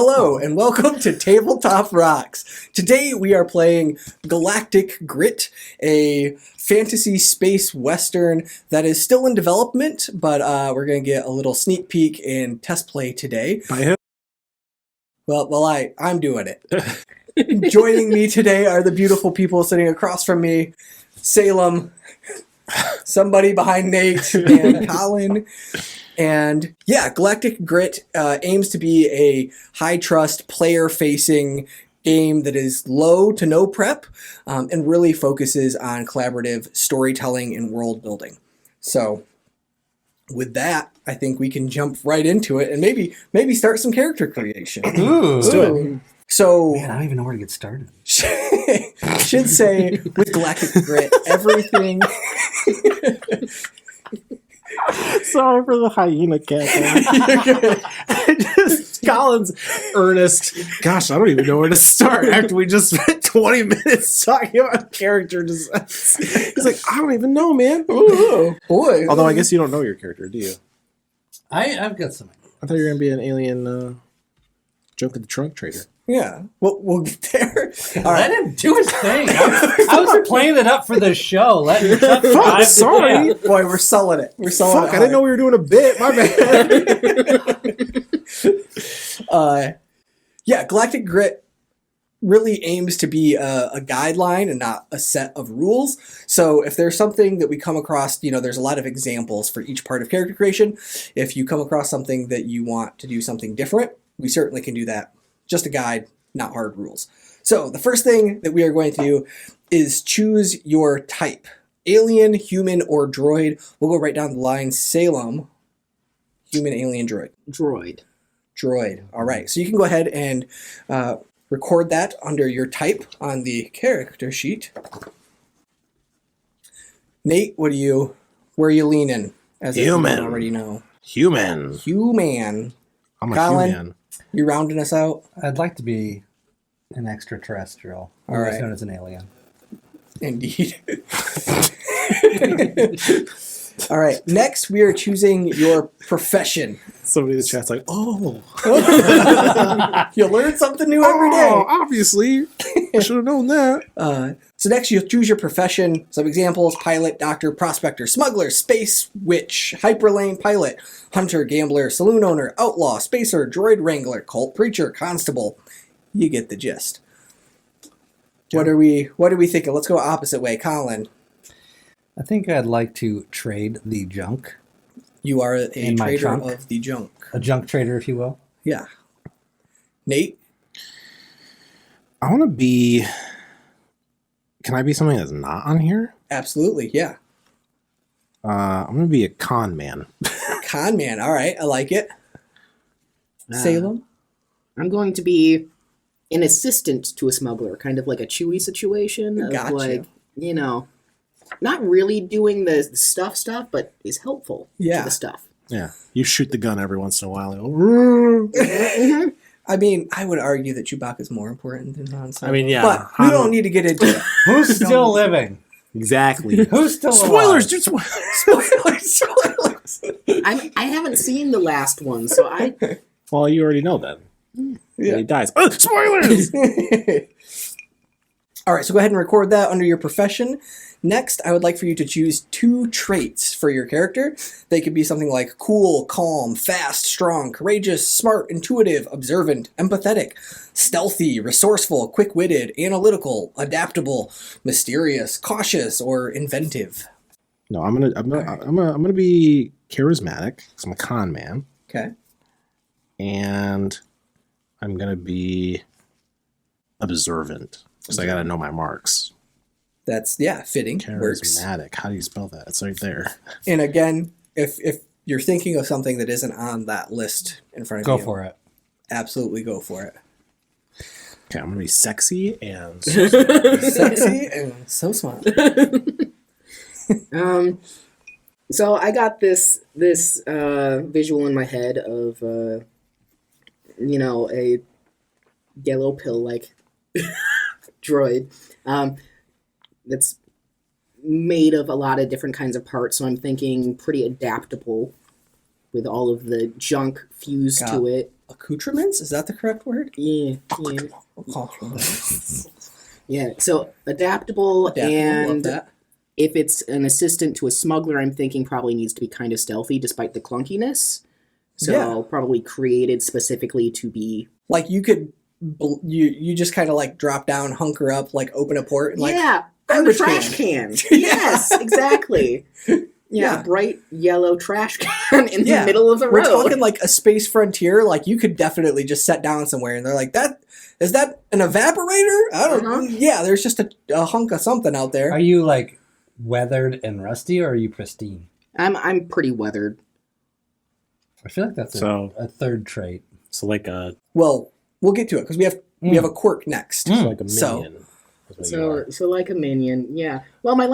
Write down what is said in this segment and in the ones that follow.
Hello and welcome to Tabletop Rocks. Today we are playing Galactic Grit, a fantasy space western that is still in development, but we're going to get a little sneak peek and test play today. By who? Well, I'm doing it. Joining me today are the beautiful people sitting across from me, Salem, somebody behind Nate, and Colin. And yeah, Galactic Grit aims to be a high-trust, player-facing game that is low to no prep and really focuses on collaborative storytelling and world building. So with that, I think we can jump right into it and maybe start some character creation. Let's do it. So Man, I don't even know where to get started. Should say with Galactic Grit, everything... Sorry for the hyena cat. Colin's earnest. Gosh, I don't even know where to start after we just spent 20 minutes talking about character design. He's like, I don't even know, man. Ooh, boy. Although I guess you don't know your character, do you? I've got some. I thought you were going to be an alien junk at the trunk trader. Yeah, we'll get there. Let him do his thing. I was playing it up for the show. Let him Fuck, sorry. Yeah. Boy, we're selling it. We're selling it. I didn't know we were doing a bit. My bad. Yeah, Galactic Grit really aims to be a guideline and not a set of rules. So if there's something that we come across, there's a lot of examples for each part of character creation. If you come across something that you want to do something different, we certainly can do that. Just a guide, not hard rules. So the first thing that we are going to do is choose your type. Alien, human, or droid. We'll go right down the line. Salem, human, alien, droid. Droid. All right. So you can go ahead and record that under your type on the character sheet. Nate, where are you leaning? As Human. You already know. Human. Human. I'm a Colin? human. You rounding us out? I'd like to be an extraterrestrial. All right. Otherwise known as an alien. Indeed. All right. Next, we are choosing your profession. Somebody in the chat's like, oh. You learn something new every day. Oh, obviously. I should have known that. So next, you'll choose your profession. Some examples: pilot, doctor, prospector, smuggler, space witch, hyperlane pilot, hunter, gambler, saloon owner, outlaw, spacer, droid wrangler, cult preacher, constable. You get the gist. What are we thinking? Let's go opposite way. Colin. I think I'd like to trade the junk. You are a In my trader trunk. of the junk. A junk trader, if you will. Yeah. Nate? I want to be... Can I be something that's not on here? Absolutely, yeah. I'm going to be a con man. Con man, all right, I like it. Salem? I'm going to be an assistant to a smuggler, kind of like a Chewie situation. Of Gotcha. like, not really doing the stuff, but is helpful to the stuff. Yeah. You shoot the gun every once in a while. And I mean, I would argue that Chewbacca's more important than Han Solo. I mean, yeah. But we don't need to get into it. Who's still living? Exactly. Who's still Spoilers, alive? dude. Spoilers. I haven't seen the last one, so I... Well, you already know that. Yeah. He dies. Oh, spoilers! All right, so go ahead and record that under your profession. Next, I would like for you to choose 2 traits for your character. They could be something like cool, calm, fast, strong, courageous, smart, intuitive, observant, empathetic, stealthy, resourceful, quick-witted, analytical, adaptable, mysterious, cautious, or inventive. No, I'm gonna be charismatic because I'm a con man, Okay. and I'm gonna be observant because I gotta know my marks. That's, fitting. Works. Charismatic. How do you spell that? It's right there. And again, if you're thinking of something that isn't on that list in front of you, Go for it. absolutely go for it. Okay, I'm gonna be sexy and Sexy and so smart. So I got this visual in my head of a yellow pill like droid that's made of a lot of different kinds of parts. So I'm thinking pretty adaptable with all of the junk fused to it. accoutrements. Is that the correct word? Yeah. Yeah. So adaptable, Love and that. if it's an assistant to a smuggler, I'm thinking probably needs to be kind of stealthy despite the clunkiness. So Yeah. probably created specifically to be. Like you could, you just kind of like drop down, hunker up, like open a port, and like Yeah, I'm a garbage trash can. Yes, exactly. Yeah, bright yellow trash can in the middle of the We're road. talking like a space frontier. Like you could definitely just set down somewhere, and they're like, "That is that an evaporator?" I don't know. Yeah, there's just a hunk of something out there. Are you like weathered and rusty, or are you pristine? I'm pretty weathered. I feel like that's a third trait. So like a Well, we'll get to it because we have a quirk next. like a minion. So- is what you are. So like a minion, yeah. Well, my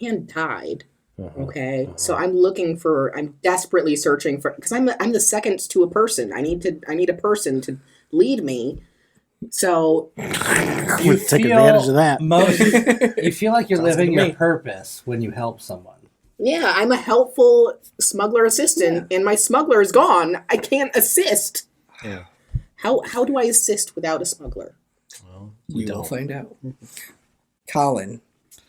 hand tied. Okay, so I'm desperately searching for, because I'm the second to a person. I need a person to lead me. So You take advantage of that. You feel like you're Sounds living good to your me. purpose when you help someone. yeah, I'm a helpful smuggler assistant, and my smuggler is gone. I can't assist. Yeah. How do I assist without a smuggler? Well, We will find out. Colin,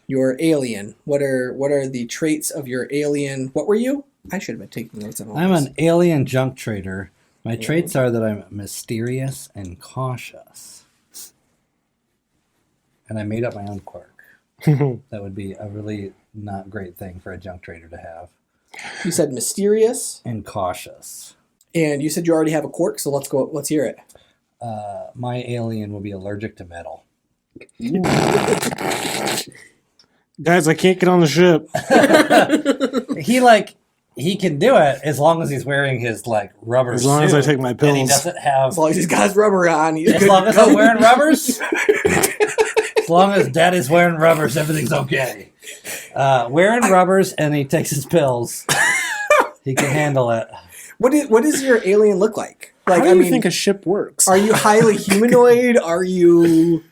your alien. What are the traits of your alien? What were you? I should have been taking notes on all I'm this. an alien junk trader. My traits are that I'm mysterious and cautious. And I made up my own quirk. That would be a really not great thing for a junk trader to have. You said mysterious, And cautious. and you said you already have a quirk. So let's go. Let's hear it. My alien will be allergic to metal. guys, I can't get on the ship. He can do it as long as he's wearing his rubber As long as I suit, take my and he pills. doesn't have. As long as he's got his rubber on, he's As good long to as go. I'm wearing rubbers. As long as Daddy's wearing rubbers, everything's okay. Wearing rubbers and he takes his pills. He can handle it. What does your alien look like? Like, How do you think a ship works? are you highly humanoid? Are you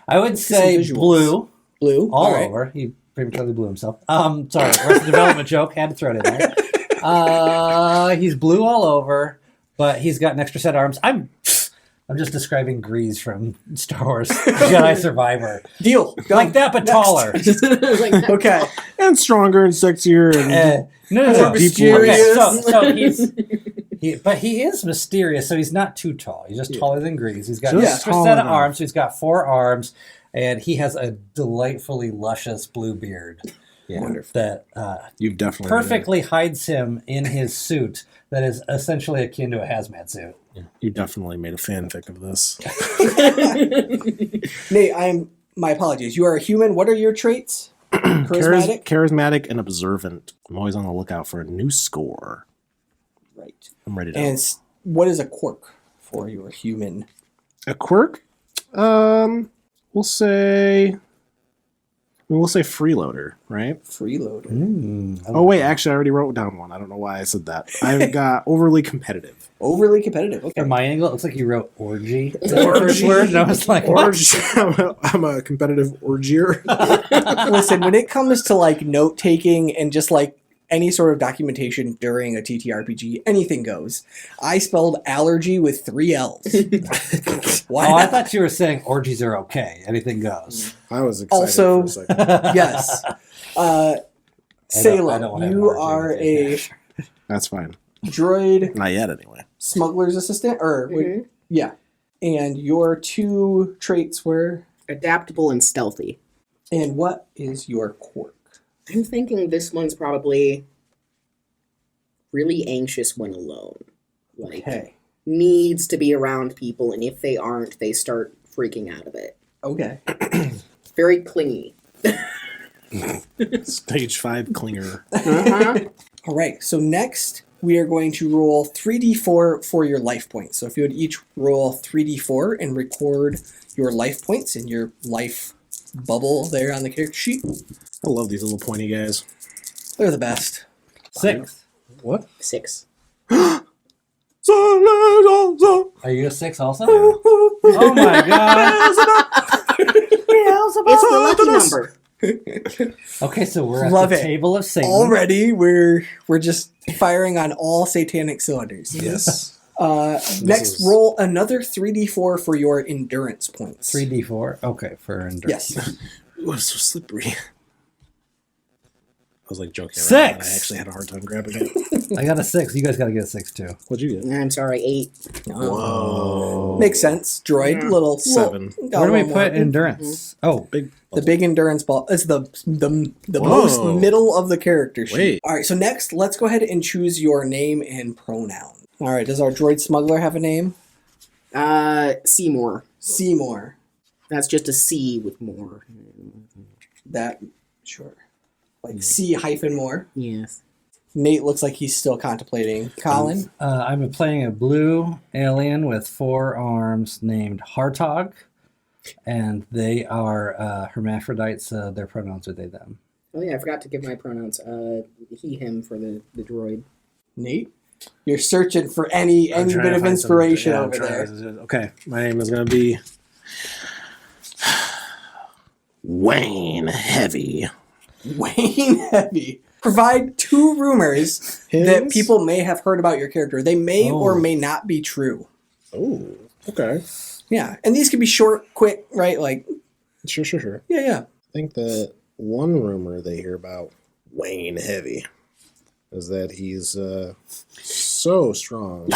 I would say visuals. blue blue? all right. over. He prematurely blew himself. Sorry, Arrested Development joke. Had to throw it in there. He's blue all over, but he's got an extra set of arms. I'm just describing Grease from Star Wars Jedi Survivor. Deal. Done. Like that, but Next. taller. Like, Okay. And stronger and sexier. And No. mysterious. Okay, so but he is mysterious, so he's not too tall. He's just taller than Grease. He's got an Just extra tall set of enough. arms, so he's got 4 arms, and he has a delightfully luscious blue beard Wonderful. that you've definitely perfectly hides him in his suit that is essentially akin to a hazmat suit. You definitely made a fanfic of this. Nate, my apologies. You are a human. What are your traits? Charismatic? Charismatic and observant. I'm always on the lookout for a new score. Right. I'm ready to. And what is a quirk for your human? A quirk? We'll say freeloader, right? Freeloader. Oh wait, actually I already wrote down one. I don't know why I said that. I've got overly competitive. Overly competitive. Okay. From my angle, it looks like you wrote orgy. That's the first word, and I was like, what? I'm a competitive orgier. Listen, when it comes to note taking and just any sort of documentation during a TTRPG, anything goes. I spelled allergy with 3 L's. Why Oh, I not? thought you were saying orgies are okay. Anything goes. I was excited Also- for a second. Yes. I don't Salem, wanna have an you orgy are with a you. That's fine. droid Not yet, anyway. smuggler's assistant, yeah. And your 2 traits were, adaptable and stealthy. and what is your quirk? I'm thinking this one's probably really anxious when alone. Okay. Needs to be around people, and if they aren't, they start freaking out of it. Okay. Very clingy. Stage 5 clinger. All right. So next, we are going to roll 3d4 for your life points. So if you would each roll 3d4 and record your life points in your life bubble there on the character sheet. I love these little pointy guys. They're the best. 6. What? 6. Are you a 6 also? Oh my god. It's the lucky number. Okay, so we're at Love the it. table of Satan. Already, we're just firing on all satanic cylinders. Yes. Next, roll another 3d4 for your endurance points. 3d4. Okay, for endurance. Yes. Ooh, it's so slippery. I was like joking around. 6. And I actually had a hard time grabbing it. I got a 6. You guys got to get a 6 too. What'd you get? I'm sorry, 8. Whoa. Makes sense. Droid, Yeah. little 7. Where do we more. put endurance? Oh, Big. The big endurance ball is the Whoa. most middle of the character sheet. Wait. All right, so next, let's go ahead and choose your name and pronoun. All right, does our droid smuggler have a name? Seymour. Seymour. That's just a C with more. That, sure. Like C-more. Yes. Nate looks like he's still contemplating. Colin? I'm playing a blue alien with 4 arms named Hartog, and they are hermaphrodites. Their pronouns are they, them. Oh yeah, I forgot to give my pronouns. He, him for the droid. Nate? You're searching for any I'm trying bit to of find inspiration some- over there. Okay, my name is going to be Wayne Heavy. Wayne Heavy. Provide 2 rumors that His? people may have heard about your character. They may Oh. or may not be true. Oh, okay. Yeah, and these can be short, quick, right? Like, Sure. yeah. I think that one rumor they hear about Wayne Heavy is that he's so strong.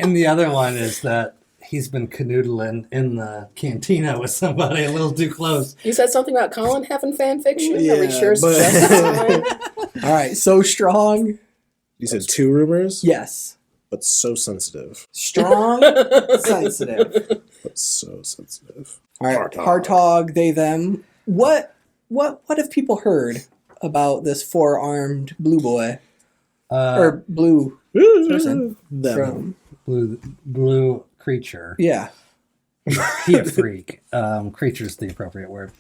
And the other one is that he's been canoodling in the cantina with somebody a little too close. You said something about Colin having fan fiction? Are we Yeah, sure it's but- just time? All right, so strong. You said 2 rumors, Yes. but so sensitive. Strong, sensitive. But so sensitive. All right, Hartog. Hartog, they, them. What have people heard about this 4-armed blue boy? Or blue person. Them. From, Blue creature. yeah. He a freak. Creature's the appropriate word.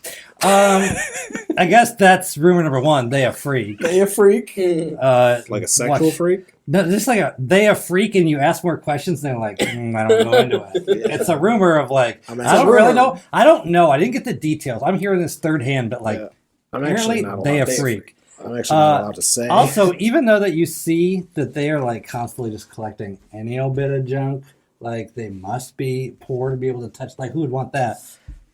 I guess that's rumor number 1. They a freak. They a freak? Like a sexual freak? No, just like they a freak, and you ask more questions, and they're like, I don't go into it. It's a rumor of like, I'm I don't actually- really know. I don't know. I didn't get the details. I'm hearing this third hand, but like, Yeah. I'm actually apparently not allowed they a to say. freak. I'm actually not allowed to say. Also, even though that you see that they are like constantly just collecting any old bit of junk, like they must be poor to be able to touch. Like, who would want that?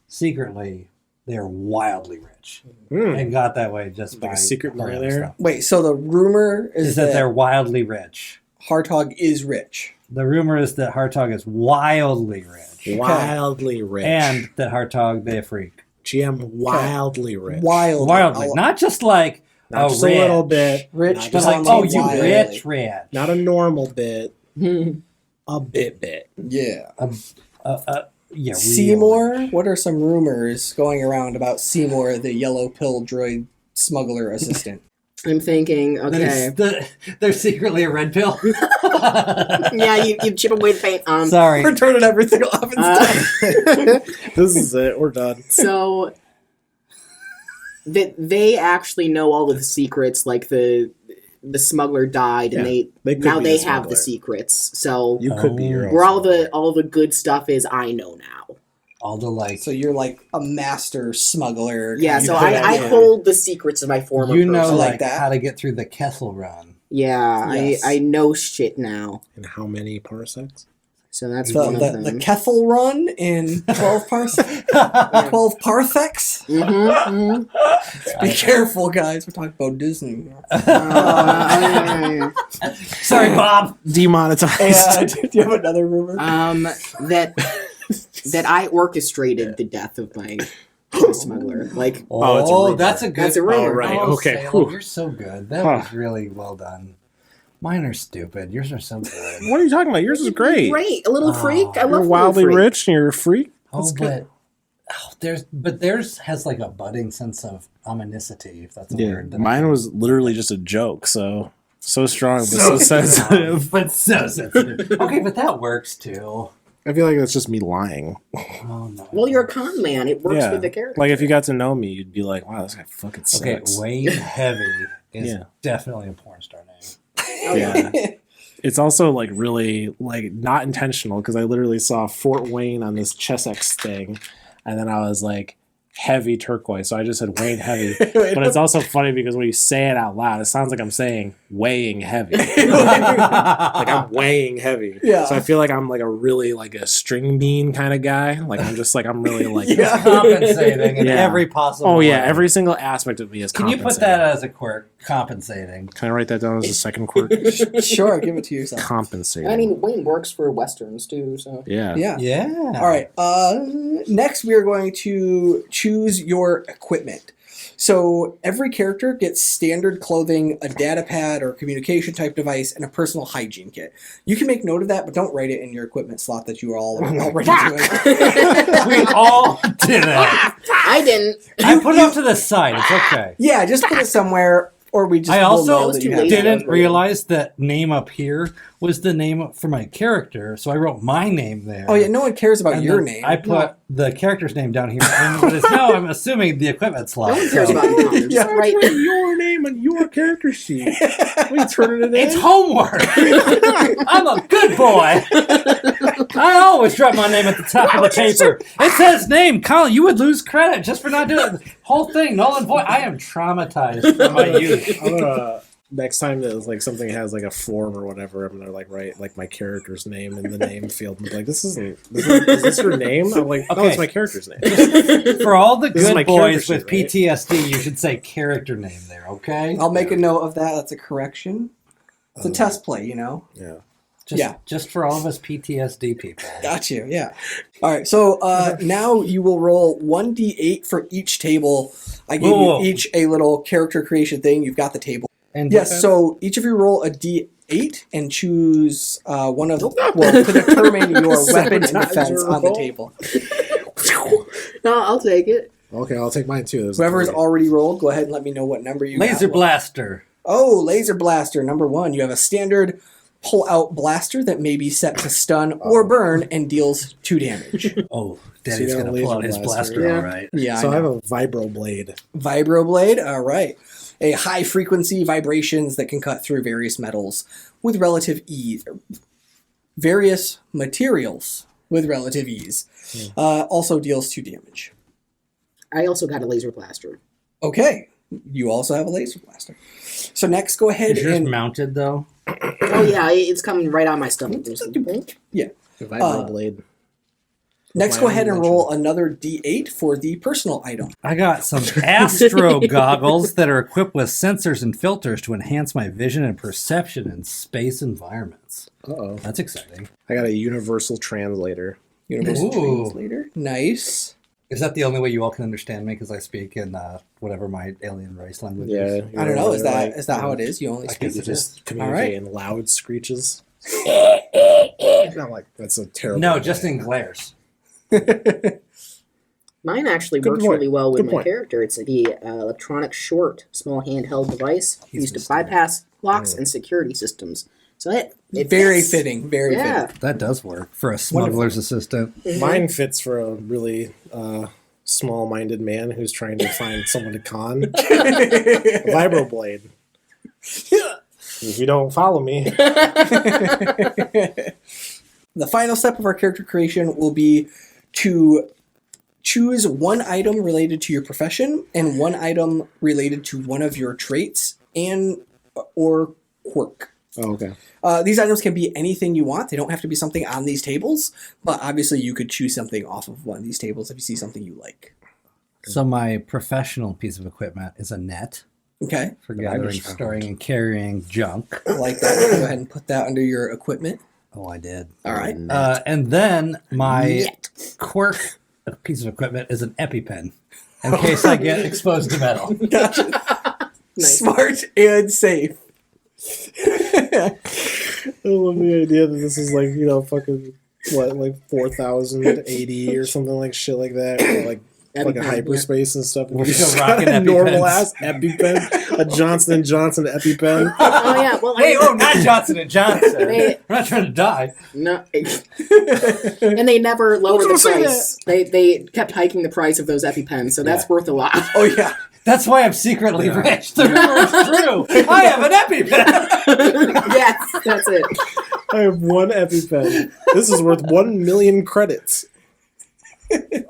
Secretly, they're wildly rich and got that way just Like by a secret acquiring millionaire? stuff. Wait, so the rumor is, Is that they're wildly rich. Hartog is rich. The rumor is that Hartog is wildly rich. Wildly rich. And that Hartog, they a freak. GM wildly rich. Wildly. Not just like, Not oh, just rich. a little bit. Rich, Not But just like, Just oh, like you wildly. rich. Not a normal bit. A bit. Yeah. Yeah, real Seymour? rich. What are some rumors going around about Seymour, the yellow pill droid smuggler assistant? I'm thinking, okay. They're secretly a red pill. Yeah, you chip away the paint. Sorry. We're turning everything off and stuff. This is it. We're done. So that they actually know all of the secrets, like the smuggler died, and Yeah, they could now be they the have the smuggler. secrets. So You could be your own. where smuggler. all the good stuff is, I know now. All the like, So you're like a master smuggler. Yeah, kind so of could I have- hold the secrets of my former you know, person. like like that. how to get through the Kessel Run. Yeah, Yes. I know shit now. And how many parsecs? So that's one of The them. Kethel run in 12 parsecs. 12 parsecs? Be careful, guys. We're talking about Disney. Sorry, Bob. Demonetized. Yeah, do you have another rumor? That I orchestrated the death of my smuggler. Like, Oh, it's a rumor. That's a good. That's a rumor. Oh, right. Oh, Okay. Salem, Whew. you're so good. That Huh. was really well done. Mine are stupid. Yours are so good. What are you talking about? Yours is great. great, a little freak. I You're love wildly a little freak. rich and you're a freak. Oh, but theirs has like a budding sense of ominousity. If that's a word. that I Mine can- was literally just a joke. So strong, but so sensitive. but so sensitive. Okay, but that works too. I feel like that's just me lying. Oh no. Well, you're a con man. It works with the character. Like if you got to know me, you'd be like, "Wow, this guy fucking Okay, sucks." Wayne Heavy is Yeah. definitely a porn star name. Yeah. It's also like really like not intentional because I literally saw Fort Wayne on this Chessex thing, and then I was like, heavy turquoise, so I just said Wayne Heavy. But it's also funny because when you say it out loud, it sounds like I'm saying weighing heavy. Like I'm weighing heavy. Yeah. So I feel like I'm like a really like a string bean kind of guy. Like I'm just like I'm really like Yeah. Compensating in Yeah. every possible oh yeah, way. every single aspect of me is Can you put that as a quirk? Compensating. Can I write that down as a second quirk? Sure, give it to yourself. Compensating. I mean, Wayne works for Westerns too, so. yeah. Yeah. Yeah. All right. Next, we are going to choose your equipment. So every character gets standard clothing, a data pad or communication type device, and a personal hygiene kit. You can make note of that, but don't write it in your equipment slot that you are all already doing. We all did it. I didn't. I put it up to the side. It's okay. Yeah, just put it somewhere, or we just. I will also know that you have didn't it. realize that name up here was the name for my character, so I wrote my name there. Oh yeah, no one cares about And your then name. I put the character's name down here, and but it's now I'm assuming the equipment slot. No one cares so- about names. Yeah. Right. Write your name on your character sheet. What are you turning it in? It's homework. I'm a good boy. I always drop my name at the top of the paper. It says name, Colin. You would lose credit just for not doing it. The whole thing, null and void. I am traumatized from my youth. I'm gonna next time that like something has like a form or whatever, I'm gonna like write like my character's name in the name field. And be like, is this your name? I'm like, no, Okay. it's my character's name. For all the This is my good boys character with sheet, right? PTSD, you should say character name there, okay? I'll make a note of that. That's a correction. It's a test play, you know. Yeah. Just for all of us PTSD people. Got you. Yeah. All right. So now you will roll 1d8 for each table. I gave Whoa. you each a little character creation thing. You've got the table. And Yes. So each of you roll a d8 and choose one of to determine your weapon and Sabotage defense your on the roll. table. No, I'll take it. Okay, I'll take mine too. There's Whoever has three. already rolled, go ahead and let me know what number you Laser got. blaster. Oh, laser blaster number 1. You have a standard pull-out blaster that may be set to stun or burn and deals 2 damage. Oh, So Daddy's you got a gonna pull out laser his blaster. blaster, Yeah. all right. Yeah. So I I have know. a vibro blade. Vibroblade, all right. A high-frequency vibrations that can cut through various metals with relative ease. Various materials with relative ease. Also deals 2 damage. I also got a laser blaster. Okay. You also have a laser blaster. So next, go ahead Is yours and... mounted though? Oh yeah, it's coming right on my stomach. Yeah. A vibro blade. Next, My go own ahead and invention. roll another d8 for the personal item. I got some astro goggles that are equipped with sensors and filters to enhance my vision and perception in space environments. Uh-oh. That's exciting. I got a universal translator. Universal Ooh. Translator. Nice. Is that the only way you all can understand me? Because I speak in whatever my alien race language is. Yeah. I don't know. Is that like, is that how it is? You only I speak guess it Just is. communicate All in loud screeches. Not like that's a terrible. No, just in glares. Mine actually Good works point. really well with Good my point. character. It's the electronic short, small handheld device He's used to mysterious. bypass locks and security systems. So it very fits. fitting. Very Yeah. fitting. That does work for a smuggler's assistant. Mine fits for a really small-minded man who's trying to find someone to con. A vibro blade. If you don't follow me, The final step of our character creation will be to choose one item related to your profession and one item related to one of your traits and or quirk. oh, okay. These items can be anything you want. They don't have to be something on these tables, but obviously you could choose something off of one of these tables if you see something you like. So my professional piece of equipment is a net Okay, for gathering, storing, and carrying junk. I like that. Go ahead and put that under your equipment. Oh, I did. All right. And then my quirk piece of equipment is an EpiPen in case I get exposed to metal. Gotcha. Nice. Smart and safe. I love the idea that this is like, fucking, what, like 4,080 or something like shit like that. Or like fucking EpiPen, hyperspace and stuff. And We're you still just got rocking a normal EpiPens. ass EpiPen, a Johnson & Johnson EpiPen. Oh yeah. Well, Hey, oh, not Johnson and Johnson. Hey. We're not trying to die. no. And they never lowered the Don't say price. They kept hiking the price of those EpiPens, so that's Yeah. worth a lot. Oh yeah. That's why I'm secretly rich. The rumor's true. I have an EpiPen. Yes, that's it. I have one EpiPen. This is worth 1 million credits.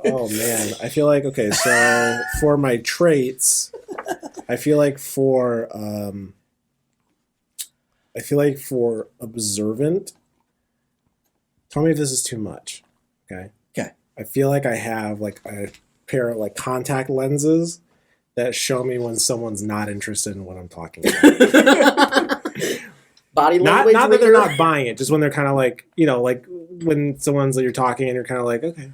Oh man, I feel like okay. So for my traits, I feel like for observant. Tell me if this is too much. Okay. Okay. I feel like I have like a pair of like contact lenses that show me when someone's not interested in what I'm talking about. Body not language. that they're reader? not buying it, just when they're kind of like, like when someone's you're talking and you're kind of like, okay.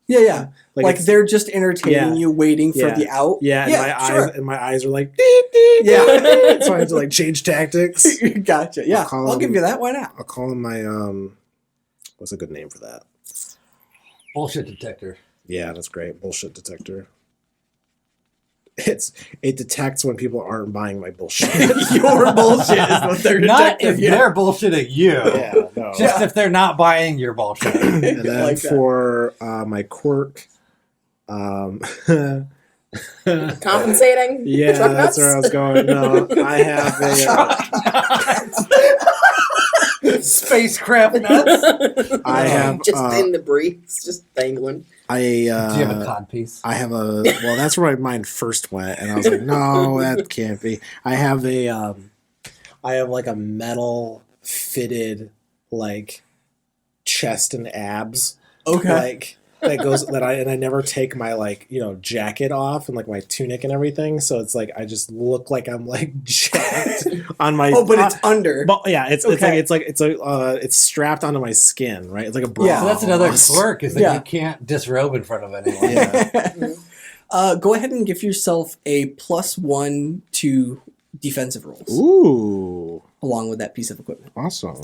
Yeah. Like it's- they're just entertaining you, waiting for the out. Yeah, sure. and my eyes are like, beep, beep, Yeah. beep. So I have to like change tactics. Gotcha. Yeah, I'll I'll give you that. Why not? I'll call him my what's a good name for that? Bullshit detector. Yeah, that's great. Bullshit detector. It detects when people aren't buying my bullshit. Your bullshit is what they're Not detecting. if they're bullshitting you. Yeah, no. Just if they're not buying your bullshit. And then like that. for my quirk, Compensating. yeah, Truck that's nuts? where I was going. No, I have a. Spacecraft nuts. I have just in the breeze, just dangling. Do Do you have a codpiece? I have a well. That's where my mind first went, and I was like, "No, that can't be." I have like a metal fitted like chest and abs. Okay. Like that goes that I never take my like jacket off and like my tunic and everything. So it's like I just look like I'm like jacked on my. But it's under. But yeah, it's Okay. it's strapped onto my skin, right? It's like a bra. Yeah, So that's another quirk is that Yeah. you can't disrobe in front of anyone. Yeah. Go ahead and give yourself a +1 to defensive rolls Ooh, along with that piece of equipment. awesome.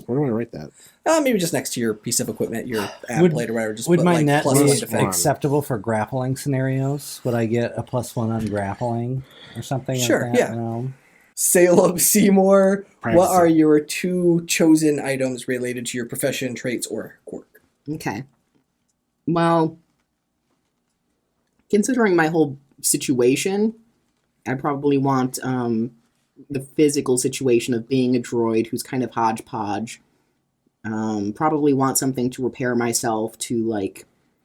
Where do I write that? Maybe just next to your piece of equipment, your app Would- plate or whatever. Just Would put, my like, net +1 be defense. acceptable for grappling scenarios? Would I get a +1 on grappling or something Sure, like that? yeah. You know? Salem Seymour, what Practice are it. your 2 chosen items related to your profession, traits, or quirk? Okay. Well, considering my whole situation, I probably want the physical situation of being a droid who's kind of hodgepodge. Probably want something to repair myself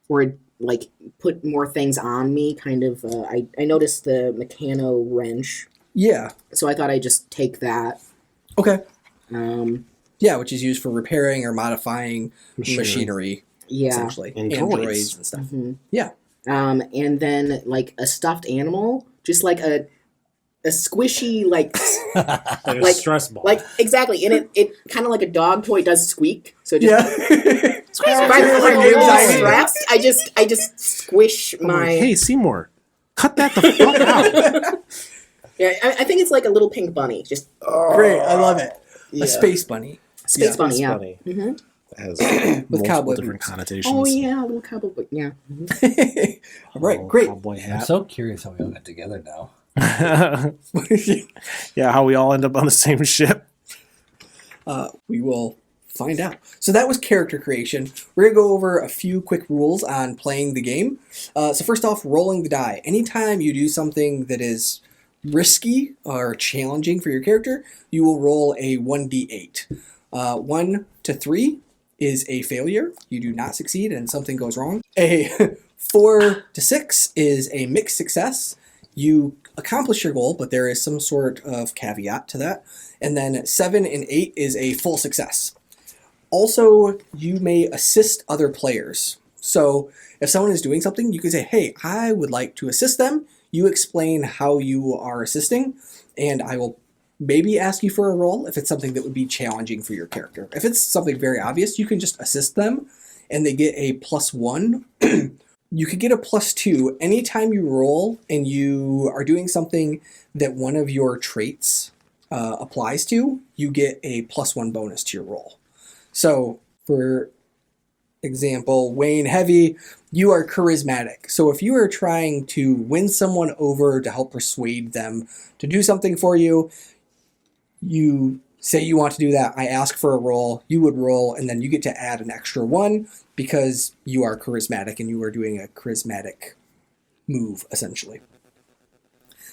or put more things on me. Kind of. I noticed the mechano wrench, Yeah. so I thought I'd just take that. Okay. Um, Yeah, which is used for repairing or modifying machinery, yeah. essentially. And And droids. droids and stuff. Mhm. Yeah. And then like a stuffed animal, just like a squishy Like a Like- stress ball. exactly, and it kind of like a dog toy does squeak. So just Yeah. right Like anxiety. straps, I just squish I'm like, my. hey Seymour, cut that the fuck out. Yeah, I think it's like a little pink bunny, just Great. I love it. yeah. A space bunny. space yeah. bunny. It's Yeah. funny. hmm It has With multiple cowboy different boots. connotations. Oh yeah, a little cowboy. Yeah. All right, Oh, great. Cowboy I'm hat. so curious how we all get together now. Yeah, how we all end up on the same ship. We will find out. So that was character creation. We're going to go over a few quick rules on playing the game. So first off, rolling the die. Anytime you do something that is risky or challenging for your character, you will roll a 1d8. 1 to 3 is a failure. You do not succeed and something goes wrong. A 4 to 6 is a mixed success. You accomplish your goal, but there is some sort of caveat to that. And then 7 and 8 is a full success. Also, you may assist other players. So if someone is doing something, you can say, hey, I would like to assist them. You explain how you are assisting, and I will maybe ask you for a roll if it's something that would be challenging for your character. If it's something very obvious, you can just assist them, and they get a +1. You could get a +2 anytime you roll and you are doing something that one of your traits applies to, you get a +1 bonus to your roll. So, for example, Wayne Heavy, you are charismatic. So if you are trying to win someone over to help persuade them to do something for you, you say you want to do that, I ask for a roll, you would roll, and then you get to add an extra 1 because you are charismatic and you are doing a charismatic move, essentially.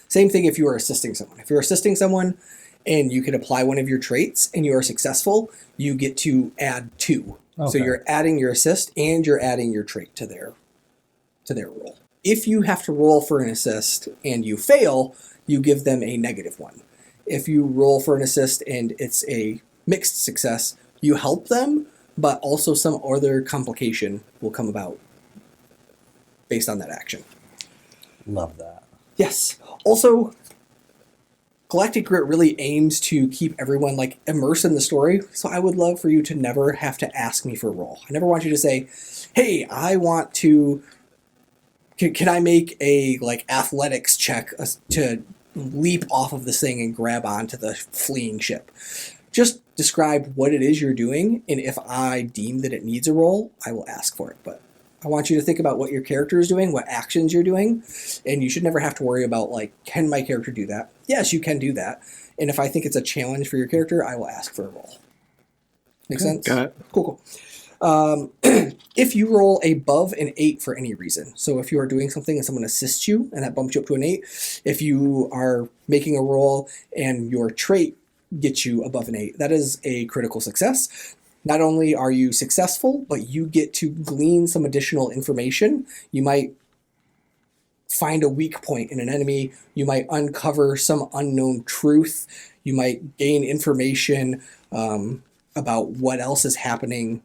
Same thing if you are assisting someone. If you're assisting someone and you can apply one of your traits and you are successful, you get to add 2. So Okay. you're adding your assist and you're adding your trait to their to their roll. If you have to roll for an assist and you fail, you give them a -1. If you roll for an assist and it's a mixed success, you help them, but also some other complication will come about based on that action. Love that. Yes. Also, Galactic Grit really aims to keep everyone like immersed in the story, so I would love for you to never have to ask me for a roll. I never want you to say, hey, I want to... Can I make a like athletics check to leap off of this thing and grab onto the fleeing ship? Just describe what it is you're doing, and if I deem that it needs a roll, I will ask for it. But I want you to think about what your character is doing, what actions you're doing, and you should never have to worry about, like, can my character do that? Yes, you can do that. And if I think it's a challenge for your character, I will ask for a roll. Make sense? Got it. Cool. If you roll above an 8 for any reason, so if you are doing something and someone assists you and that bumps you up to an 8, if you are making a roll and your trait gets you above an 8, that is a critical success. Not only are you successful, but you get to glean some additional information. You might find a weak point in an enemy. You might uncover some unknown truth. You might gain information about what else is happening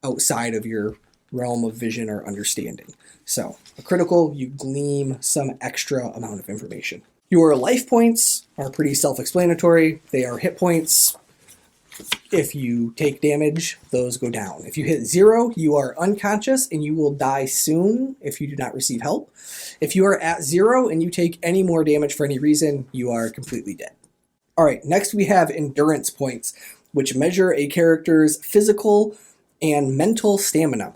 outside of your realm of vision or understanding. So, a critical, you glean some extra amount of information. Your life points are pretty self-explanatory. They are hit points. If you take damage, those go down. If you hit 0, you are unconscious and you will die soon if you do not receive help. If you are at 0 and you take any more damage for any reason, you are completely dead. All right, next we have endurance points, which measure a character's physical and mental stamina.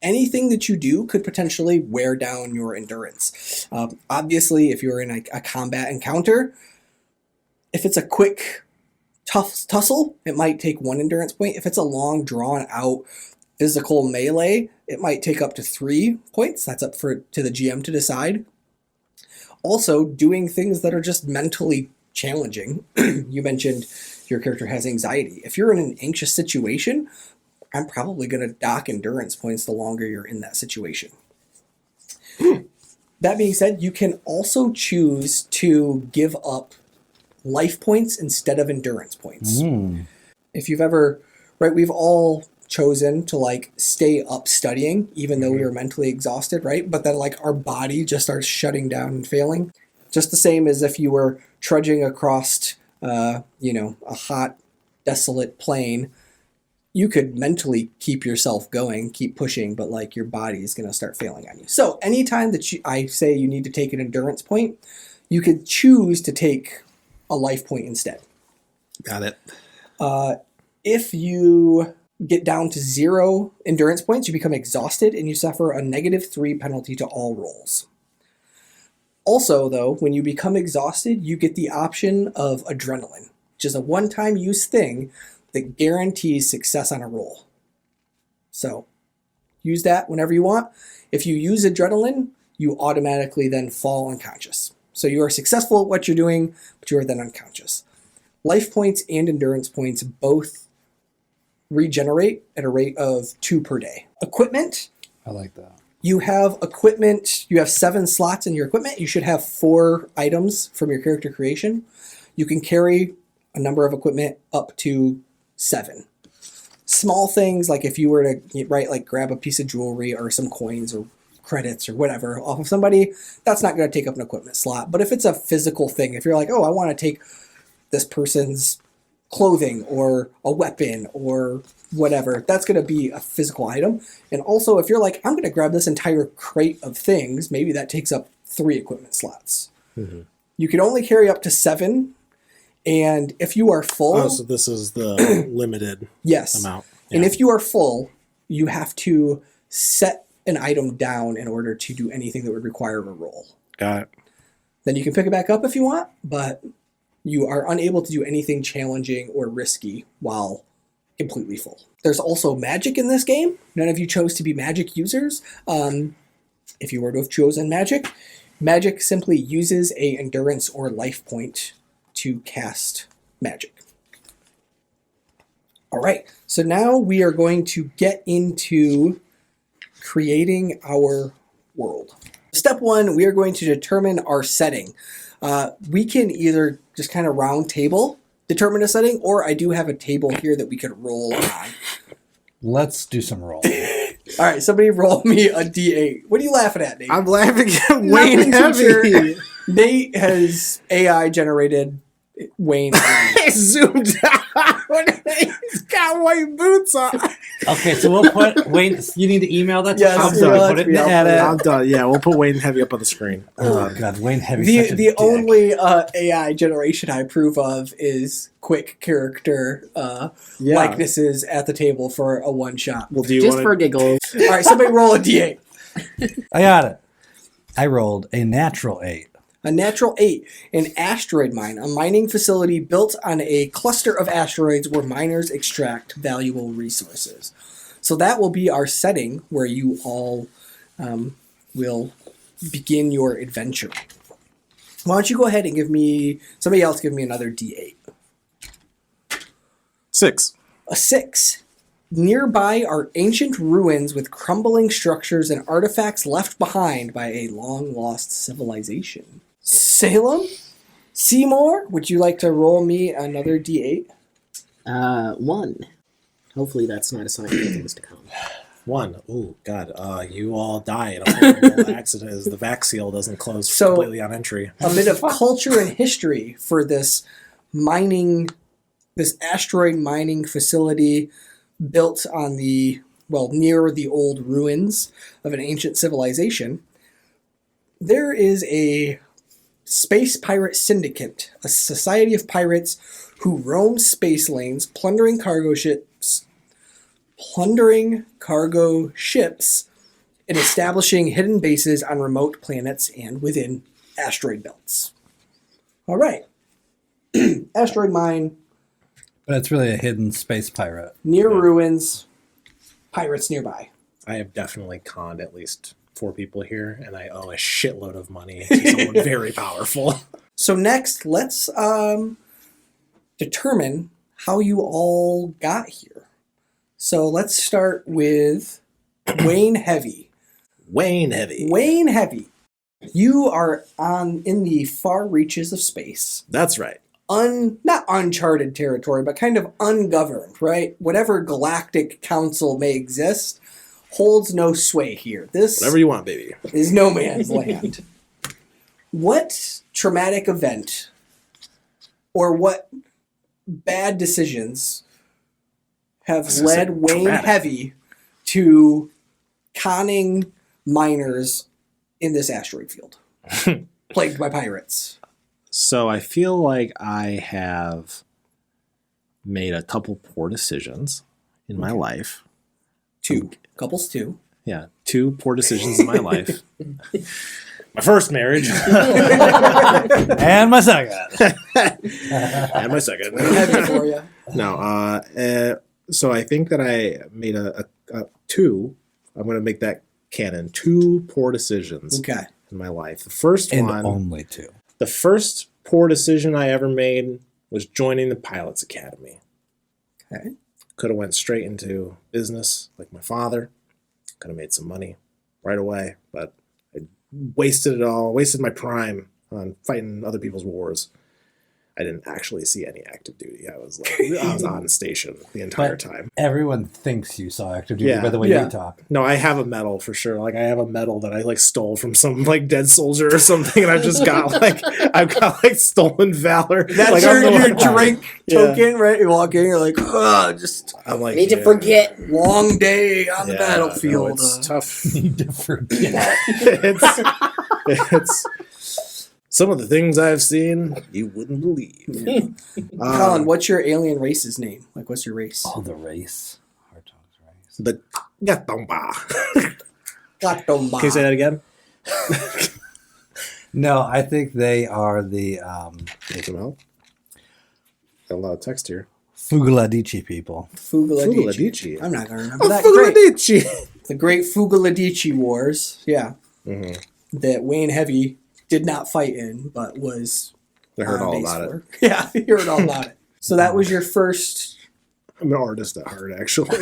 Anything that you do could potentially wear down your endurance. Obviously, if you're in a combat encounter, if it's a quick tussle, it might take 1 endurance point. If it's a long, drawn-out physical melee, it might take up to 3 points. That's up to the GM to decide. Also, doing things that are just mentally challenging. You mentioned your character has anxiety. If you're in an anxious situation, I'm probably going to dock endurance points the longer you're in that situation. That being said, you can also choose to give up life points instead of endurance points. If you've ever, right, we've all chosen to like stay up studying even though we are mentally exhausted, right? But then like our body just starts shutting down and failing. Just the same as if you were trudging across, a hot, desolate plain. You could mentally keep yourself going, keep pushing, but like your body is going to start failing on you. So anytime that I say you need to take an endurance point, you could choose to take a life point instead. Got it. If you get down to 0 endurance points, you become exhausted and you suffer a -3 penalty to all rolls. Also, though, when you become exhausted, you get the option of adrenaline, which is a one-time use thing that guarantees success on a roll. So, use that whenever you want. If you use adrenaline, you automatically then fall unconscious. So you are successful at what you're doing, but you are then unconscious. Life points and endurance points both regenerate at a rate of 2 per day. Equipment. I like that. You have equipment. You have 7 slots in your equipment. You should have 4 items from your character creation. You can carry a number of equipment up to 7. Small things, like if you were to, right, like grab a piece of jewelry or some coins or credits or whatever off of somebody, that's not going to take up an equipment slot. But if it's a physical thing, if you're like, oh, I want to take this person's clothing or a weapon or whatever, that's going to be a physical item. And also, if you're like, I'm going to grab this entire crate of things, maybe that takes up 3 equipment slots. Mm-hmm. You can only carry up to 7. And if you are full... Oh, so this is the limited yes. amount. Yeah. And if you are full, you have to set an item down in order to do anything that would require a roll. Got it. Then you can pick it back up if you want, but you are unable to do anything challenging or risky while completely full. There's also magic in this game. None of you chose to be magic users. If you were to have chosen magic, magic simply uses a endurance or life point to cast magic. All right, so now we are going to get into creating our world. Step 1, we are going to determine our setting. We can either just kind of round table determine a setting, or I do have a table here that we could roll on. Let's do some rolling. All right, somebody roll me a D8. What are you laughing at, Nate? I'm laughing at Wayne Nothing, Heavy. teacher. Nate has AI generated Wayne Heavy. I zoomed out. He's got white boots on. Okay, so we'll put Wayne. You need to email that to Yes, us. I'm done. Put it in the Yeah, edit. I'm done. Yeah, we'll put Wayne Heavy up on the screen. Oh God, Wayne Heavy. The only AI generation I approve of is quick character likenesses at the table for a one shot. Well, do you Just want for giggles. All right, somebody roll a D8. I got it. I rolled a natural 8. A natural 8, an asteroid mine, a mining facility built on a cluster of asteroids where miners extract valuable resources. So that will be our setting where you all will begin your adventure. Why don't you go ahead and somebody else give me another D8. 6? A 6. Nearby are ancient ruins with crumbling structures and artifacts left behind by a long-lost civilization. Salem? Seymour, would you like to roll me another D8? 1. Hopefully that's not a sign of things to come. 1. Oh, God. You all die in a horrible accident as the vac seal doesn't close completely on entry. A bit of culture and history for this asteroid mining facility built on near the old ruins of an ancient civilization. There is a space pirate syndicate, a society of pirates who roam space lanes, plundering cargo ships, and establishing hidden bases on remote planets and within asteroid belts. All right. Asteroid mine, But it's really a hidden space pirate. near ruins, pirates nearby. I have definitely conned at least 4 people here, and I owe a shitload of money to someone very powerful. So next, let's determine how you all got here. So let's start with Wayne Heavy. Wayne Heavy. Wayne Heavy, you are in the far reaches of space. That's right. Not uncharted territory, but kind of ungoverned, right? Whatever galactic council may exist holds no sway here. This Whatever you want, baby. is no man's land. What traumatic event or what bad decisions have led Wayne traumatic. Heavy to conning miners in this asteroid field, plagued by pirates? So I feel like I have made a couple poor decisions in my life. Couples two. Yeah, 2 poor decisions in my life. My first marriage And my second. and my second. Heavy for you. No, so I think that I made a 2. I'm going to make that canon. 2 poor decisions Okay. in my life. The first And one, only 2. the first poor decision I ever made was joining the Pilots Academy. Okay. Could have went straight into business like my father. Could have made some money right away, but I wasted it all. Wasted my prime on fighting other people's wars. I didn't actually see any active duty. I was on station the entire But time. everyone thinks you saw active duty Yeah. by the way Yeah. you talk. No, I have a medal for sure. Like I have a medal that I stole from some dead soldier or something, and I've just got stolen valor. That's I'm the your one- drink Yeah. token, right? You walk in, you're like, just I'm like, Need to yeah. forget. long day on the Yeah, battlefield. no, it's tough. Need to forget. it's some of the things I've seen you wouldn't believe. Colin, what's your alien race's name? Like, what's your race? Oh, the race. Hartog's race. The Gatomba. Gatomba. Can you say that again? No, I think they are the Need some help? Got a lot of text here. Fugaladici people. Fugaladici. Fugaladici. I'm not going to remember that. Great. Fugaladici. The Great Fugaladici Wars. Yeah. Mm-hmm. That Wayne Heavy did not fight in, but was I heard on all base about it. for. Yeah, you heard all about it. So that was your first. I'm an artist at heart, actually.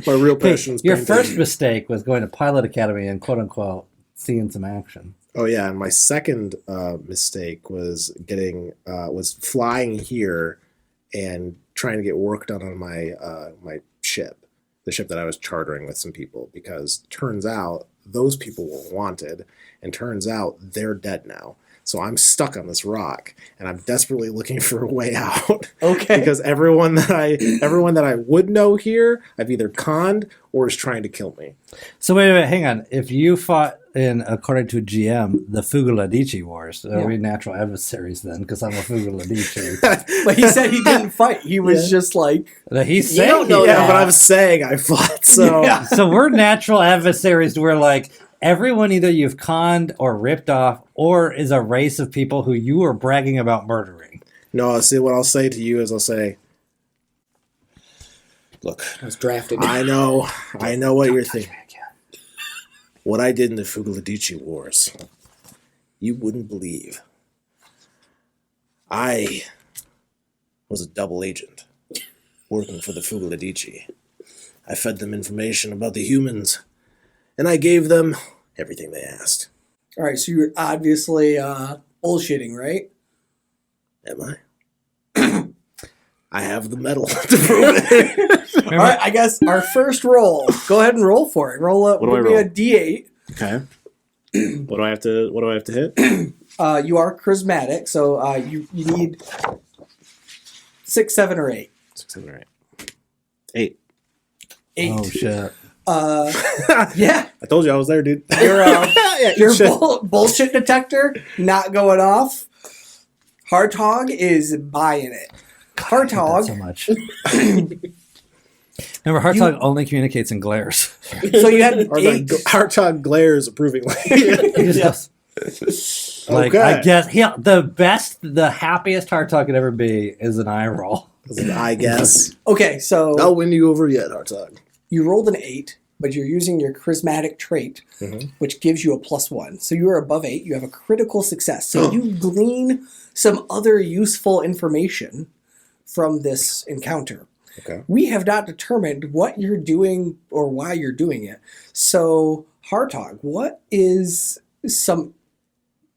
My real passion is Your painting. first mistake was going to Pilot Academy and quote unquote seeing some action. Oh yeah, and my second mistake was was flying here and trying to get work done on my my ship, the ship that I was chartering with some people, because turns out those people were wanted, and turns out they're dead now. So I'm stuck on this rock, and I'm desperately looking for a way out. Okay. Because everyone that I would know here, I've either conned or is trying to kill me. So wait a minute, hang on. If you fought in, according to GM, the Fugaladici Wars, are we natural adversaries then? Because I'm a Fugaladici. But he said he didn't fight. He was just like... He's You don't saying know Yeah, but I'm saying I fought, so... Yeah. So we're natural adversaries. We're like, everyone either you've conned or ripped off or is a race of people who you are bragging about murdering. No, see, what I'll say to you is I'll say, look, I was drafted. I know what you're thinking. What I did in the Fugaladici Wars, you wouldn't believe. I was a double agent working for the Fugaladici. I fed them information about the humans, and I gave them everything they asked. All right, so you're obviously bullshitting, right? Am I? I have the medal to prove it. All right, I guess our first roll. Go ahead and roll for it. Roll up. What do I Give me roll? a D8. Okay. What do I have to hit? You are charismatic, so you need 6, 7, or 8. 6, 7, or 8. 8. Oh, shit. Yeah. I told you I was there, dude. Your bullshit detector not going off. Hartog is buying it. Hartog. So much. Remember, Hartog only communicates in glares. So you had 8. Hartog glares approvingly. He just goes, like, Okay. I guess the happiest Hartog could ever be is an eye roll. I guess. Okay, so I'll win you over yet, Hartog. you rolled an 8, but you're using your charismatic trait, which gives you a +1. So you are above 8. You have a critical success. So you glean some other useful information from this encounter. Okay. We have not determined what you're doing or why you're doing it. So, Hartog, what is some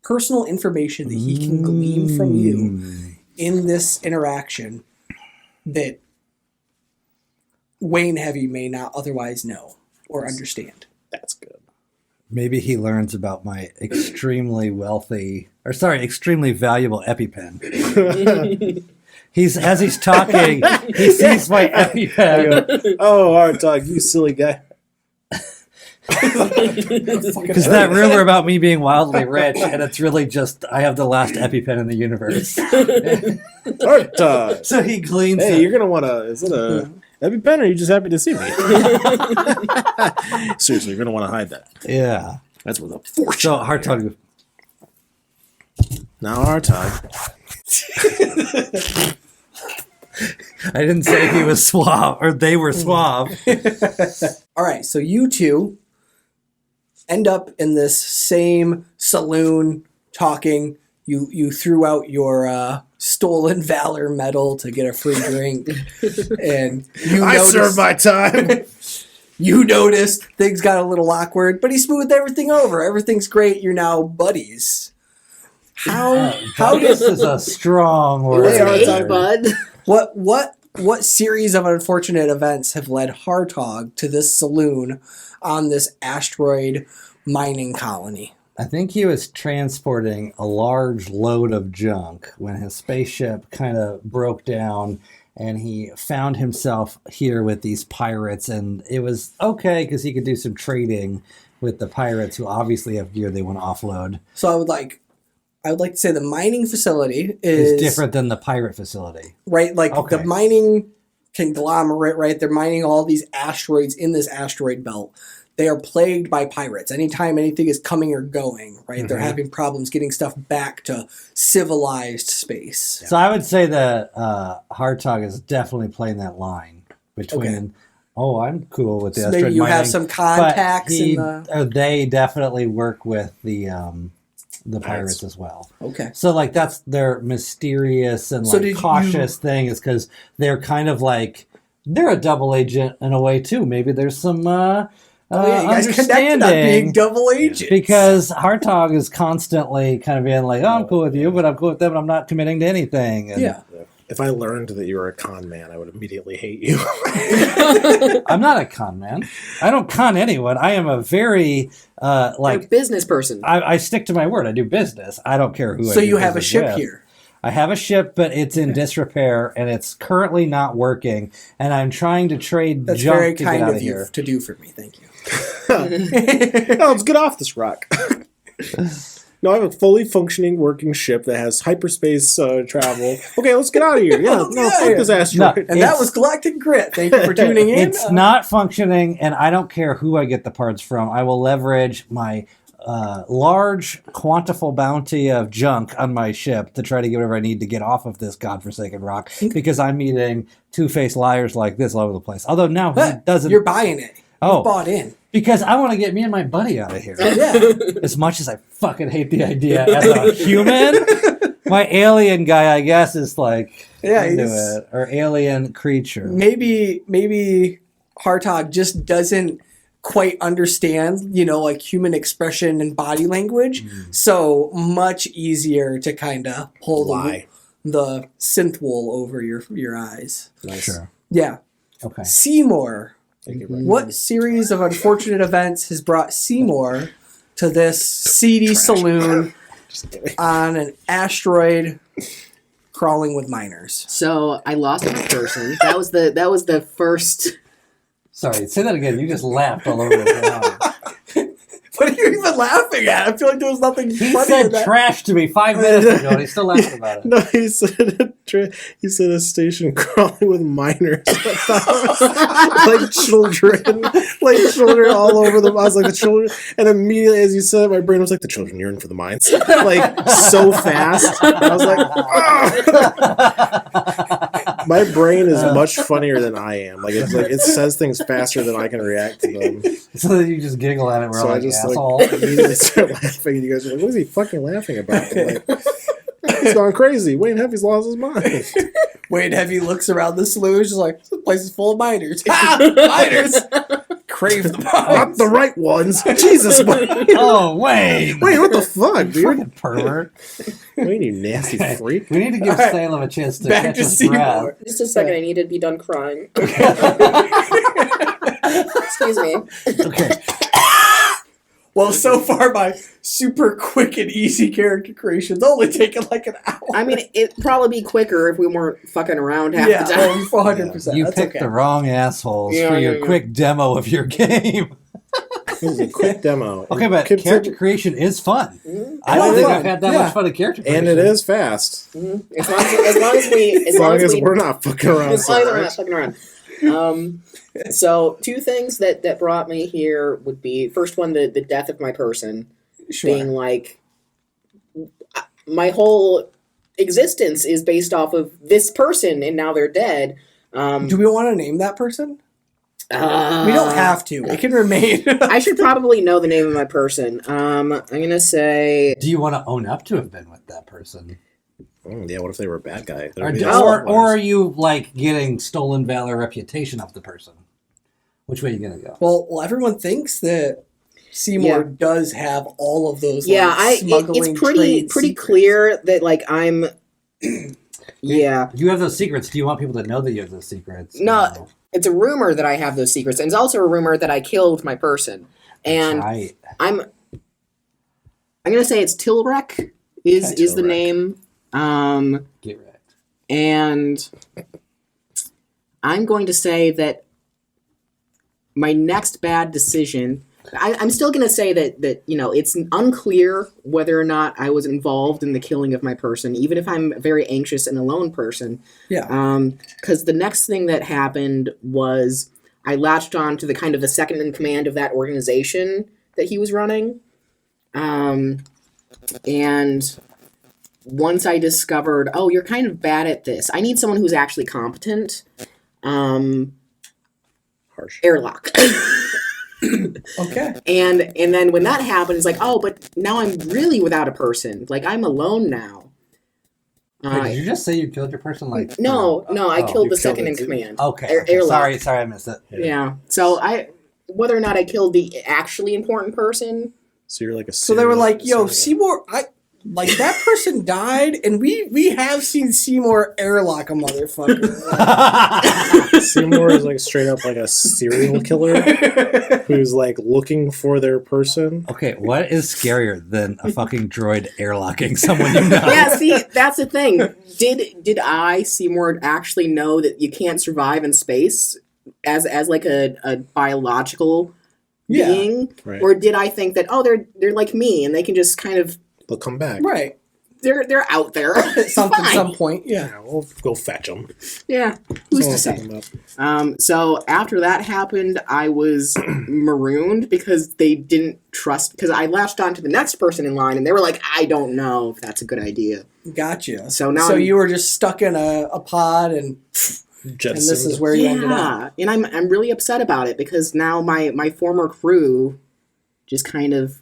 personal information that he can glean from you in this interaction that Wayne Heavy may not otherwise know or understand? That's good. Maybe he learns about my extremely valuable EpiPen. As he's talking, he sees my EpiPen. Oh, Hartog, you silly guy. Because that rumor about me being wildly rich, and it's really just, I have the last EpiPen in the universe. Hartog. So he gleans Hey, it. you're going to want to... Is it a EpiPen, or are you just happy to see me? Seriously, you're going to want to hide that. Yeah. That's worth a fortune. So Hartog, Now, Hartog... I didn't say he was suave, or they were suave. All right, so you two end up in this same saloon talking. You threw out your stolen valor medal to get a free drink, and I served my time. You noticed things got a little awkward, but he smoothed everything over. Everything's great. You're now buddies. How This is a strong word. Hey, bud. what series of unfortunate events have led Hartog to this saloon on this asteroid mining colony? I think he was transporting a large load of junk when his spaceship kind of broke down, and he found himself here with these pirates, and it was okay because he could do some trading with the pirates who obviously have gear they want to offload. So I would like to say the mining facility is different than the pirate facility. right, like Okay. the mining conglomerate, right? They're mining all these asteroids in this asteroid belt. They are plagued by pirates. Anytime anything is coming or going, right? They're having problems getting stuff back to civilized space. So I would say that Hartog is definitely playing that line between, I'm cool with the So asteroid maybe you mining, have some but contacts in the... they definitely work with the pirates as well. Okay. So like that's their mysterious and So like did cautious thing is because they're kind of like They're a double agent in a way too. Maybe there's some You guys connected on being understanding double agents. because Hartog is constantly kind of being like, "Oh, I'm cool with you, but I'm cool with them, and I'm not committing to anything." And yeah. If I learned that you were a con man, I would immediately hate you. I'm not a con man. I don't con anyone. I am a very You're a business person. I stick to my word. I do business. I don't care who. So I do you have a business ship with. here. I have a ship, but it's in disrepair and it's currently not working. And I'm trying to trade That's junk very to kind get out of of you here. to do for me. Thank you. No, let's get off this rock. No, I have a fully functioning working ship that has hyperspace travel. Okay, let's get out of here. Yeah, no, fuck this asteroid. And that was Galactic Grit. Thank you for tuning in. It's not functioning, and I don't care who I get the parts from. I will leverage my large quantifiable bounty of junk on my ship to try to get whatever I need to get off of this godforsaken rock because I'm meeting two-faced liars like this all over the place. Although now he But doesn't. you're buying it. Oh. You bought in. Because I want to get me and my buddy out of here. Yeah. As much as I fucking hate the idea as a human, my alien guy, I guess, is like Yeah, into he's- it. Or alien creature. Maybe Hartog just doesn't quite understand, like human expression and body language. So much easier to kind of pull Lie. the synth wool over your eyes. Nice. Sure. Yeah. Okay. Seymour. Thank you, Brian. What series of unfortunate events has brought Seymour to this seedy saloon Just kidding. on an asteroid crawling with miners? So I lost my person. That was the first. Sorry, say that again. You just laughed all over the ground. What are you even laughing at? I feel like there was nothing He funny in said that. trash to me 5 minutes ago, and he's still laughing about it. No, he said a station crawling with miners. like children. Like children all over them. I was like, the children. And immediately as you said it, my brain was like, the children, you're in for the mines. Like, so fast. I was like, "Ah!" My brain is much funnier than I am. Like, it says things faster than I can react to them. So then you just giggle at it. We're So all I like, just asshole. like immediately start laughing, and you guys are like, "What is he fucking laughing about?" I'm like, he's gone crazy. Wayne Heavy's lost his mind. Wade Heavy looks around the saloon, just like, this place is full of miners. Ah, miners! Crave the Not mines. the right ones. Jesus, Wayne. Oh, Wayne! Wayne, what the fuck, dude? Fucking pervert. Wayne, you nasty freak. We need to give All right. Salem a chance to Back catch to his breath. Seymour. Just a second, I need to be done crying. Excuse me. Okay. Well, so far my super quick and easy character creation's only taken like an hour. I mean, it'd probably be quicker if we weren't fucking around half yeah, the time. 400%. You That's picked okay. the wrong assholes Yeah, for your yeah. quick demo of your game. This is a quick demo. Okay, but Kids- character creation is fun. Mhm. I don't Oh, think yeah. I've had that Yeah. much fun at character creation. and it is fast. Mhm. As long as we, As long as we're not fucking around. as long as so we're not much. fucking around. So two things that brought me here would be, first one, the death of my person. Sure. Being like, my whole existence is based off of this person, and now they're dead. Do we want to name that person? We Uh, don't have to. It can remain. I should probably know the name of my person. I'm gonna say. Do you want to own up to have been with that person? Yeah, what if they were a bad guy? Or, There'd be or lots of are you like getting stolen valor reputation off the person? Which way are you going to go? well, everyone thinks that Seymour Yeah. does have all of those. Yeah, like, smuggling it's pretty trade secrets. clear that like I'm. Yeah, You have those secrets. Do you want people to know that you have those secrets? No. it's a rumor that I have those secrets, and it's also a rumor that I killed my person. And Right. I'm gonna say it's Tilrek is Okay, is the Tilrek. name. Get wrecked. And I'm going to say that my next bad decision. I'm still going to say that it's unclear whether or not I was involved in the killing of my person, even if I'm a very anxious and alone person. Yeah. Because the next thing that happened was I latched on to the kind of the second in command of that organization that he was running. And once I discovered, oh, you're kind of bad at this. I need someone who's actually competent. harsh. Airlock. Okay. And then when that happened, it's like, oh, but now I'm really without a person. Like, I'm alone now. Wait, did you just say you killed your person? Like No, I Oh, killed you the killed second it in too. command. Okay. Airlock. Sorry, I missed it. Yeah. So whether or not I killed the actually important person, So you're like a. So they were like, "Yo, serial- Seymour, like that person died, and we have seen Seymour airlock a motherfucker." Seymour is like straight up like a serial killer who's like looking for their person. Okay, what is scarier than a fucking droid airlocking someone you know? yeah. See, that's the thing. Did I Seymour actually know that you can't survive in space as like a biological Yeah. being, Right. or did I think that they're like me and they can just kind of They'll come back. Right. they're out there At some Fine. point, yeah. Yeah, we'll go fetch them. Yeah, who's to say? So after that happened, I was marooned because they didn't trust. Because I latched on to the next person in line, and they were like, "I don't know if that's a good idea." Gotcha. So now so I'm- you were just stuck in a pod, and this is where you ended up. and I'm really upset about it because now my former crew just kind of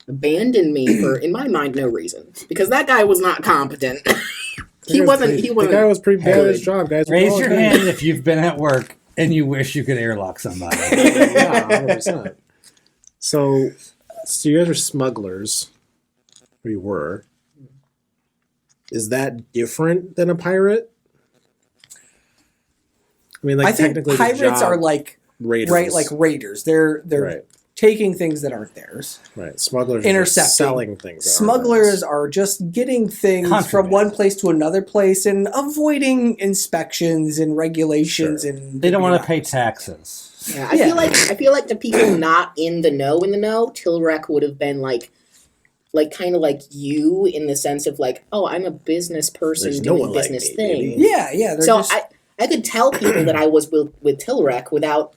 abandoned me for, in my mind, no reason because that guy was not competent. He wasn't. The guy was pretty bad at his good. job, guys. Raise your hand if you've been at work and you wish you could airlock somebody. Yeah, 100%. So you guys are smugglers. Or you were. Is that different than a pirate? I mean, like I think technically, pirates the job, are like raiders, right, like raiders. They're right, taking things that aren't theirs. right. Smugglers are Intercepting. selling things. that aren't Smugglers theirs. are just getting things Contraband. from one place to another place and avoiding inspections and regulations, Sure. and They don't want to pay taxes. Yeah, I Yeah. feel like the people not in the know, Tilrec would have been like kind of like you in the sense of like, oh, I'm a business person There's no doing one like business me, thing. baby. Yeah. They're So just, I could tell people that I was with Tilrec without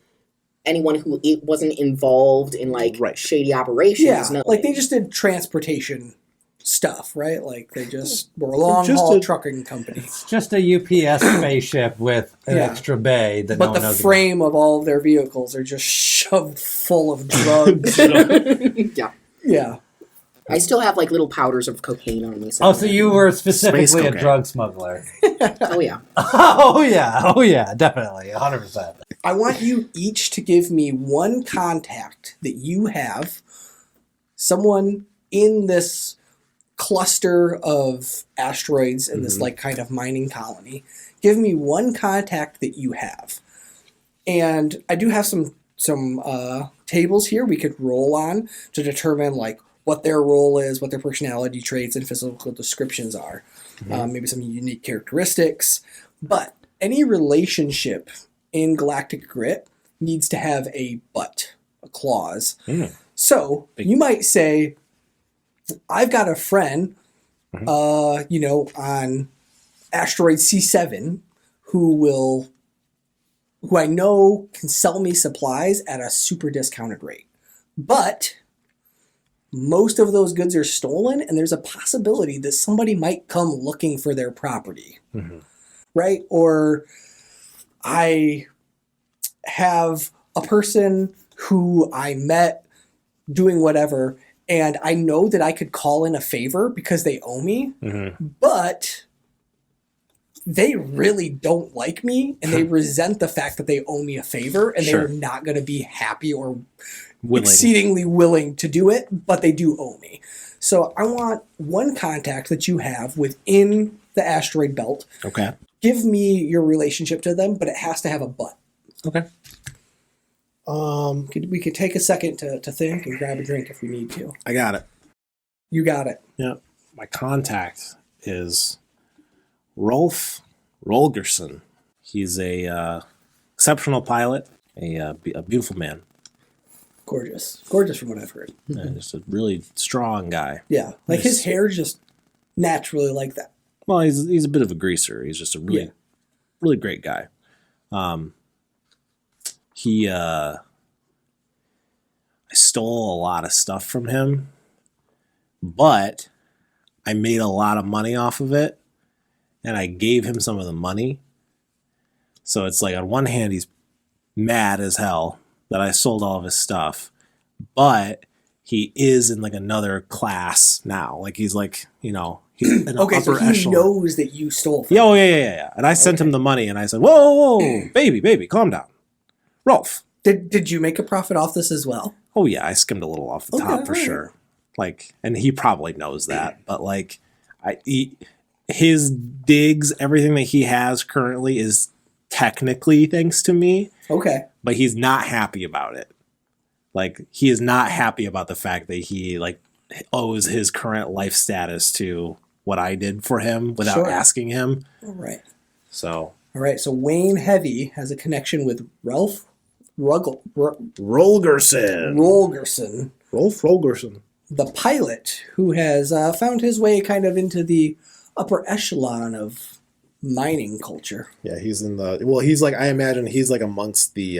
anyone who wasn't involved in like Right. shady operations. yeah, No, like they just did transportation stuff, right? Like they just were a long Just haul a- trucking company. It's just a UPS spaceship with an Yeah. extra bay that But no one the knows frame of all of their vehicles are just shoved full of drugs. yeah. Yeah. I still have like little powders of cocaine on me. about. Oh, so you were specifically Space a cocaine. drug smuggler. Oh yeah. Oh yeah, definitely, 100%. I want you each to give me one contact that you have, someone in this cluster of asteroids in this like kind of mining colony. Give me one contact that you have. And I do have some tables here we could roll on to determine like what their role is, what their personality traits and physical descriptions are. Maybe some unique characteristics. But any relationship in Galactic Grit needs to have a but, a clause. So you might say, I've got a friend, on asteroid C7 who I know can sell me supplies at a super discounted rate. But most of those goods are stolen, and there's a possibility that somebody might come looking for their property. Right? Or I have a person who I met doing whatever, and I know that I could call in a favor because they owe me, but they really don't like me, and they resent the fact that they owe me a favor, and Sure. they're not going to be happy or Willing. exceedingly willing to do it, but they do owe me. So I want one contact that you have within the asteroid belt. Okay. Give me your relationship to them, but it has to have a but. Okay. We could take a second to think and grab a drink if we need to. I got it. You got it. Yeah. My contact is Rolf Rolgerson. He's a exceptional pilot, a beautiful man. Gorgeous. Gorgeous from what I've heard. Just a really strong guy. Yeah. Like his Nice. hair just naturally like that. Well, he's a bit of a greaser. He's just a really, really great guy. I stole a lot of stuff from him, but I made a lot of money off of it, and I gave him some of the money. So it's like on one hand, he's mad as hell that I sold all of his stuff, but he is in like another class now. Like he's like, you know, he's in an Okay, so upper he echelon. knows that you stole from Yeah, him. oh, yeah. And I sent him the money, and I said, whoa, baby, calm down. Rolf. Did you make a profit off this as well? Oh, yeah, I skimmed a little off the top for alright. sure. Like, and he probably knows that, but like, his digs, everything that he has currently is technically thanks to me, Okay. but he's not happy about it. Like, he is not happy about the fact that he like owes his current life status to what I did for him without Sure. asking him. All right. So All right. So Wayne Heavy has a connection with Ralph Rolgerson. Rolgerson, Rolf Rolgerson. the pilot, who has found his way kind of into the upper echelon of mining culture. Yeah, he's in the he's like, I imagine he's like amongst the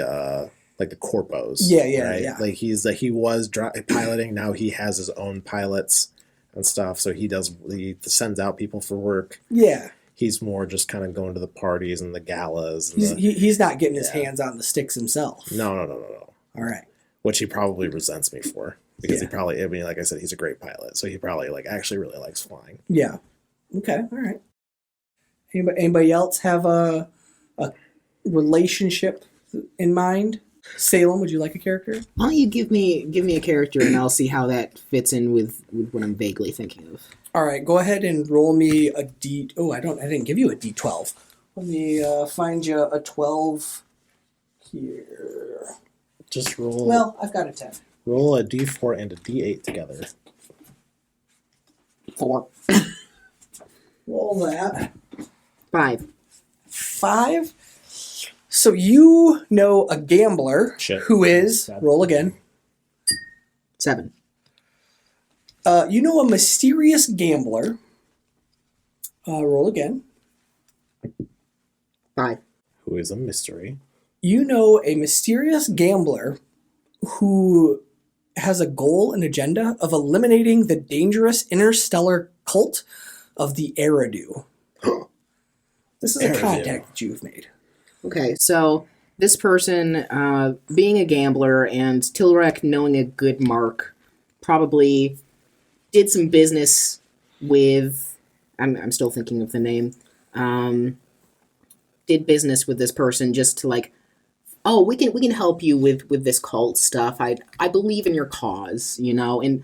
like the corpos. Yeah, right? yeah. Like he was piloting, now he has his own pilots and stuff, so he sends out people for work. Yeah. He's more just kind of going to the parties and the galas. And He's not getting his Yeah. hands on the sticks himself. No. All right. Which he probably resents me for, because Yeah. he probably, I mean, like I said, he's a great pilot, so he probably like actually really likes flying. Yeah. Okay. All right. Anybody else have a relationship in mind? Salem, would you like a character? Why don't you give me a character and I'll see how that fits in with what I'm vaguely thinking of. All right, go ahead and roll me a D. Oh, I didn't give you a D12. Let me find you a 12 here. Just roll. Well, I've got a 10. Roll a D4 and a D8 together. 4. Roll that. 5. 5. So you know a gambler Shit. who is, roll again. 7. You know a mysterious gambler. Roll again. 5. Who is a mystery. You know a mysterious gambler who has a goal and agenda of eliminating the dangerous interstellar cult of the Eridu. This is a Eridu. contact that you've made. Okay, so this person, being a gambler and Tilrek knowing a good mark, probably did some business with, I'm still thinking of the name, did business with this person just to like, oh, we can help you with this cult stuff. I believe in your cause, you know, and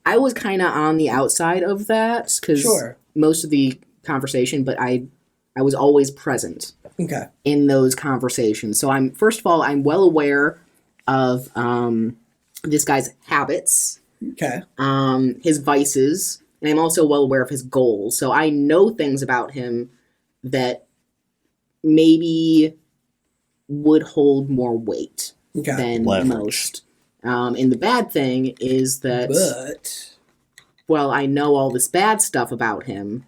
I was kind of on the outside of that because Sure. most of the conversation, but I was always present Okay. in those conversations. So I'm well aware of this guy's habits, Okay. his vices, and I'm also well aware of his goals. So I know things about him that maybe would hold more weight Okay. than Leverage. most. And the bad thing is that, But well, I know all this bad stuff about him.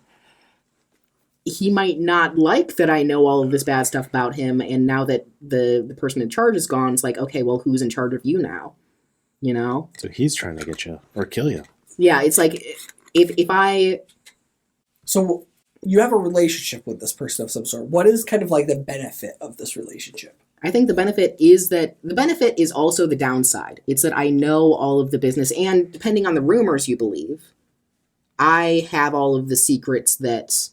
He might not like that I know all of this bad stuff about him, and now that the person in charge is gone, it's like, okay, well, who's in charge of you now? You know? So he's trying to get you or kill you. Yeah, it's like if I so you have a relationship with this person of some sort. What is kind of like the benefit of this relationship? I think the benefit is also the downside. It's that I know all of the business, and depending on the rumors you believe, I have all of the secrets that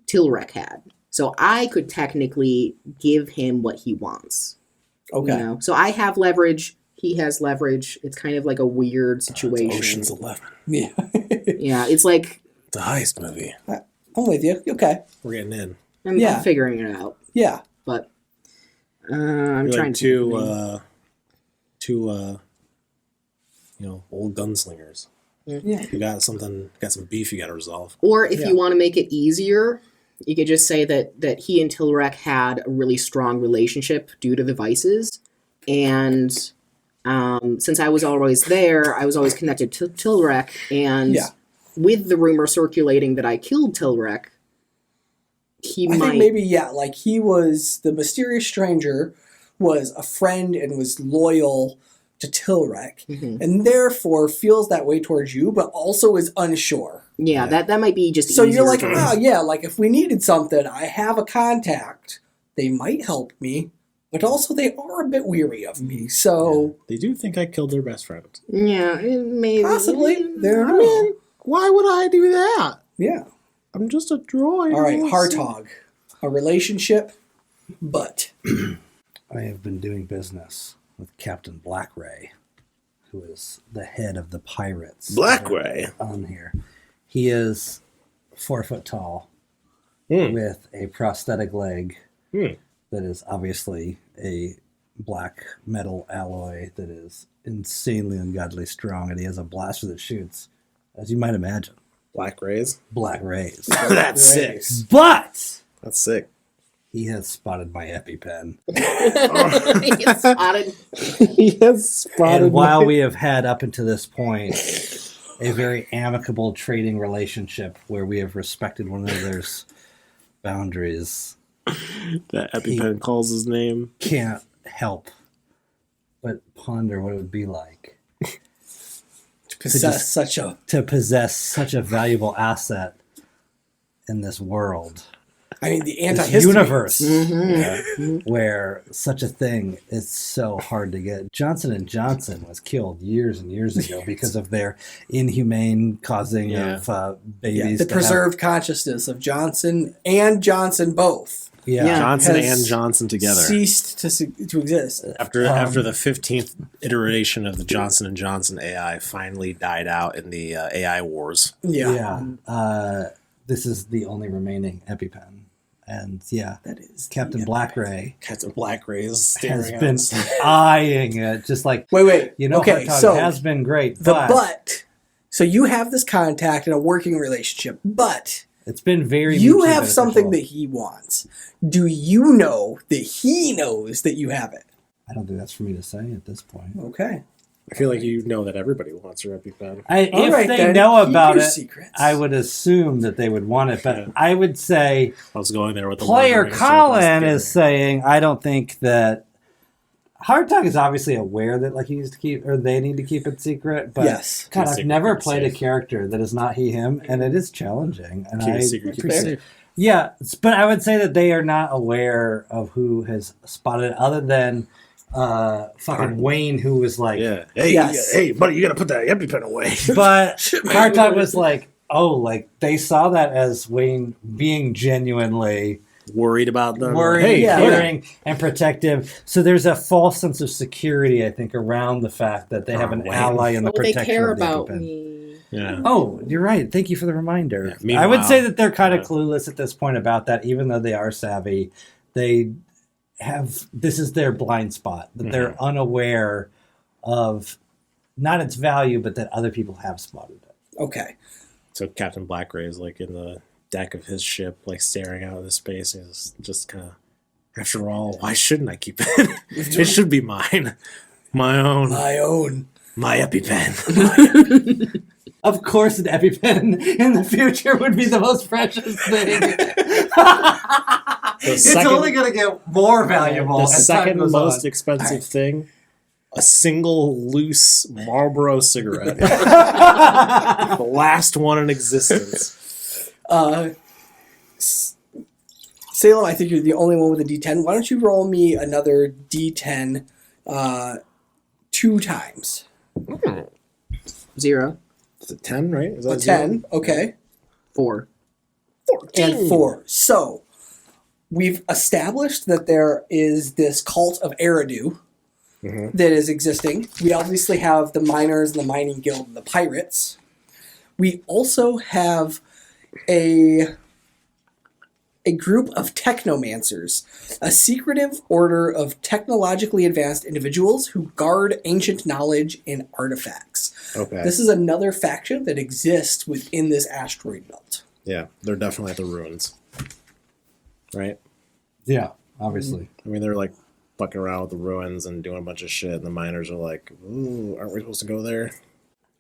Tilrek had. So I could technically give him what he wants. Okay. You know? So I have leverage. He has leverage. It's kind of like a weird It's situation. Ocean's 11. Yeah. Yeah, it's like The heist movie. I'm with you. Okay. We're getting in. I'm Yeah. figuring it out, Yeah. but I'm You're trying like to. two old gunslingers. Yeah. You got some beef you got to resolve. Or if Yeah. you want to make it easier, you could just say that he and Tilrek had a really strong relationship due to the vices, and since I was always there, I was always connected to Tilrek, and Yeah. with the rumor circulating that I killed Tilrek, he I might. think maybe, yeah, like he was, the mysterious stranger was a friend and was loyal to Tilrek, Mhm. and therefore feels that way towards you, but also is unsure. Yeah, that might be just. So you're easier like, to- oh yeah, like if we needed something, I have a contact. They might help me, but also they are a bit weary of me. So They do think I killed their best friend. Yeah, maybe. possibly they're I mean, why would I do that? yeah. I'm just a droid. All right, Hartog, a relationship, but I have been doing business with Captain Blackray, who is the head of the pirates. Blackray on here. He is 4 foot tall with a prosthetic leg that is obviously a black metal alloy that is insanely ungodly strong, and he has a blaster that shoots, as you might imagine, Black rays. black rays. That's sick. But That's sick. he has spotted my EpiPen. It's spotted. He has spotted. And while we have had up until this point a very amicable trading relationship where we have respected one another's boundaries, that EpiPen calls his name. can't help but ponder what it would be like to possess to possess such a valuable asset in this world, I mean, the this anti-history universe, Mm-hmm. where such a thing is so hard to get. Johnson & Johnson was killed years and years ago because of their inhumane causing of babies. The to preserved consciousness of Johnson and Johnson both have, Johnson has and Johnson together. ceased to exist. After the 15th iteration of the Johnson and Johnson AI finally died out in the AI wars. This is the only remaining EpiPen. And That is Captain Blackray Captain Blackray is has staring been at us. eyeing it, just like, Wait. okay, Okay, so has been great, but so you have this contact in a working relationship, but it's been very you mutually have something that beneficial. he wants. Do you know that he knows that you have it? I don't think that's for me to say at this point. Okay. I feel like you know that everybody wants your EpiPen. All If right, they then, know keep about your it, secrets. I would assume that they would want it. But I would say I was going there with the player Lord of the Rings joke, I was Colin scared. is saying, I don't think that Hardtalk is obviously aware that like he needs to keep, or they need to keep it secret. But Yes. God, Keep I've secret, never keep played a safe. character that is not he him, and it is challenging. And Keep I it secret, keep it Fair. safe. Yeah, but I would say that they are not aware of who has spotted it, other than fucking Wayne, who was like, Yeah. Hey, Yes. hey, buddy, you gotta put that EpiPen away. but Hardtalk was like, oh, like they saw that as Wayne being genuinely Worried about them. worried, Hey, yeah. caring, and protective. So there's a false sense of security, I think, around the fact that they have an Wayne. ally in the Oh, they protection care of the about EpiPen. me. Yeah. Oh, you're right. Thank you for the reminder. Yeah, meanwhile- I would say that they're kind of Yeah. clueless at this point about that, even though they are savvy. They have, this is their blind spot, that they're unaware of not its value, but that other people have spotted it. Okay. So Captain Blackray is like in the deck of his ship, like staring out into space. He's just kind of, after all, why shouldn't I keep it? It should be mine. My own. My own. My EpiPen. Of course, an EpiPen in the future would be the most precious thing. It's second- only going to get more valuable. The as time second goes most on. expensive thing, a single loose Marlboro cigarette. The last one in existence. Salem, I think you're the only one with a D10. Why don't you roll me another D10 2 times? 0, It's a 10, right? Is A that 10, okay. 4. And 4. So, we've established that there is this cult of Eridu that is existing. We obviously have the miners and the mining guild and the pirates. We also have a group of technomancers, a secretive order of technologically advanced individuals who guard ancient knowledge and artifacts. Okay. This is another faction that exists within this asteroid belt. Yeah, they're definitely at the ruins. Right? Yeah, obviously. I mean, they're like fucking around with the ruins and doing a bunch of shit, and the miners are like, ooh, aren't we supposed to go there?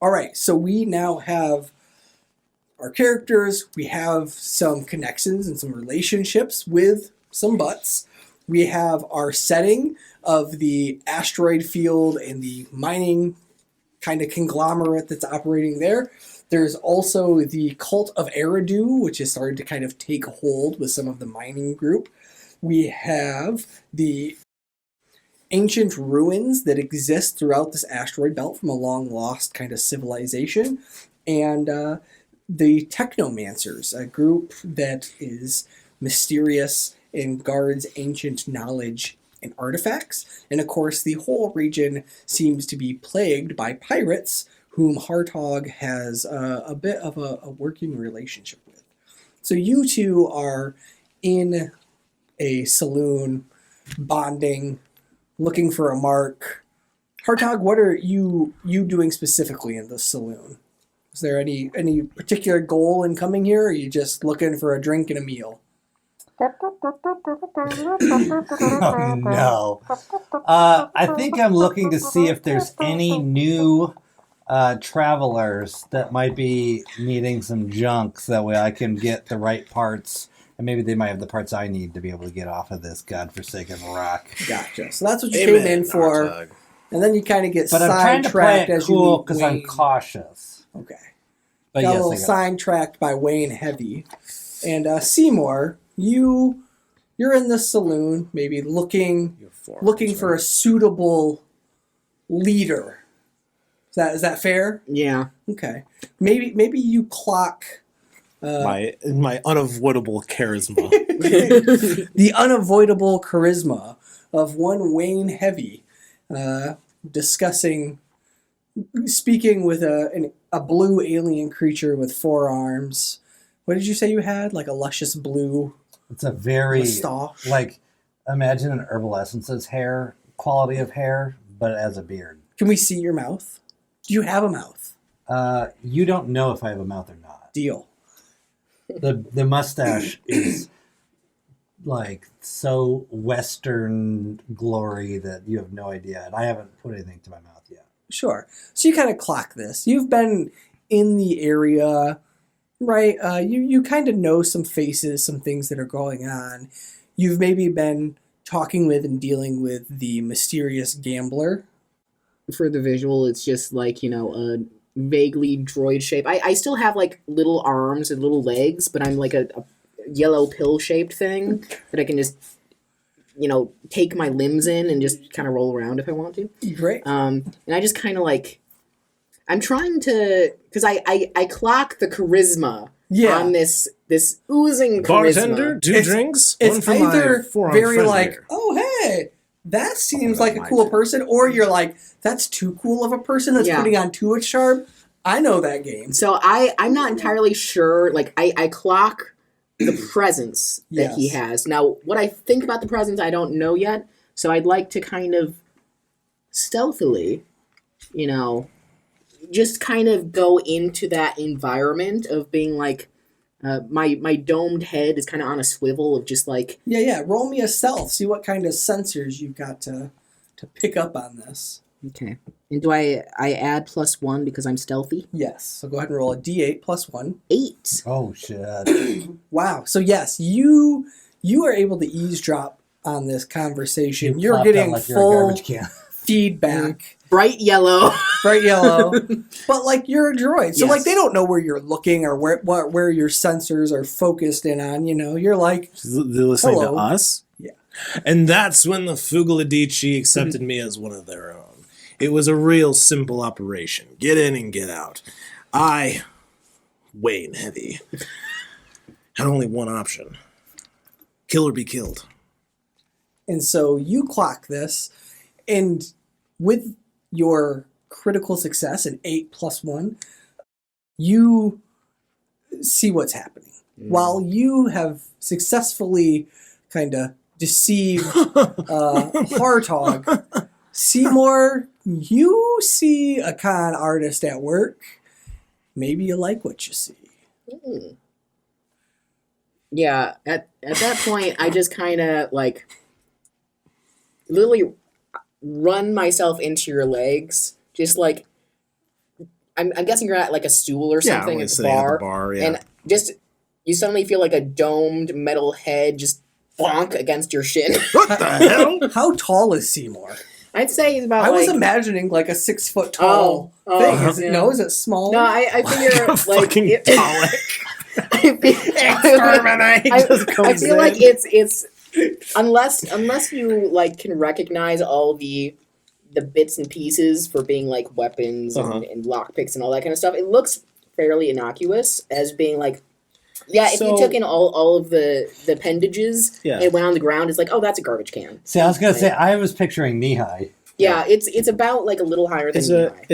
All right, so we now have our characters. We have some connections and some relationships with some butts. We have our setting of the asteroid field and the mining kind of conglomerate that's operating there. There's also the cult of Eridu, which is starting to kind of take hold with some of the mining group. We have the ancient ruins that exist throughout this asteroid belt from a long lost kind of civilization. And the Technomancers, a group that is mysterious and guards ancient knowledge and artifacts. And of course, the whole region seems to be plagued by pirates, whom Hartog has a bit of a working relationship with. So you two are in a saloon, bonding, looking for a mark. Hartog, what are you doing specifically in the saloon? Is there any particular goal in coming here, or are you just looking for a drink and a meal? Oh, no. I think I'm looking to see if there's any new travelers that might be needing some junk, so that way I can get the right parts, and maybe they might have the parts I need to be able to get off of this godforsaken rock. Gotcha. So that's what you came in for, and then you kind of get But I'm trying to play sidetracked it as you cool meet because I'm Wayne. cautious. Okay. But Got yes, a little sidetracked by Wayne Heavy. And Seymour, you're in the saloon, maybe looking for a suitable leader. Is that fair? Yeah. Okay. Maybe you clock My unavoidable charisma. the unavoidable charisma of one Wayne Heavy, speaking with a blue alien creature with 4 arms. What did you say you had? Like a luscious blue It's a very, mustache? like, imagine an Herbal Essence's hair, quality of hair, but as a beard. Can we see your mouth? Do you have a mouth? You don't know if I have a mouth or not. Deal. The mustache is like so Western glory that you have no idea, and I haven't put anything to my mouth yet. Sure. So you kind of clock this. You've been in the area, right? You kind of know some faces, some things that are going on. You've maybe been talking with and dealing with the mysterious gambler. For the visual, it's just like, a vaguely droid shape. I still have like little arms and little legs, but I'm like a yellow pill shaped thing that I can just, take my limbs in and just kind of roll around if I want to. Great. And I just kind of like, I'm trying to, because I clock the charisma on this oozing charisma. Bartender, 2 drinks. It's one for either my forearm very friend like, here. oh, hey, that seems Oh, like a my cool turn. person, or you're like, that's too cool of a person that's Yeah. putting on too much sharp. I know that game. So I'm not entirely sure. Like I clock the presence that he Yes. has. Now, what I think about the presence, I don't know yet. So I'd like to kind of stealthily, just kind of go into that environment of being like, my domed head is kind of on a swivel of just like, Yeah. Roll me a stealth. See what kind of sensors you've got to pick up on this. okay. And do I add +1 because I'm stealthy? Yes. So go ahead and roll a d8 plus 1. 8. Oh shit! Wow. So yes, you are able to eavesdrop on this conversation. You're plopped out getting like you're a full garbage can. feedback. Bright yellow. Bright yellow. But like you're a droid. So Yes. like they don't know where you're looking or where your sensors are focused in on, You're like, They're listening Hello. to us? Yeah. And that's when the Fugaladici accepted me as one of their own. It was a real simple operation. Get in and get out. I, Wayne Heavy, had only one option. Kill or be killed. and so you clock this, and with your critical success, an 8 plus 1, you see what's happening. While you have successfully kind of deceived Hartog, Seymour, you see a con artist at work. Maybe you like what you see. Yeah, at that point, I just kind of like literally run myself into your legs. Just like I'm guessing you're at like a stool or something at the bar, and just you suddenly feel like a domed metal head just bonk against your shin. What the hell? How tall is Seymour? I'd say he's about. I was like, imagining like a 6 foot tall thing. Is it, yeah. no, is it small? No, I figure like Fucking it, Dalek. I feel like unless you like can recognize all the bits and pieces for being like weapons and lockpicks and all that kind of stuff, it looks fairly innocuous as being like, yeah, if you took in all of the appendages and went on the ground, it's like, oh, that's a garbage can. See, I was gonna say I was picturing knee high. Yeah, it's about like a little higher than knee high.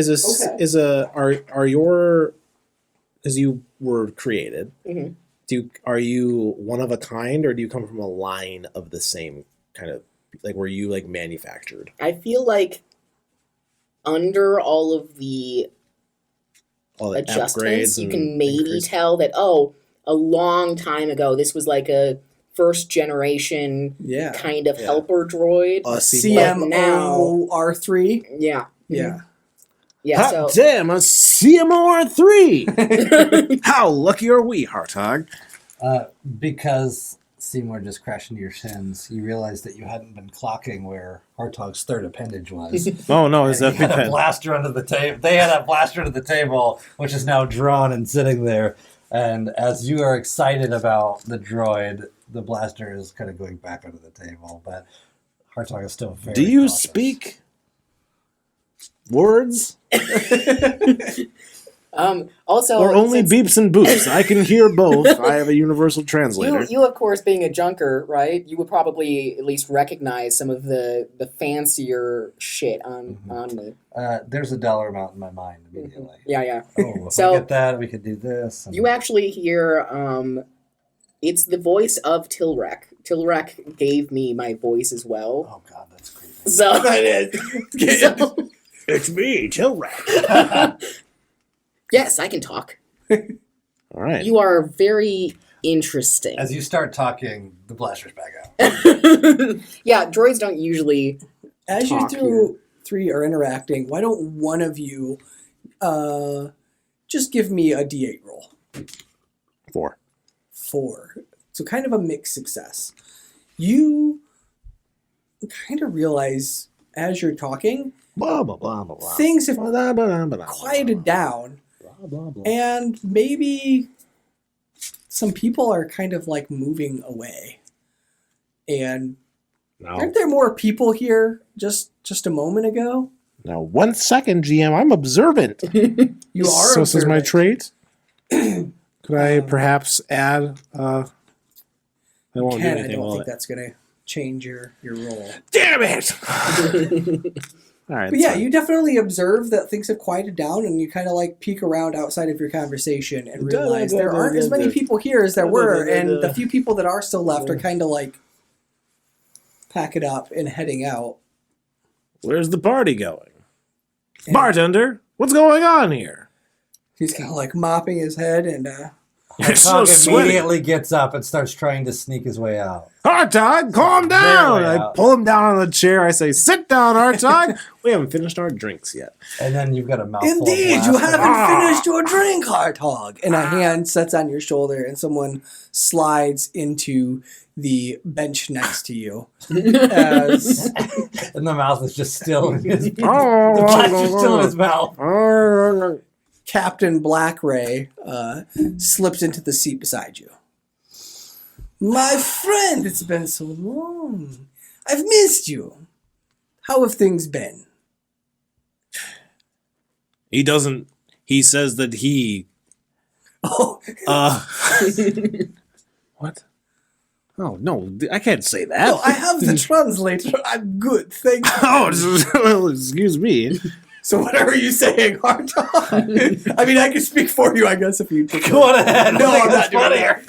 Are your, as you were created, Mm-hmm. are you one of a kind, or do you come from a line of the same kind of, like, were you like manufactured? I feel like under all of the adjustments, you can maybe tell that, a long time ago, this was like a first generation kind of helper droid. CMOR3. Yeah. Yeah. Yeah. Hot damn, a CMOR3! How lucky are we, Hartog? Because Seymour just crashed into your shins, you realized that you hadn't been clocking where Hartog's third appendage was. Oh no, is that had a blaster under the table? They had a blaster under the table, which is now drawn and sitting there. And as you are excited about the droid, the blaster is kind of going back under the table. But Hartog is still very. Do you cautious. speak words? Also, or only beeps and boops? I can hear both. I have a universal translator. You of course, being a junker, right? You would probably at least recognize some of the fancier shit on the. There's a dollar amount in my mind immediately. Yeah. Oh, if So- we get that, we could do this. And You actually hear, it's the voice of Tilrek. Tilrek gave me my voice as well. oh god, that's creepy. So, It's me, Tilrak. yes, I can talk. All right. You are very interesting. As you start talking, the blaster's back out. Yeah, droids don't usually. As you Talk three are interacting, why don't one of you just give me a D8 roll? 4. 4. So kind of a mixed success. You kind of realize as you're talking, Blah, blah, blah, blah, blah. things have Blah, blah, blah, blah, quieted down, blah, blah, blah. and maybe some people are kind of like moving away. And aren't there more people here just a moment ago? Now, 1 second, GM. I'm observant. You are So this is my observant. trait. Could I perhaps add? I won't do Ken, I anything. don't Will think it? that's going to change your role. Damn it! All right. But yeah, so- you definitely observe that things have quieted down, and you kind of like peek around outside of your conversation and realize there aren't as many people here as there were, and the few people that are still left are kind of like pack it up and heading out. Where's the party going? Bartender, what's going on here? He's kind of like mopping his head and You're so Hartog sweaty. immediately gets up and starts trying to sneak his way out. Hartog, calm down! Very I out. pull him down on the chair. I say, sit down, Hartog. We haven't finished our drinks yet. And then you've got a mouthful indeed, of you blaster. haven't finished your drink, Hartog. And a hand sets on your shoulder, and someone slides into the bench next to you. As And the mouth is just still in his... the blaster's still in his mouth. Captain Black Ray slips into the seat beside you. My friend, it's been so long. I've missed you. How have things been? He doesn't. He says that he. Oh, What? Oh no! I can't say that. no, I have the translator. I'm good, thank you. Oh, excuse me. So whatever you saying, Hartog. I mean, I can speak for you, I guess, if you Go on ahead. No, I think I'm that's not doing funnier.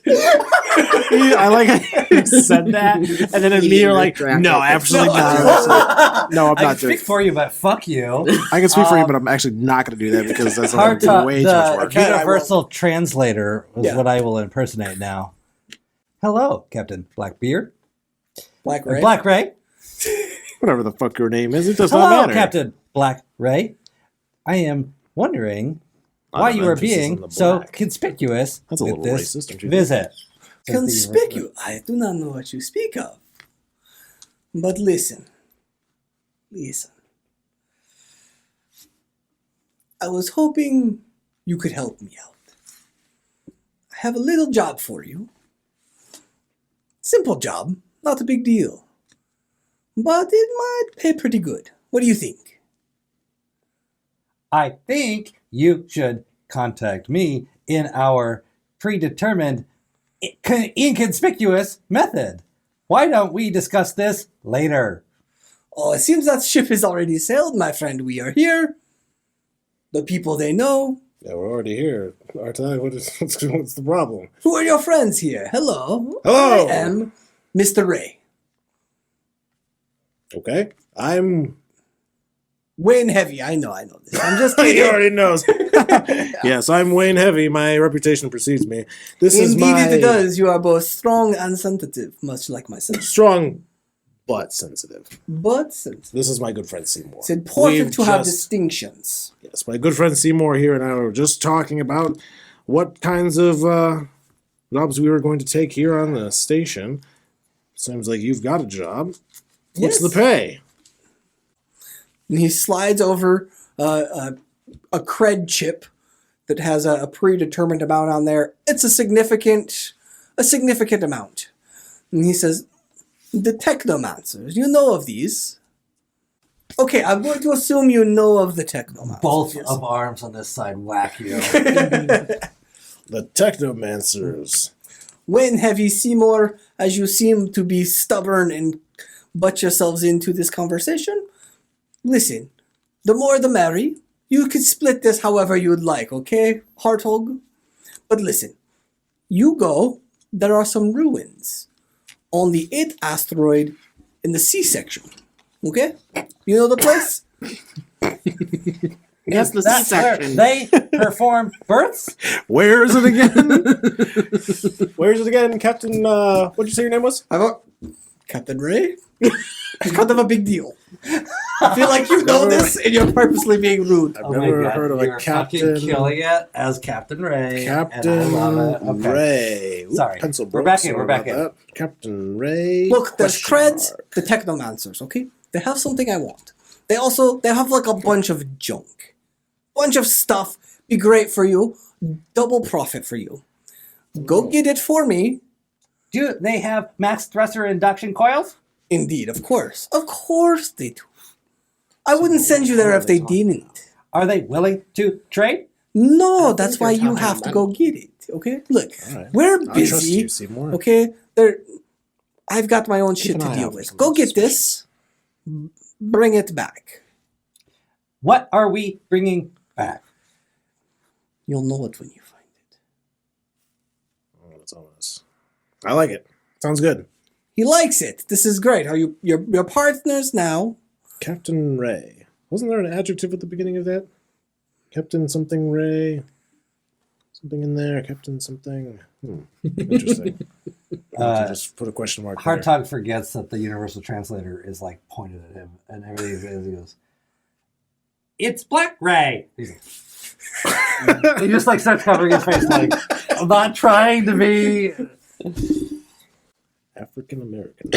it. You're I like how you said that, and then immediately you're like, no, absolutely not. No, I'm I not can doing speak for you, but fuck you. I can speak for you, but I'm actually not going to do that because that's going to be Hartog, way too much the work. universal translator is Yeah. what I will impersonate now. Hello, Captain Blackbeard. Black Ray. Black Ray. Whatever the fuck your name is, it does not Hello, matter. Captain Black Ray. I am wondering Lot why of you are emphasis on being the so black. conspicuous That's a with little this racist, don't you think? visit. Conspicuous. I do not know what you speak of. But listen. I was hoping you could help me out. I have a little job for you. Simple job, not a big deal. But it might pay pretty good. What do you think? I think you should contact me in our predetermined inconspicuous method. Why don't we discuss this later? Oh, it seems that ship is already sailed, my friend. We are here. The people they know. Yeah, we're already here. Artai, what's the problem? Who are your friends here? Hello. Hello. I am Mr. Ray. Okay. I'm... Wayne Heavy. I know this. I'm just He kidding. already knows. Yes, I'm Wayne Heavy. My reputation precedes me. This is Indeed my... it does. You are both strong and sensitive, much like myself. Strong, but sensitive. But sensitive. This is my good friend Seymour. It's important We've to have just- distinctions. Yes, my good friend Seymour here and I were just talking about what kinds of jobs we were going to take here on the station. Seems like you've got a job. What's Yes. the pay? And he slides over a cred chip that has a predetermined amount on there. It's a significant amount. And he says, the technomancers, you know of these. Okay, I'm going to assume you know of the technomancers. Both yes. of arms on this side whack you. The Technomancers. Wayne Heavy Seymour, as you seem to be stubborn and butt yourselves into this conversation, listen, the more the merry. You could split this however you'd like, okay, Hartog? But listen, you go, there are some ruins on the 8th asteroid in the C section, okay? You know the place? Yes, the That's where C-section. they perform births? Where is it again? Where is it again, Captain? What'd you say your name was? I got Captain Ray? It's kind of a big deal. I feel like you know this and you're purposely being rude. I've never heard of a you're fucking Captain. killing it as Captain Ray. Captain and I love it. Okay. Ray. Ooh, Sorry. pencil We're broke, back in, sorry we're back about that. Captain Ray. Look, there's question creds, mark. the technomancers, okay? They have something I want. They have like a bunch of junk. Bunch of stuff. Be great for you. Double profit for you. Go get it for me. Do they have max thruster induction coils? Indeed, of course. Of course they do. I wouldn't send you there if they didn't. Are they willing to trade? No, that's why they're you talking have to money. go get it. Okay? Look, All right. we're I trust busy. you, Seymour. Okay? I've got my own shit an to eye deal out for with. some Go get suspicion. this. Bring it back. What are we bringing back? You'll know it when you find it. Oh, that's ominous. I like it. Sounds good. He likes it. This is great. Are you're partners now? Captain Ray. Wasn't there an adjective at the beginning of that? Captain something Ray. Something in there. Captain something. Interesting. I'll have to just put a question mark there. Hartog forgets that the universal translator is like pointed at him and everything he says, he goes, "It's Black Ray." He's like, he just like starts covering his face like, I'm not trying to be. African American.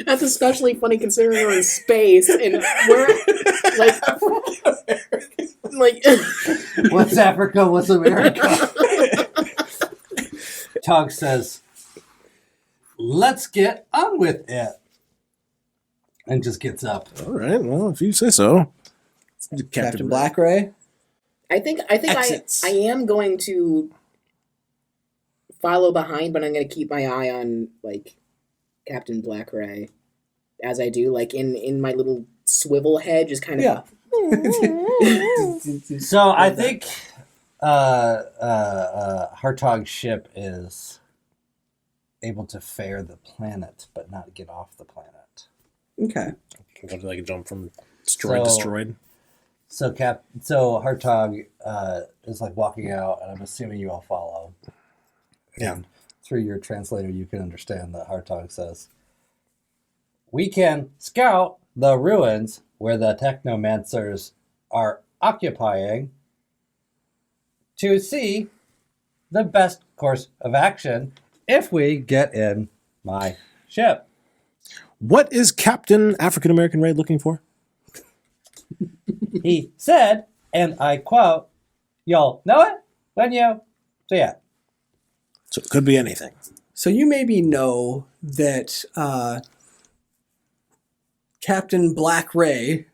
That's especially funny considering we're in space and we're like What's Africa? What's America? Tug says, "Let's get on with it," and just gets up. All right. Well, if you say so. Captain Black Ray? I think Exits. I am going to follow behind, but I'm going to keep my eye on like Captain Black Ray as I do, like in my little swivel head, just kind of Yeah. So I think Hartog's ship is able to fare the planet, but not get off the planet. Okay. Like a jump from destroyed. So Hartog is like walking out, and I'm assuming you all follow. Yeah. And through your translator, you can understand that Hartog says, "We can scout the ruins where the technomancers are occupying to see the best course of action if we get in my ship." What is Captain African American Ray looking for? He said, and I quote, "You'll know it when you see it." So it could be anything. So you maybe know that Captain Black Ray.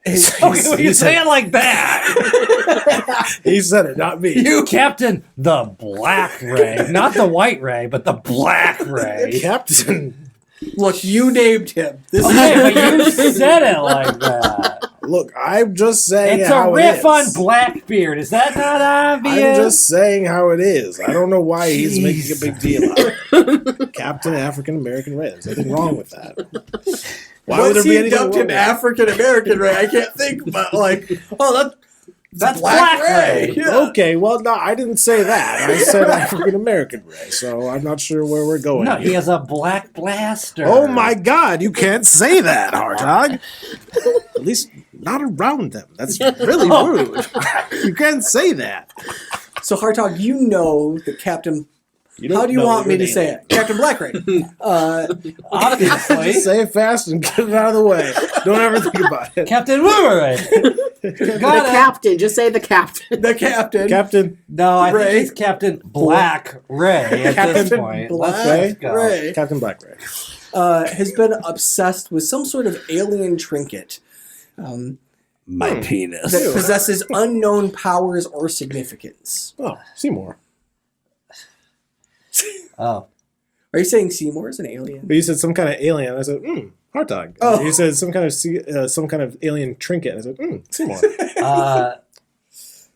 You say it like that. He said it, not me. You, Captain the Black Ray, not the White Ray, but the Black Ray. Captain. Look, you named him. This Okay, but you said it like that. Look, I'm just saying It's how a riff it on is. Blackbeard. Is that not obvious? I'm just saying how it is. I don't know why he's making a big deal out of it. Captain African American Ray. There's nothing wrong with that. Why would Once there be he anything dubbed wrong him with that? African American Ray, I can't think, but that's Black Ray. Yeah. Okay, well, no, I didn't say that. I said African American Ray, so I'm not sure where we're going. No, here. he has a black blaster. Oh my God, you can't say that, Hartog. At least not around them. That's really rude. You can't say that. So Hartog, you know that Captain. You don't How do you know want me your to say name. it? Captain Black Ray. Obviously. Just say it fast and get it out of the way. Don't ever think about it. Captain Boomerang. The Got it. captain. Just say the captain. The captain. Captain No, I Ray. think he's Captain Black Ray at this Captain point. Black Let's go. Ray Captain Black Ray. has been obsessed with some sort of alien trinket My penis. that possesses unknown powers or significance. Oh, Seymour. Oh. Are you saying Seymour is an alien? But you said some kind of alien. I said, Hartog. Oh. You said some kind of alien trinket. I said, Seymour.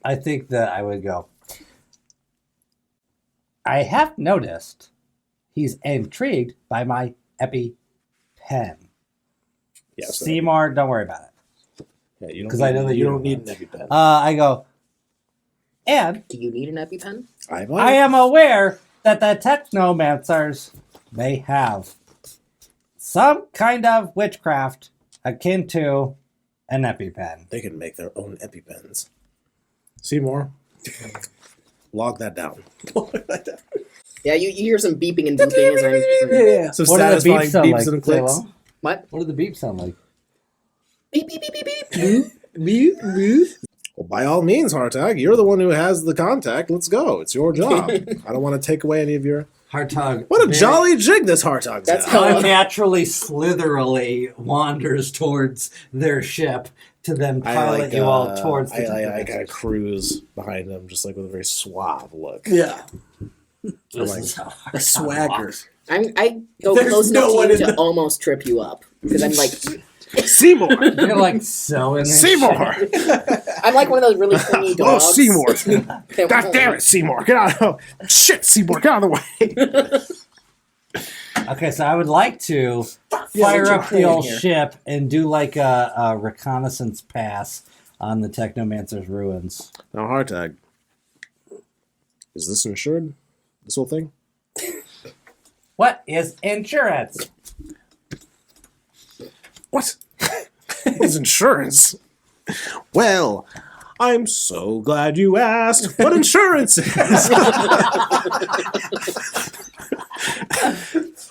I think that I would go. I have noticed he's intrigued by my EpiPen. Yeah, so- Seymour, don't worry about it. Yeah, you don't 'Cause need- I know that you you don't don't need an EpiPen. I go, and Do you need an EpiPen? I am aware that the technomancers may have some kind of witchcraft akin to an EpiPen. They can make their own EpiPens. Seymour, log that down. Yeah, you hear some beeping and booping. Is there anything? Yeah. So What do the satisfying beeps sound beeps like? and clicks. Salem? What? What do the beeps sound like? Beep beep beep beep beep. Well, by all means, Hartog, you're the one who has the contact. Let's go. It's your job. I don't want to take away any of your... Hartog. What a jolly jig this Hartog's That's had. how- Unnaturally, slitherily wanders towards their ship to then pilot you all towards the I kind of cruise behind him, just like with a very suave look. Yeah. This like- is how A Hartog swagger. walks. I go There's close no enough one to in you to the- almost trip you up because I'm like Seymour! You're like so in this Seymour! shit. I'm like one of those really clingy Oh, dogs. Seymour! that God won't- damn it, Seymour! Get out of the... Shit, Seymour, get out of the way! Okay, so I would like to Yeah, fire what's your up the plan old here? ship and do like a reconnaissance pass on the Technomancer's ruins. Now, Hartog, is this insured? This whole thing? What is insurance? What? What is insurance? Well, I'm so glad you asked what insurance is.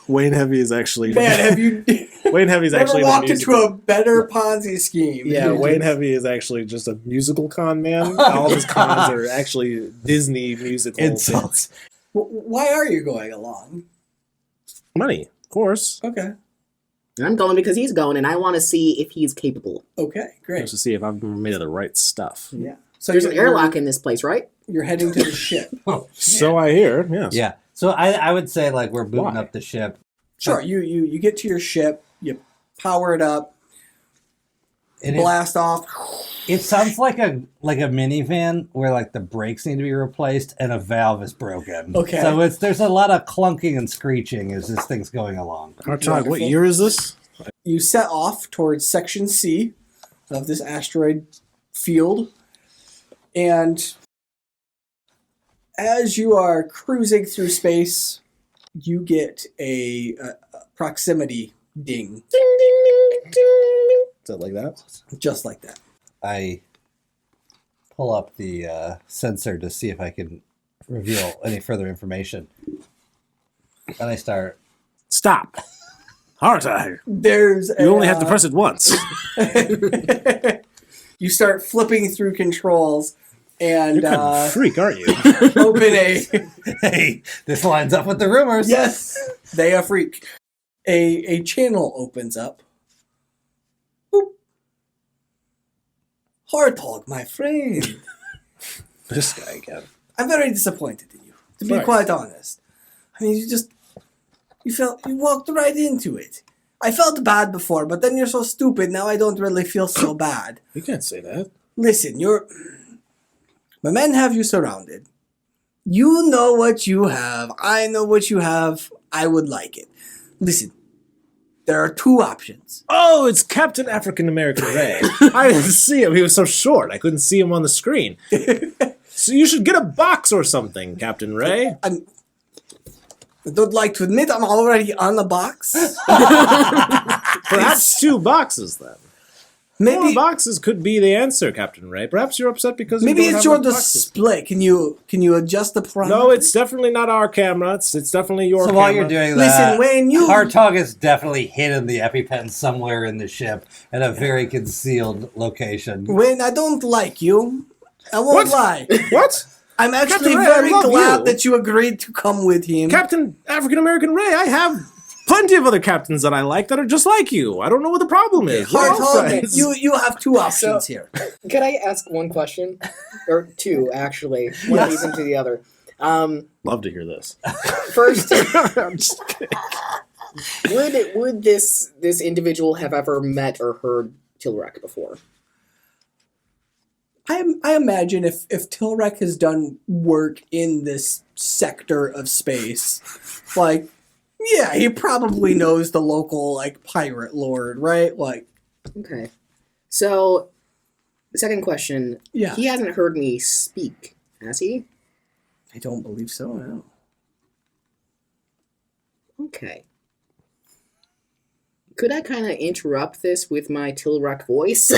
Wayne Heavy is actually... Man, have you Wayne Heavy's never actually walked the into musical. a better Ponzi scheme? Yeah, Wayne Heavy is actually just a musical con man. All his cons are actually Disney musical Insults. things. Why are you going along? Money, of course. Okay. I'm going because he's going, and I want to see if he's capable. Okay, great. Just to see if I'm made of the right stuff. Yeah. So There's an you're- airlock in this place, right? You're heading to the ship. So I hear, yes. Yeah. So I would say like we're booting Why? up the ship. Sure. You get to your ship. You power it up. And Blast off. it sounds like a minivan where like the brakes need to be replaced and a valve is broken. Okay. So there's a lot of clunking and screeching as this thing's going along. Hartog, what Wonderful. year is this? You set off towards Section C of this asteroid field, and as you are cruising through space, you get a proximity ding, Is that like that? just like that. I pull up the sensor to see if I can reveal any further information. And I start. Stop. Hartog. There's You only have to press it once. You start flipping through controls, and You're kind of a freak, aren't you? open a Hey, this lines up with the rumors. yes, they a freak. A channel opens up. Boop. Hartog, my friend. This guy again. I'm very disappointed in you, to be Right. quite honest. I mean, you walked right into it. I felt bad before, but then you're so stupid, now I don't really feel so bad. You can't say that. Listen, my men have you surrounded. You know what you have. I know what you have. I would like it. Listen, there are two options. Oh, it's Captain African American Ray. I didn't see him. He was so short. I couldn't see him on the screen. So you should get a box or something, Captain Ray. I don't like to admit I'm already on the box. Perhaps 2 boxes then. Maybe Maybe boxes could be the answer, Captain Ray. Perhaps you're upset because maybe you don't it's have your enough boxes. display. Can you adjust the parameters? No, it's definitely not our camera. It's definitely your So camera. while you're doing Listen, that, when you Hartog is definitely hidden the EpiPen somewhere in the ship at a very concealed location. when I don't like you, I won't What? lie. What? I'm actually Captain Ray, very I love glad you. that you agreed to come with him. Captain African American Ray, I have plenty of other captains that I like that are just like you. I don't know what the problem is. We're all Hartog, friends. you have two options here. Could I ask one question? Or two, actually. One leads into the other. Love to hear this. First, I'm just kidding. would this individual have ever met or heard Tilrek before? I imagine if Tilrek has done work in this sector of space, like, yeah, he probably knows the local, like, pirate lord, right? Like, Okay. So, second question. yeah. He hasn't heard me speak, has he? I don't believe so, no. Okay. Could I kind of interrupt this with my Tilrek voice?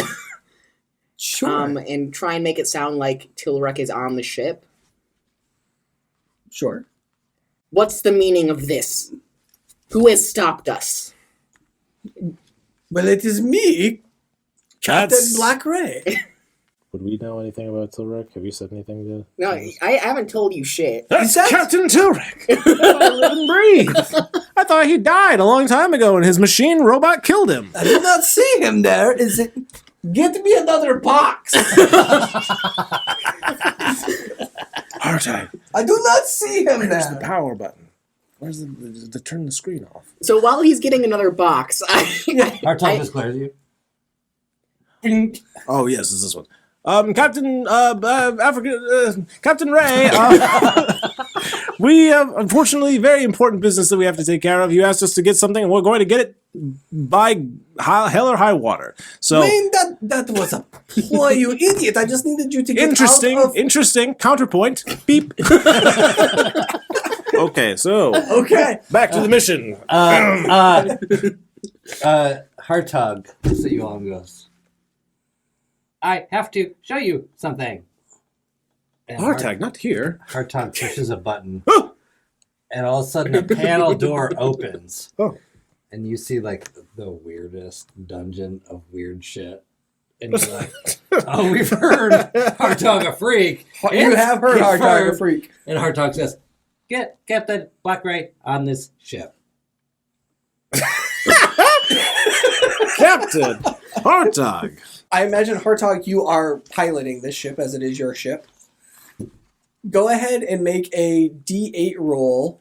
Sure. And try and make it sound like Tilrek is on the ship? Sure. What's the meaning of this? Who has stopped us? Well, it is me, Captain That's- Black Ray. Would we know anything about Tilrek? Have you said anything to... No, I haven't told you shit. That's that- Captain Tilrek! I live and breathe. I thought he died a long time ago and his machine robot killed him. I do not see him there. Is it... Get me another box. Artai, I do not see him where's the there. power button? Where's the turn the screen off? So while he's getting another box, Hartog declares you. Oh, yes, it's this one. Captain Captain Ray, we have, unfortunately, very important business that we have to take care of. You asked us to get something, and we're going to get it by hell or high water. So, I mean, that was a ploy, you idiot. I just needed you to get out of... interesting, counterpoint, beep. Okay, so, Okay. back to the mission. Hartog looks at you all and goes, I have to show you something. And Artag, not here. Hartog pushes a button, and all of a sudden a panel door opens. Oh. And you see, like, the weirdest dungeon of weird shit. And you're like, oh, we've heard Hartog a freak. You have heard Confirmed. Hartog a freak. And Hartog says, get Captain Black Ray on this ship. Captain Artag. I imagine, Hartog, you are piloting this ship as it is your ship. Go ahead and make a D8 roll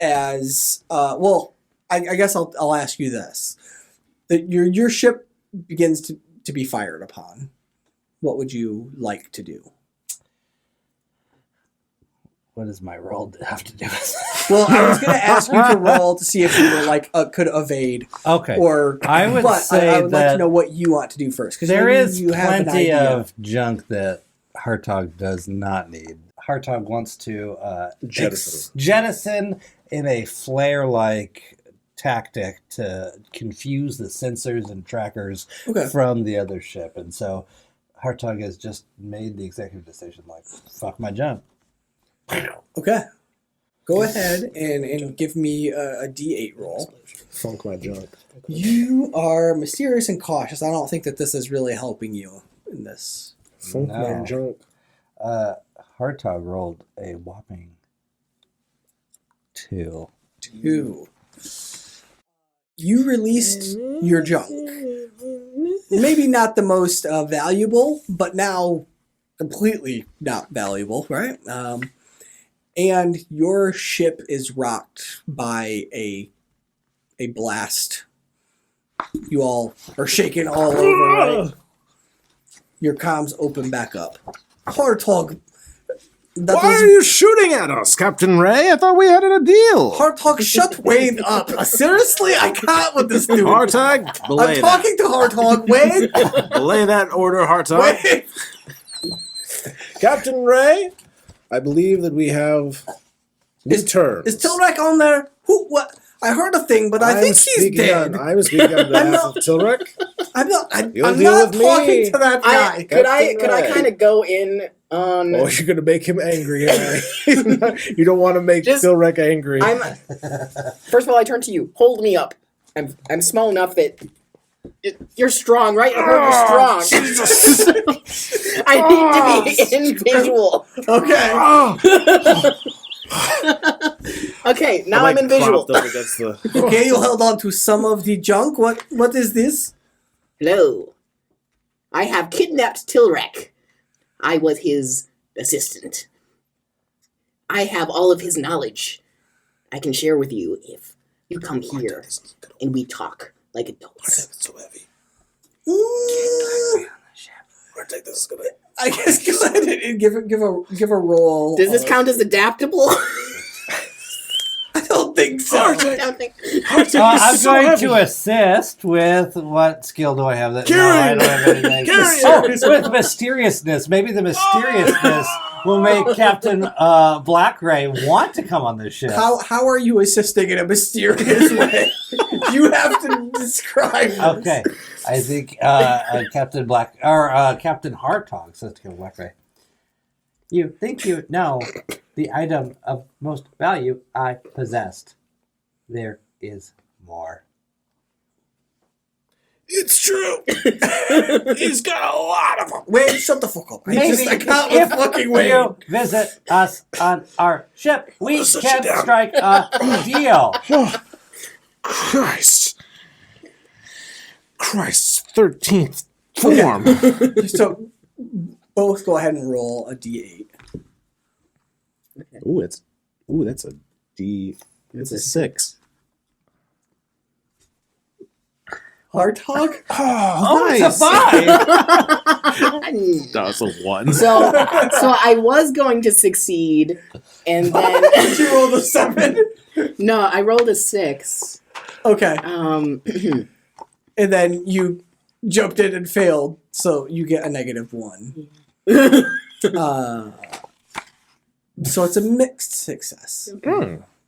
as, I guess I'll ask you this. That your ship begins to be fired upon. What would you like to do? What does my roll have to do with Well, I was going to ask you to roll to see if you were could evade, Okay. or I would but say I would like to that know what you want to do first, because there is you have an plenty idea. of junk that Hartog does not need. Hartog wants to jettison in a flare-like tactic to confuse the sensors and trackers Okay. from the other ship. And so Hartog has just made the executive decision, like, fuck my junk. Okay. Go ahead and give me a D8 roll. Funk my junk. You are mysterious and cautious. I don't think that this is really helping you in this. Funk No. my junk. Hartog rolled a whopping 2. 2. You released your junk. Maybe not the most valuable, but now completely not valuable, right? And your ship is rocked by a blast. You all are shaking all over, right? Your comms open back up. Hartog. Why are you shooting at us, Captain Ray? I thought we had a deal. Hartog, shut Wayne up. Seriously? I can't with this dude. Hartog, belay I'm talking to Hartog. Wayne. Belay that order, Hartog. Wayne. Captain Ray, I believe that we have terms. Is Tilrak on there? Who? What? I heard a thing, but I think he's dead. I'm speaking on behalf of Tilrak. I'm not. You'll I'm deal not with me. talking to that guy. Could I Ray. kind of go in on? Oh, you're gonna make him angry. You don't want to make Just- Tilrak angry. First of all, I turn to you. Hold me up. I'm small enough that you're strong, right? I heard you're strong. Jesus. I need to be in visual. Okay. Okay, now I'm in visual. Okay, you held on to some of the junk. What is this? Hello. I have kidnapped Tilrak. I was his assistant. I have all of his knowledge. I can share with you if you come here and we talk like adults. It's so heavy. I guess go ahead and give a roll. Does this count as adaptable? I don't think so. I don't think. I'm going to assist with what skill do I have? That no, I don't have anything. With mysteriousness. Maybe the mysteriousness will make Captain Blackray want to come on this ship. How are you assisting in a mysterious way? You have to describe this. Okay, I think Captain Hartog says to Captain Blackray. You think you know the item of most value I possessed. There is more. It's true. He's got a lot of them. Wait, shut the fuck up. I can't if fucking wait. you visit us on our ship, we I'll set can you down. strike a deal. Christ's 13th form. So both go ahead and roll a d8. That's a D. It's a 6. Hartog? Oh, It's a 5. That's a 1. So I was going to succeed, and then Did you roll the 7? no, I rolled a 6. Okay. And then you jumped in and failed, so you get a -1. So it's a mixed success.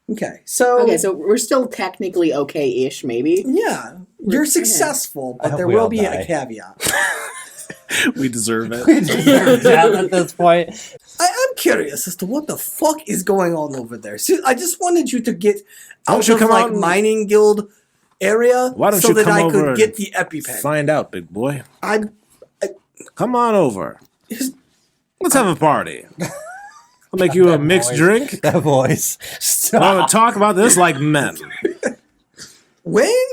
Okay, so we're still technically okay-ish, maybe. yeah, you're successful, but there will be a caveat. We deserve it. We deserve death at this point. I'm curious as to what the fuck is going on over there. See, I just wanted you to get out of come like out and- mining guild area Why don't so you that come I over could get and the EpiPen. Find out, big boy. Come on over. Let's have a party. I'll make you a mixed drink. That voice. We'll talk about this like men. Wayne,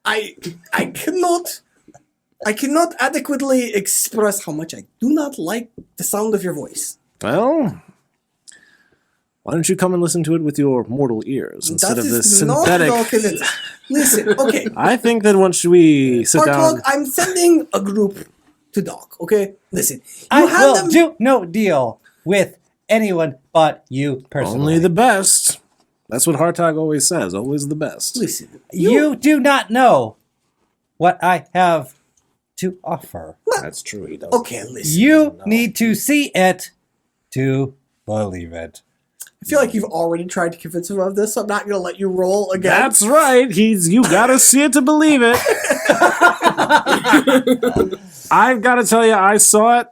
I cannot adequately express how much I do not like the sound of your voice. Well, why don't you come and listen to it with your mortal ears instead That of this is not synthetic? at all convincing. Listen, okay, I think that once we sit down, Hartog, I'm sending a group to Doc. Okay, listen, I you will have them. do no deal with anyone but you personally. only the best. That's what Hartog always says. Always the best. Listen, You do not know what I have to offer. That's true. He does. Okay, listen. You need to see it to believe it. I feel like you've already tried to convince him of this, so I'm not going to let you roll again. That's right. You gotta see it to believe it. I've got to tell you, I saw it.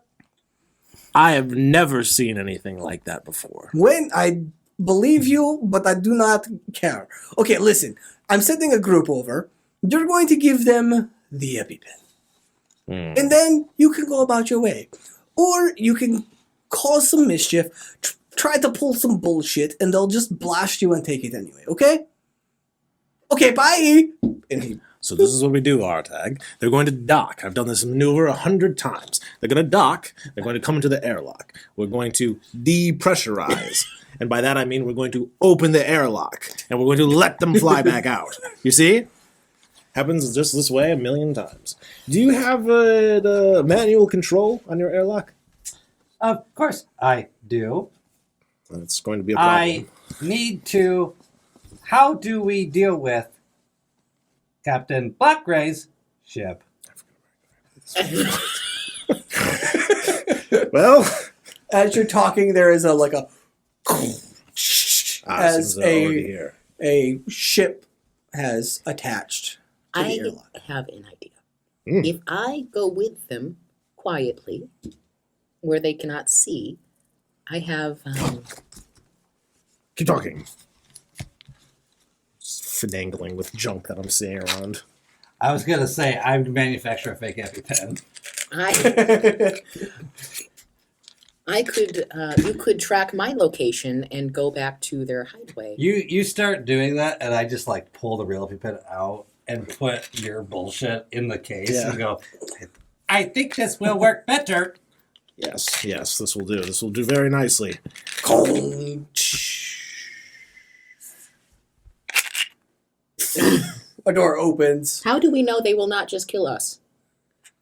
I have never seen anything like that before. When I believe you, but I do not care. Okay, listen. I'm sending a group over. You're going to give them the EpiPen. And then you can go about your way. Or you can cause some mischief, try to pull some bullshit, and they'll just blast you and take it anyway, okay? Okay, bye! And he... So this is what we do, Artag. They're going to dock. I've done this maneuver 100 times. They're going to dock. They're going to come into the airlock. We're going to depressurize. And by that I mean we're going to open the airlock. And we're going to let them fly back out. You see? Happens just this way a million times. Do you have the manual control on your airlock? Of course I do. That's going to be a problem. I need to... How do we deal with Captain Blackgray's ship? Well... As you're talking, there is as seems they're already here. a ship has attached to the I airlock. have an idea. Mm. If I go with them quietly, where they cannot see, I have. Keep talking. Just finagling with junk that I'm seeing around. I was going to say, I manufacture a fake EpiPen. I could. You could track my location and go back to their hideaway. You start doing that, and I just like pull the real EpiPen out and put your bullshit in the case and go, I think this will work better. Yes, this will do. This will do very nicely. A door opens. How do we know they will not just kill us?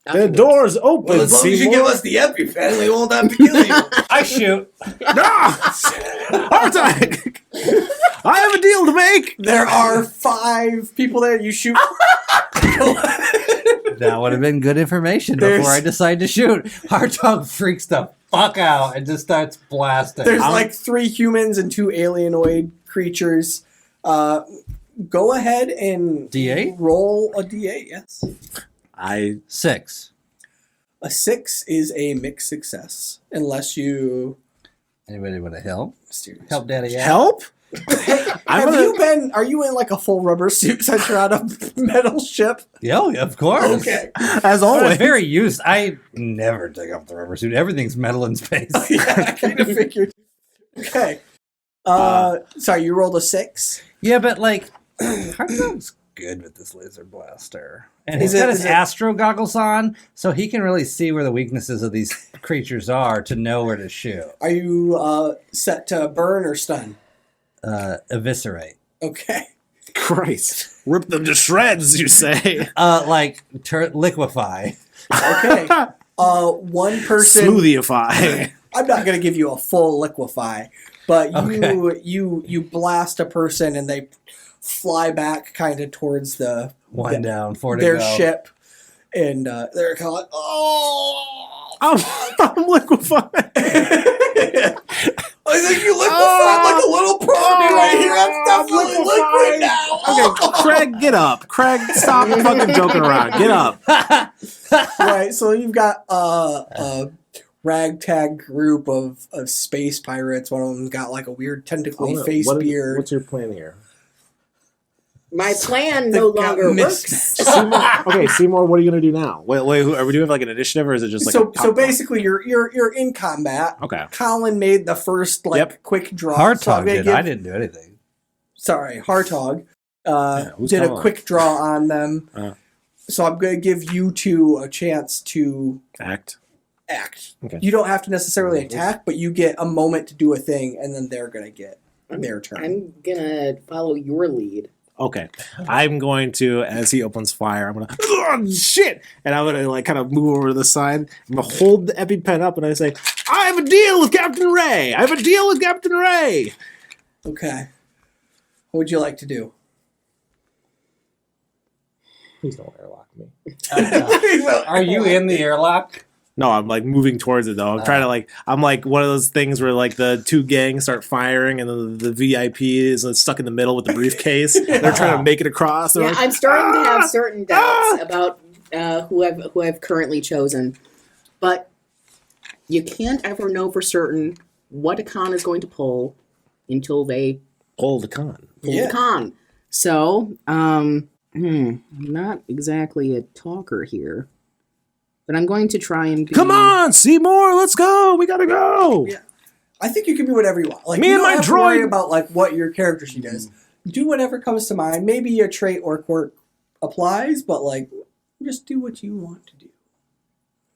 The Afterwards? door's open, Well, as long as you Seymour. give us the EpiPen, we won't have to kill you. I shoot. Artag! I have a deal to make! There are 5 people there. You shoot. That would have been good information There's- before I decide to shoot. Hartog freaks the fuck out and just starts blasting. There's like 3 humans and 2 alienoid creatures. Go ahead and D8? roll a D8. Yes. 6. A 6 is a mixed success, unless you Anybody want to help? mysterious. Help Daddy out. Help? Are you in like a full rubber suit since you're on a metal ship? Yeah, of course. Okay. As I'm always. very used. I never take off the rubber suit. Everything's metal in space. Yeah, I kind of figured. Okay. Sorry, you rolled a 6. Yeah, but like, Hartog's good with this laser blaster. And Is he's got it- his is it- astro goggles on, so he can really see where the weaknesses of these creatures are to know where to shoot. Are you set to burn or stun? Eviscerate. Okay. Christ. Rip them to shreds, you say. Liquefy. Okay. One person. Smoothieify. I'm not going to give you a full liquefy, but Okay. you blast a person and they fly back kind of towards the One down, 4 to their go. ship, and they're kind of like, I'm liquefied. I think you liquefied like a little puppy right here. I'm definitely liquid now. Okay, Craig, get up. Craig, stop fucking joking around. Get up. Right, so you've got a ragtag group of space pirates. One of them's got like a weird tentacly face beard. What's your plan here? My plan no Got longer missed. works. Okay, Seymour, what are you going to do now? Wait, are we doing like an initiative or is it just like So a basically you're in combat. Okay. Colin made the first quick draw. So I'm Hartog gonna did. I didn't do anything. Sorry, Hartog who's did a Colin? quick draw on them. So I'm going to give you 2 a chance to Act. act. Okay. You don't have to necessarily attack, but you get a moment to do a thing, and then they're going to get their turn. I'm gonna follow your lead. Okay. I'm going to, as he opens fire, I'm going to, oh, shit! And I'm going to like kind of move over to the side. I'm going to hold the EpiPen up and I say, I have a deal with Captain Ray! I have a deal with Captain Ray! Okay. What would you like to do? Please don't airlock me. Are you in the airlock? No, I'm like moving towards it though. I'm trying to like, I'm like one of those things where like the 2 gangs start firing and the VIP is stuck in the middle with the briefcase. They're trying to make it across. They're Yeah, like, I'm starting to have certain doubts about who I've currently chosen, but you can't ever know for certain what a con is going to pull until they pull the con. pull Yeah. the con. So, I'm not exactly a talker here. But I'm going to try and be... Come on, Seymour, let's go. We gotta go. Yeah. I think you can be whatever you want. Like, Me you and don't my have to worry droid- about like what your character sheet is. Do whatever comes to mind. Maybe a trait or quirk applies, but like, just do what you want to do.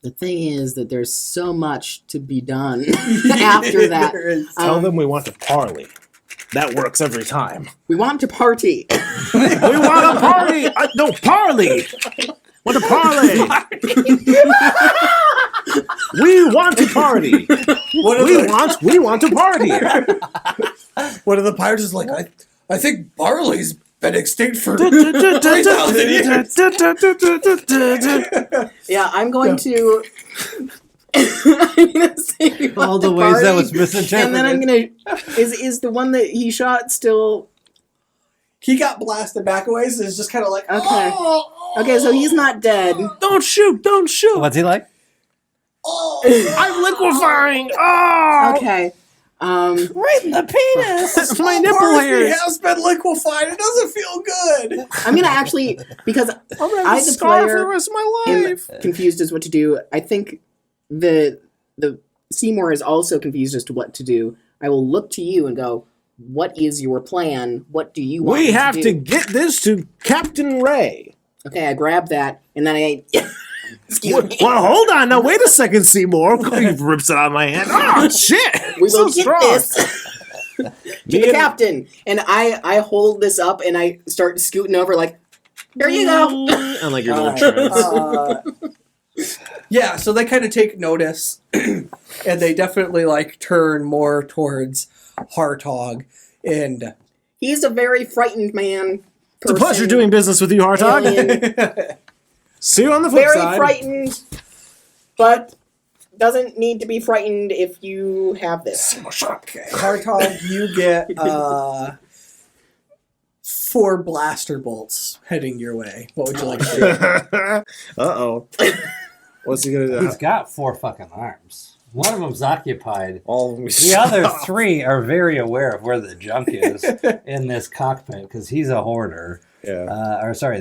The thing is that there's so much to be done after that. There is. Tell them we want to parley. That works every time. We want to party. We want to party. No, parley. Want to parley. We want to party. We want to party. One of the pirates is like, I think barley's been extinct for 3,000 years. Yeah, I'm going to... I'm gonna say All the ways that was misinterpreted. and then I'm gonna... Is the one that he shot still... He got blasted back away, so it's just kind of like, Okay. oh, Okay, so he's not dead. Don't shoot. Don't shoot. What's he like? oh. I'm liquefying. Oh. Okay. Right in the penis. My Part nipple of me hairs. has been liquefied. It doesn't feel good. I'm gonna actually... Because I'm gonna I, have the a scar for the player, rest of my am life. confused as what to do. I think the Seymour is also confused as to what to do. I will look to you and go, what is your plan? What do you want We me have to to do? get this to Captain Ray. Okay, I grab that, and then I... Excuse me. Well, hold on. Now, wait a second, Seymour. He rips it out of my hand. Oh, shit. We So will get strong. this to Me the and- captain. And I hold this up, and I start scooting over like, here you go. And like your little Alright, treads. Yeah, so they kind of take notice, and they definitely like turn more towards Hartog, and He's a very frightened man. It's a pleasure doing business with you, Hartog. Alien. See you on the flip Very side. frightened, but doesn't need to be frightened if you have this. okay, Hartog, you get 4 blaster bolts heading your way. What would you like to do? Uh-oh. What's he gonna do? He's got 4 fucking arms. One of them's occupied. All of them. The other 3 are very aware of where the junk is in this cockpit because he's a hoarder. Yeah.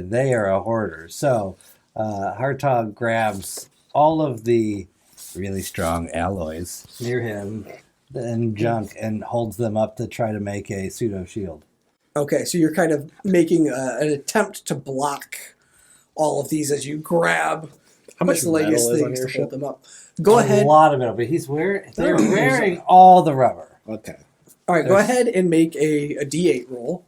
They are a hoarder. So Hartog grabs all of the really strong alloys near him and junk and holds them up to try to make a pseudo shield. Okay, so you're kind of making an attempt to block all of these as you grab How much miscellaneous metal is on things your to hold ship? them up. Go ahead. A lot of it, but they're wearing all the rubber. Okay. All right, go ahead and make a D8 roll.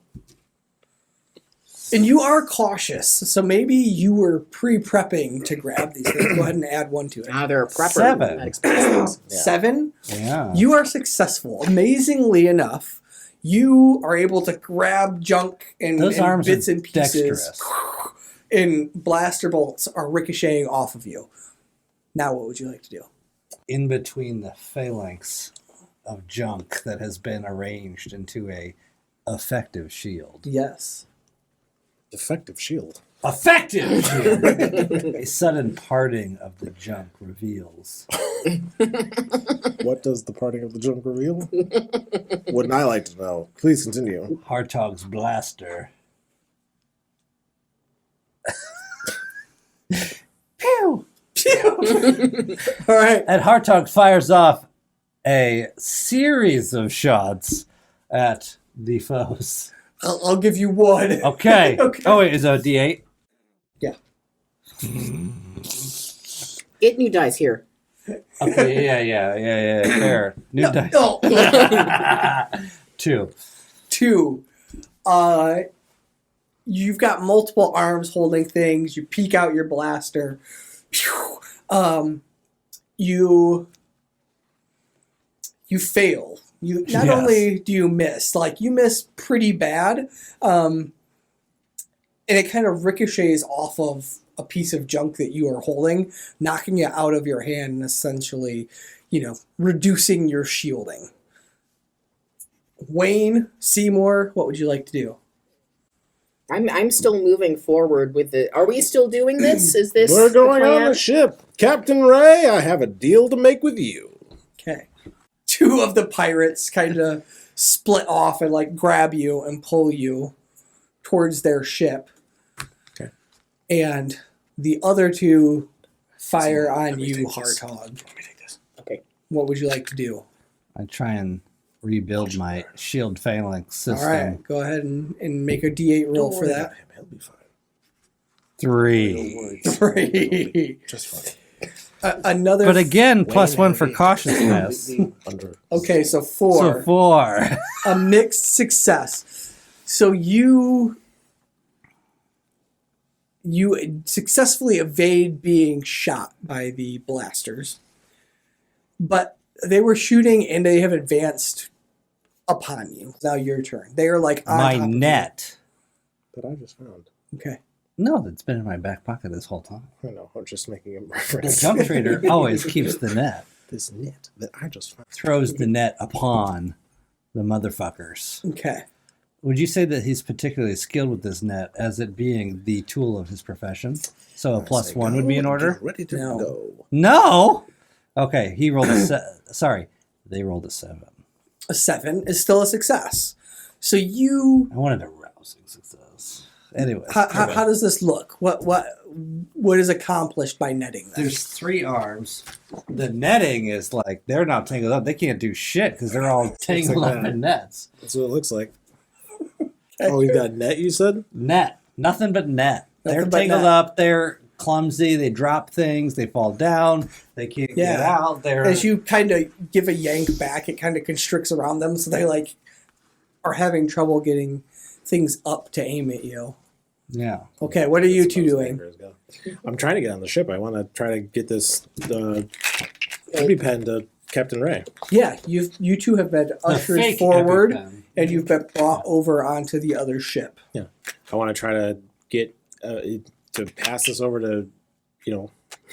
And you are cautious, so maybe you were pre-prepping to grab these things. Go ahead and add 1 to it. Now they're a prepper. 7. That explains things. Yeah. 7. Yeah. You are successful. Amazingly enough, you are able to grab junk and, Those and arms bits are and pieces, dexterous. and blaster bolts are ricocheting off of you. Now, what would you like to do? In between the phalanx of junk that has been arranged into a effective shield. Yes. Effective shield. Effective shield! A sudden parting of the junk reveals. What does the parting of the junk reveal? Wouldn't I like to know? Please continue. Hartog's blaster. Pew! All right. And Hartog fires off a series of shots at the foes. I'll give you 1. Okay. Okay. Oh, wait, is that a D8? Yeah. Get new dice here. Okay, yeah. Fair. New dice. No. 2. 2. You've got multiple arms holding things. You peek out your blaster. Phew. You fail. You not Yes. only do you miss, like you miss pretty bad, and it kind of ricochets off of a piece of junk that you are holding, knocking it out of your hand and essentially, reducing your shielding. Wayne, Seymour, what would you like to do? I'm still moving forward with it. Are we still doing this? Is this We're going the on plan? the ship. Captain Ray, I have a deal to make with you. Okay. 2 of the pirates kind of split off and like grab you and pull you towards their ship. Okay. And the other 2 fire on you, Hartog. Let me take this. Okay. What would you like to do? I try and rebuild my shield phalanx system. All right, go ahead and make a D8 roll for that. He'll be fine. 3. 3. Just fine. Another. But again, +1 for cautiousness. Okay, so 4. So 4. A mixed success. So you successfully evade being shot by the blasters, but they were shooting and they have advanced upon you. Now your turn. They are like on My top of you. net. That I just found. Okay. No, that's been in my back pocket this whole time. I know. I'm just making a The reference. jump trader always keeps the net. This net that I just found. Throws the net upon the motherfuckers. Okay. Would you say that he's particularly skilled with this net as it being the tool of his profession? So a +1 would be in order? Get ready to No. go. No! Okay, he rolled sorry, they rolled a 7. A 7 is still a success. So you. I wanted a rousing success. Anyways. How does this look? What is accomplished by netting that? There's 3 arms. The netting is like, they're not tangled up. They can't do shit because they're all tangled like up that. in nets. That's what it looks like. Oh, you got net, you said? Net. Nothing but net. They're Nothing but tangled net. up. They're clumsy. They drop things. They fall down. They can't get Yeah. out. They're As you kind of give a yank back, it kind of constricts around them, so they like are having trouble getting things up to aim at you. yeah. Okay, what are you two That's doing? as go. I'm trying to get on the ship. I want to try to get this EpiPen to Captain Ray. Yeah, you two have been The ushered fake forward, EpiPen. and you've been brought over onto the other ship. I want to try to get to pass this over to,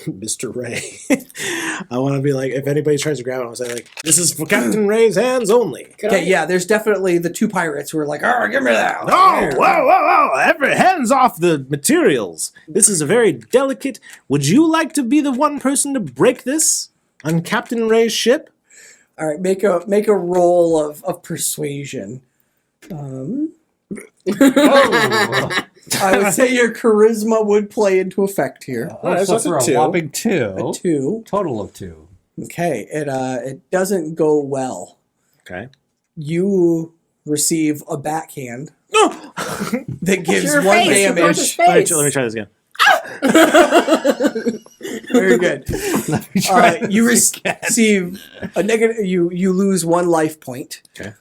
Mr. Ray. I want to be like, if anybody tries to grab it, I'll say like, this is for Captain Ray's hands only. Okay, yeah, there's definitely the 2 pirates who are like, "Oh, give me that!" Oh, whoa! Every hands off the materials. This is a very delicate. Would you like to be the one person to break this on Captain Ray's ship? All right, make a roll of persuasion. Oh. I would say your charisma would play into effect here. Oh, so that's a for a 2. whopping A 2. 2. Total of 2. Okay, it doesn't go well. Okay. You receive a backhand No. that gives Your 1 face, your brother's damage. face. Let me try this again. Very good. Let me try You this again. receive a negative. You lose 1 life point. Okay.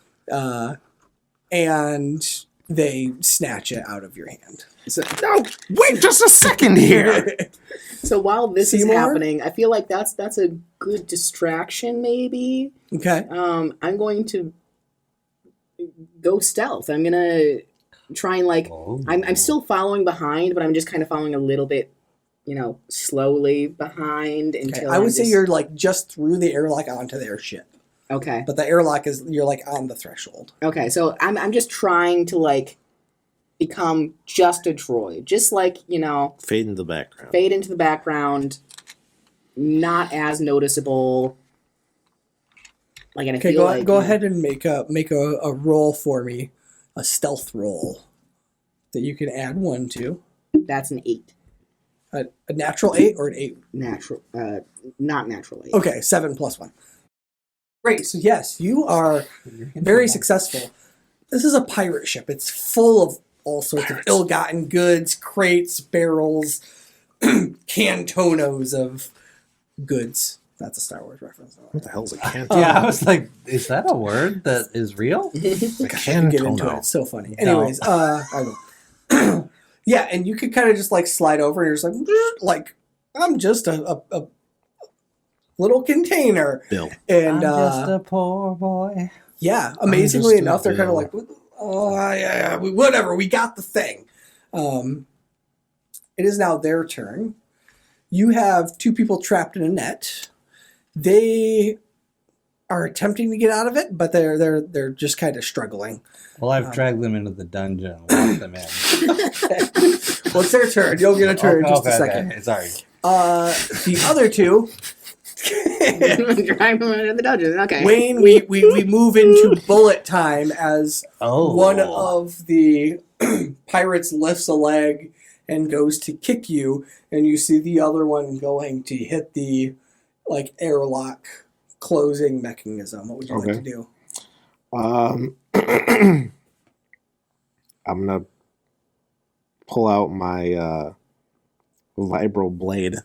And they snatch it out of your hand. So, No, wait just a second here. so while this Seymour? is happening, I feel like that's a good distraction. Maybe Okay. I'm going to go stealth. I'm gonna try and like Oh. I'm still following behind, but I'm just kind of following a little bit, slowly behind Okay, until I would I'm say just- you're like just through the airlock onto their ship, okay. but the airlock is you're like on the threshold. Okay, so I'm just trying to like become just a droid, just like Fade in the background. fade into the background, not as noticeable. Like, and I Okay, feel go ahead and make a roll for me, a stealth roll that you can add 1 to. That's an 8. A natural 8 or an 8? Natural, not natural 8. Okay, 7 plus 1. Great. So yes, you are very successful. This is a pirate ship. It's full of all sorts of ill-gotten goods, crates, barrels, cantonos of goods. That's a Star Wars reference. What the hell's a canton? Yeah, I was like, is that a word that is real? Gosh, I can get into it. It's so funny. Anyways, I will. Yeah, and you could kind of just like slide over and you're just like I'm just a little container. Bill. And I'm just a poor boy. yeah, amazingly just a enough, they're kind of bill. like, oh, yeah, whatever, we got the thing. It is now their turn. You have 2 people trapped in a net. They are attempting to get out of it, but they're just kind of struggling. Well, I've dragged them into the dungeon and locked them in. Well, it's their turn. You'll get a turn in just a second. Okay. Sorry. The other 2, Drive them into the dungeon. Okay. Wayne, we move into bullet time as Oh. one of the pirates lifts a leg and goes to kick you, and you see the other one going to hit the like airlock closing mechanism. What would you like to do? I'm gonna pull out my vibro blade.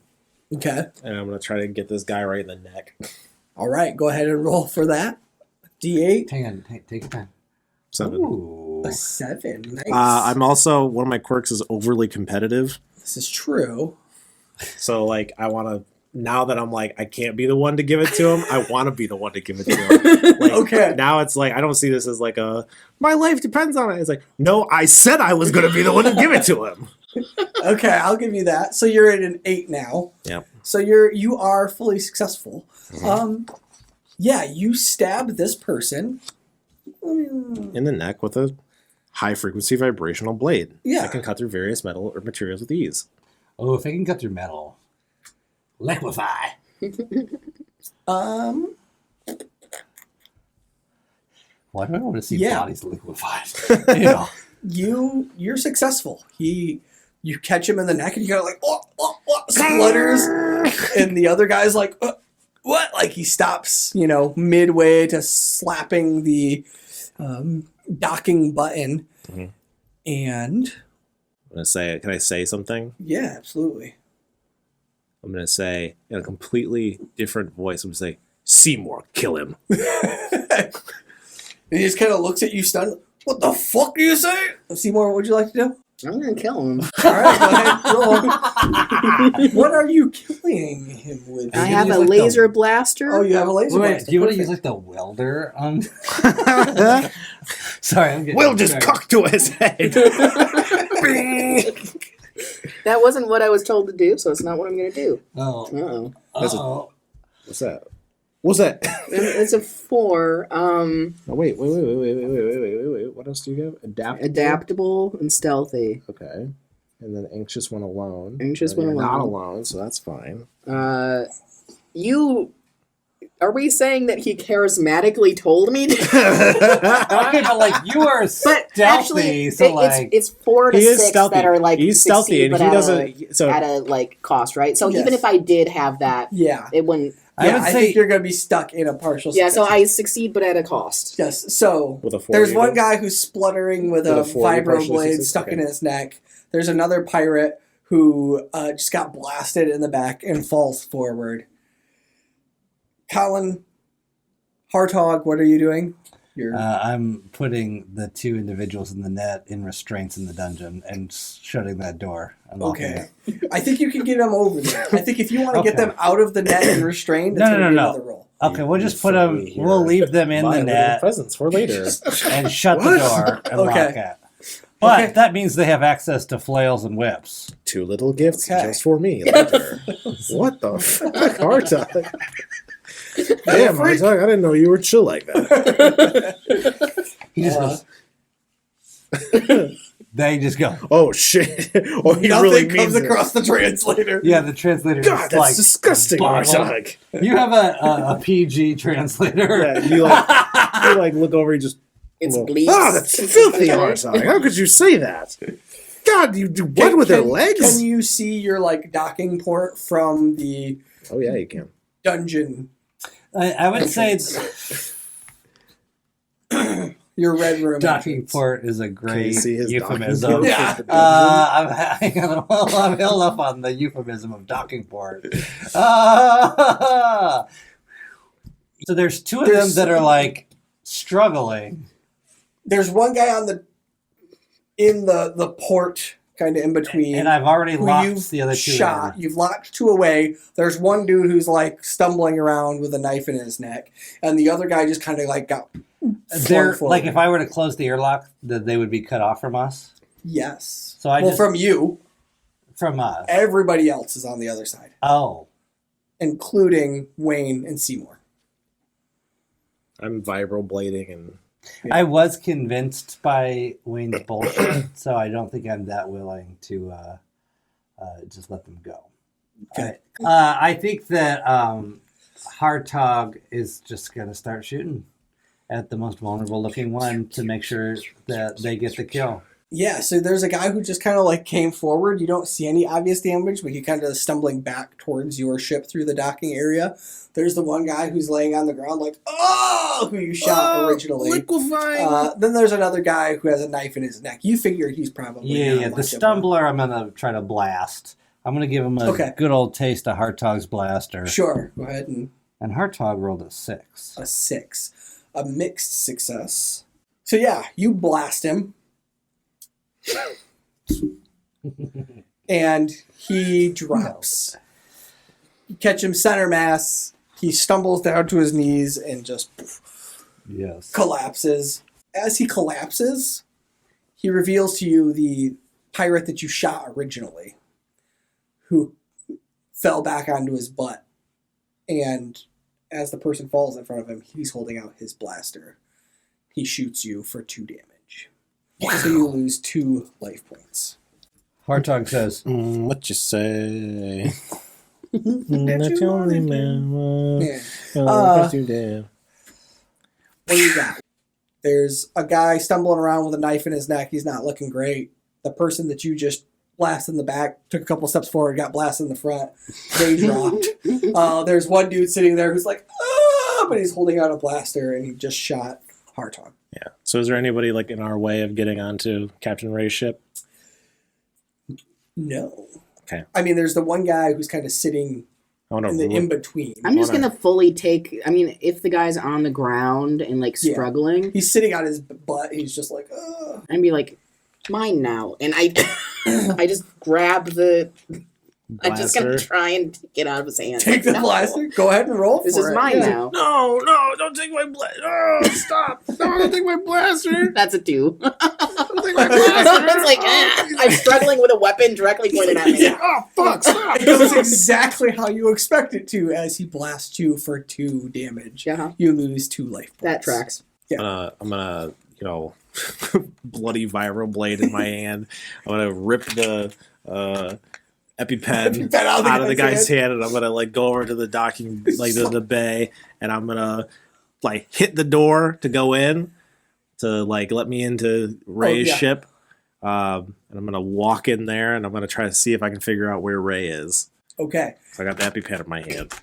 Okay. And I'm gonna try to get this guy right in the neck. All right, go ahead and roll for that. D8. Hang on, take your time. 7. Ooh. A 7. Nice. I'm also, one of my quirks is overly competitive. This is true. So, like, I want to, now that I'm like, I can't be the one to give it to him, I want to be the one to give it to him. Like, Okay. Now it's like, I don't see this as like my life depends on it. It's like, no, I said I was going to be the one to give it to him. Okay, I'll give you that. So you're at an 8 now. Yep. So you are fully successful. Yeah, you stab this person. In the neck with a high frequency vibrational blade. Yeah. That can cut through various metal or materials with ease. Oh, if it can cut through metal. Liquefy. Um, Why do I want to see Yeah. bodies liquefied? Yeah. you're successful. You catch him in the neck and you go like, splutters, and the other guy's like, what? Like he stops, midway to slapping the docking button, and I'm going to say, can I say something? yeah, absolutely. I'm going to say, in a completely different voice, I'm going to say, Seymour, kill him. And he just kind of looks at you stunned. What the fuck do you say? Seymour, what would you like to do? I'm gonna kill him. All right, go ahead, roll. What are you killing him with? I you have use, a like, laser blaster. Oh, you have a laser Wait, blaster. do you want to use Perfect. like the welder on? Sorry, I'm getting. Will just distracted. cock to his head. That wasn't what I was told to do, so it's not what I'm gonna do. Oh. Uh-oh. Oh. What's that? What's that? It's a 4. Oh, wait. What else do you have? Adaptable and stealthy. Okay. And then anxious when alone. Anxious when You're not alone. alone, so that's fine. Are we saying that he charismatically told me to? Okay, but like you are But stealthy, actually, so like it's 4 to He is 6 stealthy. that are like He's stealthy, succeed, and but he at doesn't. So at a like cost, right? So Yes. even if I did have that, Yeah. it wouldn't. I Yeah, would I say think you're going to be stuck in a partial Yeah, so success. I succeed, but at a cost. Yes, so with a 4, there's one guy who's spluttering with a 40 vibro partially blade success? stuck in Okay. his neck. There's another pirate who just got blasted in the back and falls forward. Colin, Hartog, what are you doing? You're I'm putting the 2 individuals in the net in restraints in the dungeon and shutting that door. Unlocking okay. it. I think you can get them over there. I think if you want to get Okay. them out of the net and restrained, it's No, going to no, be no. another roll. Okay, we'll just put You them. fully We'll hear leave them in the violating net presence for later. and shut the door and lock Okay. it. But Okay. that means they have access to flails and whips. 2 little gifts Okay. just for me later. What the fuck, Hartog? Damn, Hartog, I didn't know you were chill like that. He just goes. They just go. Oh shit! Oh, he Nothing really comes means it. across. across the translator. Yeah, the translator. God, is that's like, disgusting, boggled. Hartog. You have a PG translator. Yeah, you like look over, you just. It's well, bleeds. Oh, that's filthy, Hartog. How could you say that? God, you do what with their legs? Can you see your docking port from the Oh yeah, you can. dungeon? I would say it's, Your red room. docking entrance. port is a Can you great see his euphemism. docking Yeah. port? I'm held up on the euphemism of docking port. So there's 2 of them that are like struggling. There's one guy in the port, kind of in between. And I've already who locked you've the other 2 shot. in. You've locked 2 away. There's one dude who's stumbling around with a knife in his neck, and the other guy just kind of got. They're flung like, forward. if I were to close the airlock, that they would be cut off from us. Yes. So I well, just from you, from us. everybody else is on the other side, Oh, including Wayne and Seymour. I'm vibroblading and I was convinced by Wayne's bullshit, so I don't think I'm that willing to just let them go. Okay. I think that Hartog is just going to start shooting at the most vulnerable looking one to make sure that they get the kill. Yeah, so there's a guy who just kind of like came forward. You don't see any obvious damage, but he kind of stumbling back towards your ship through the docking area. There's the one guy who's laying on the ground like, oh, who you shot originally. Liquefying. Then there's another guy who has a knife in his neck. You figure he's probably Yeah. not The much of a- stumbler, I'm gonna try to blast. I'm gonna give him a Okay. good old taste of Hartog's blaster. Sure, go ahead and And Hartog rolled a 6. a 6. A mixed success. So yeah, you blast him. And he drops. You catch him center mass. He stumbles down to his knees and just Yes. collapses. As he collapses, he reveals to you the pirate that you shot originally, who fell back onto his butt. And as the person falls in front of him, he's holding out his blaster. He shoots you for 2 damage. So you lose 2 life points. Hartog says, What you say? That you only man. Yeah. What you do? What do you got? There's a guy stumbling around with a knife in his neck. He's not looking great. The person that you just blasted in the back took a couple steps forward, got blasted in the front. They dropped. There's one dude sitting there who's like, ah, but he's holding out a blaster and he just shot Hartog. Yeah. So is there anybody like in our way of getting onto Captain Ray's ship? No. Okay. I mean, there's the one guy who's kind of sitting I want in the to. in-between. I'm just gonna fully take. I mean, if the guy's on the ground and like Yeah. struggling, He's sitting on his butt. He's just like, ugh. I'd be like, mine now, and I, I just grab the. I'm just gonna try and get out of his hand. Take the No. blaster. Go ahead and roll This for is it. mine Yeah. now. No, don't take my blaster. Oh, stop. No, don't take my blaster. That's a 2. Don't take my blaster. It's like I'm struggling with a weapon directly pointed at me. Yeah. Oh, fuck, stop. It goes exactly how you expect it to as he blasts you for 2 damage. Yeah, You lose 2 life points. that tracks. I'm gonna, bloody vibro blade in my hand. I'm gonna rip the EpiPen out of the guy's hand, and I'm gonna like go over to the docking, like the bay, and I'm gonna like hit the door to go in to like let me into Ray's yeah. ship. And I'm gonna walk in there, and I'm gonna try to see if I can figure out where Ray is. Okay. So I got the EpiPen in my hand.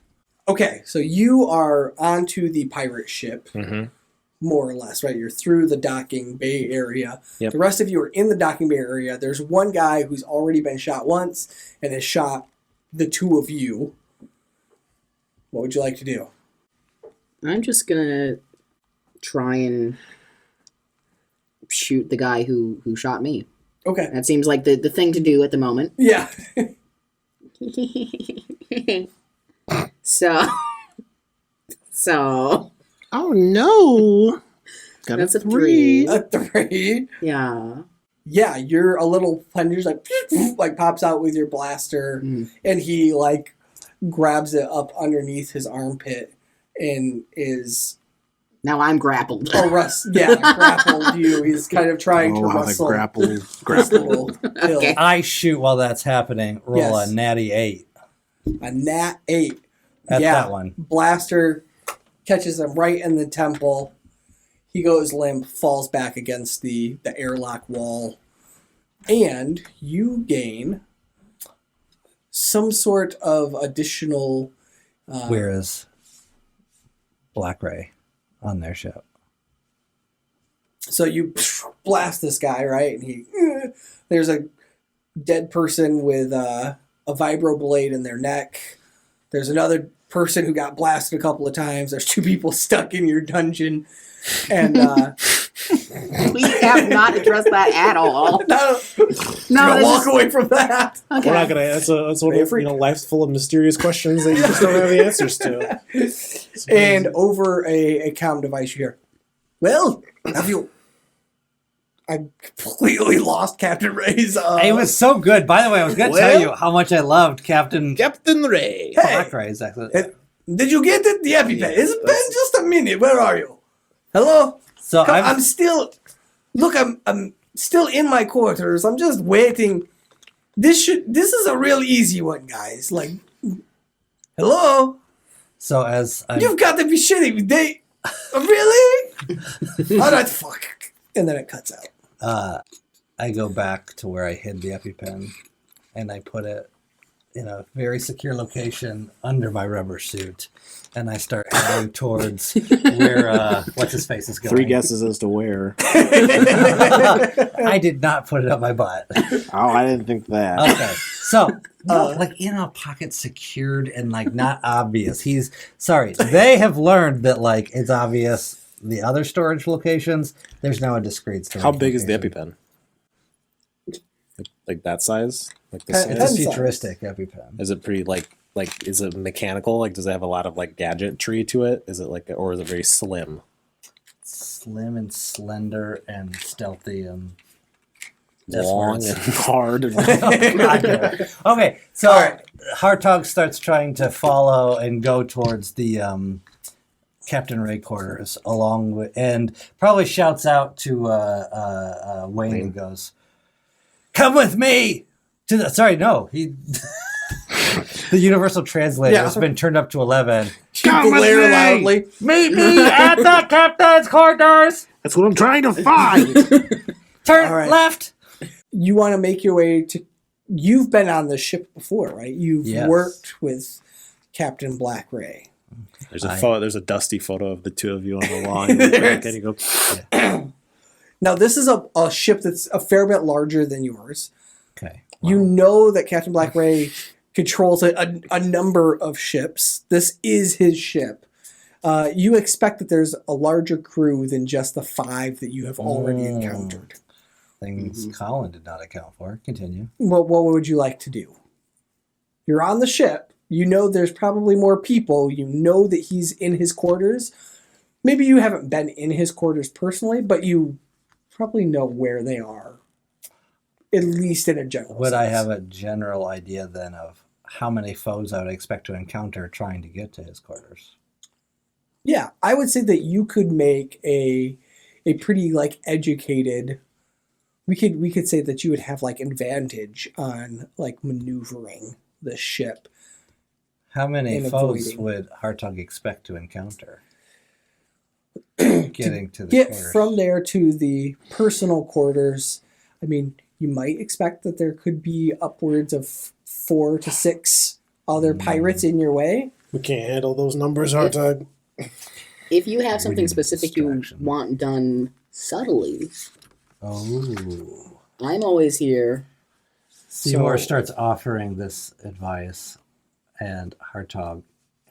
Okay, so you are onto the pirate ship, Mm-hmm. more or less, right? You're through the docking bay area. Yep. The rest of you are in the docking bay area. There's one guy who's already been shot once and has shot the 2 of you. What would you like to do? I'm just gonna try and shoot the guy who shot me. Okay. That seems like the thing to do at the moment. Yeah. So Oh no! Got that's a 3. A 3. Yeah. Yeah, you're a little plunger like pops out with your blaster, and he like grabs it up underneath his armpit and is Now I'm grappled. grappled you. He's kind of trying to wrestle. grapple. Hill. Okay. I shoot while that's happening. Roll Yes. a natty 8 A nat 8. at that one. Blaster catches him right in the temple. He goes limp, falls back against the airlock wall, and you gain some sort of additional. Where is Black Ray on their ship? So you blast this guy, right? And there's a dead person with a vibro blade in their neck. There's another person who got blasted a couple of times. There's 2 people stuck in your dungeon. And We have not addressed that at all. no, No, walk away from that. Okay. We're not gonna. That's one Be a of freak. life's full of mysterious questions that you just don't have the answers to. And over a comm device, you hear, "Well, have you?" I completely lost Captain Ray's. It was so good. By the way, I was going to tell you how much I loved Captain Ray. Black Ray. Exactly. Did you get it? The EpiPen. Yeah, It's been just a minute. Where are you? Hello? So I'm still. Look, I'm still in my quarters. I'm just waiting. This is a real easy one, guys. Like, hello? So as I'm, You've got to be shitting me. Really? All right, fuck. And then it cuts out. I go back to where I hid the EpiPen, and I put it in a very secure location under my rubber suit, and I start heading towards where what's his face is going. 3 guesses as to where. I did not put it up my butt. Oh, I didn't think that. Okay, so like in a pocket, secured and like not obvious. They have learned that like it's obvious. The other storage locations, there's now a discreet storage. How big is the location. EpiPen? Like that size? Like It's this a size? futuristic EpiPen. Is it pretty like is it mechanical? Like does it have a lot of like gadgetry to it? Is it like or is it very slim? Slim and slender and stealthy and Long and hard and okay, so Hartog starts trying to follow and go towards the Captain Ray quarters along with, and probably shouts out to Wayne and goes, "Come with me to the." Sorry, no, he. The universal translator has been turned up to 11. Come glare loudly. Meet me at the captain's quarters. That's what I'm trying to find. Turn left. You want to make your way to... You've been on the ship before, right? You've worked with Captain Black Ray. There's a photo. There's a dusty photo of the two of you on the lawn. And you go. Now, this is a ship that's a fair bit larger than yours. Okay. Wow. You know that Captain Black Ray controls a number of ships. This is his ship. You expect that there's a larger crew than just the 5 that you have already encountered. Things Colin did not account for. Continue. What would you like to do? You're on the ship. You know there's probably more people. You know that he's in his quarters. Maybe you haven't been in his quarters personally, but you probably know where they are. At least in a general sense. Would I have a general idea then of how many foes I would expect to encounter trying to get to his quarters? Yeah, I would say that you could make a pretty like educated. We could say that you would have like advantage on like maneuvering the ship. How many foes would Hartog expect to encounter? Getting to the quarters. From there to the personal quarters, I mean, you might expect that there could be upwards of 4 to 6 other pirates in your way. We can't handle those numbers, Hartog. If you have something specific you want done subtly, I'm always here. Seymour starts offering this advice, and Hartog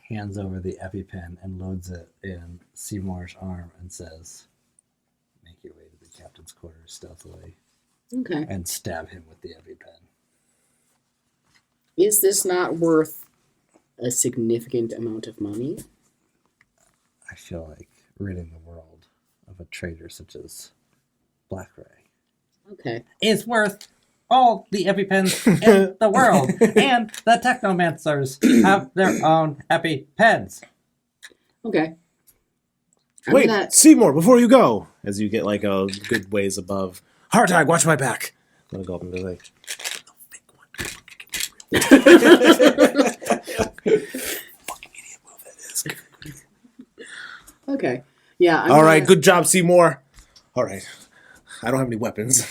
hands over the EpiPen and loads it in Seymour's arm and says, "Make your way to the captain's quarters stealthily." Okay. And stab him with the EpiPen. Is this not worth a significant amount of money? I feel like ridding the world of a traitor such as Black Ray Okay. is worth all the EpiPens in the world, and the Technomancers have their own EpiPens. Okay. Wait, Seymour, before you go, as you get like a good ways above, Hartog, watch my back. I'm gonna go up and be like, fucking idiot move that is. Okay. Yeah. All right, good job, Seymour. All right, I don't have any weapons.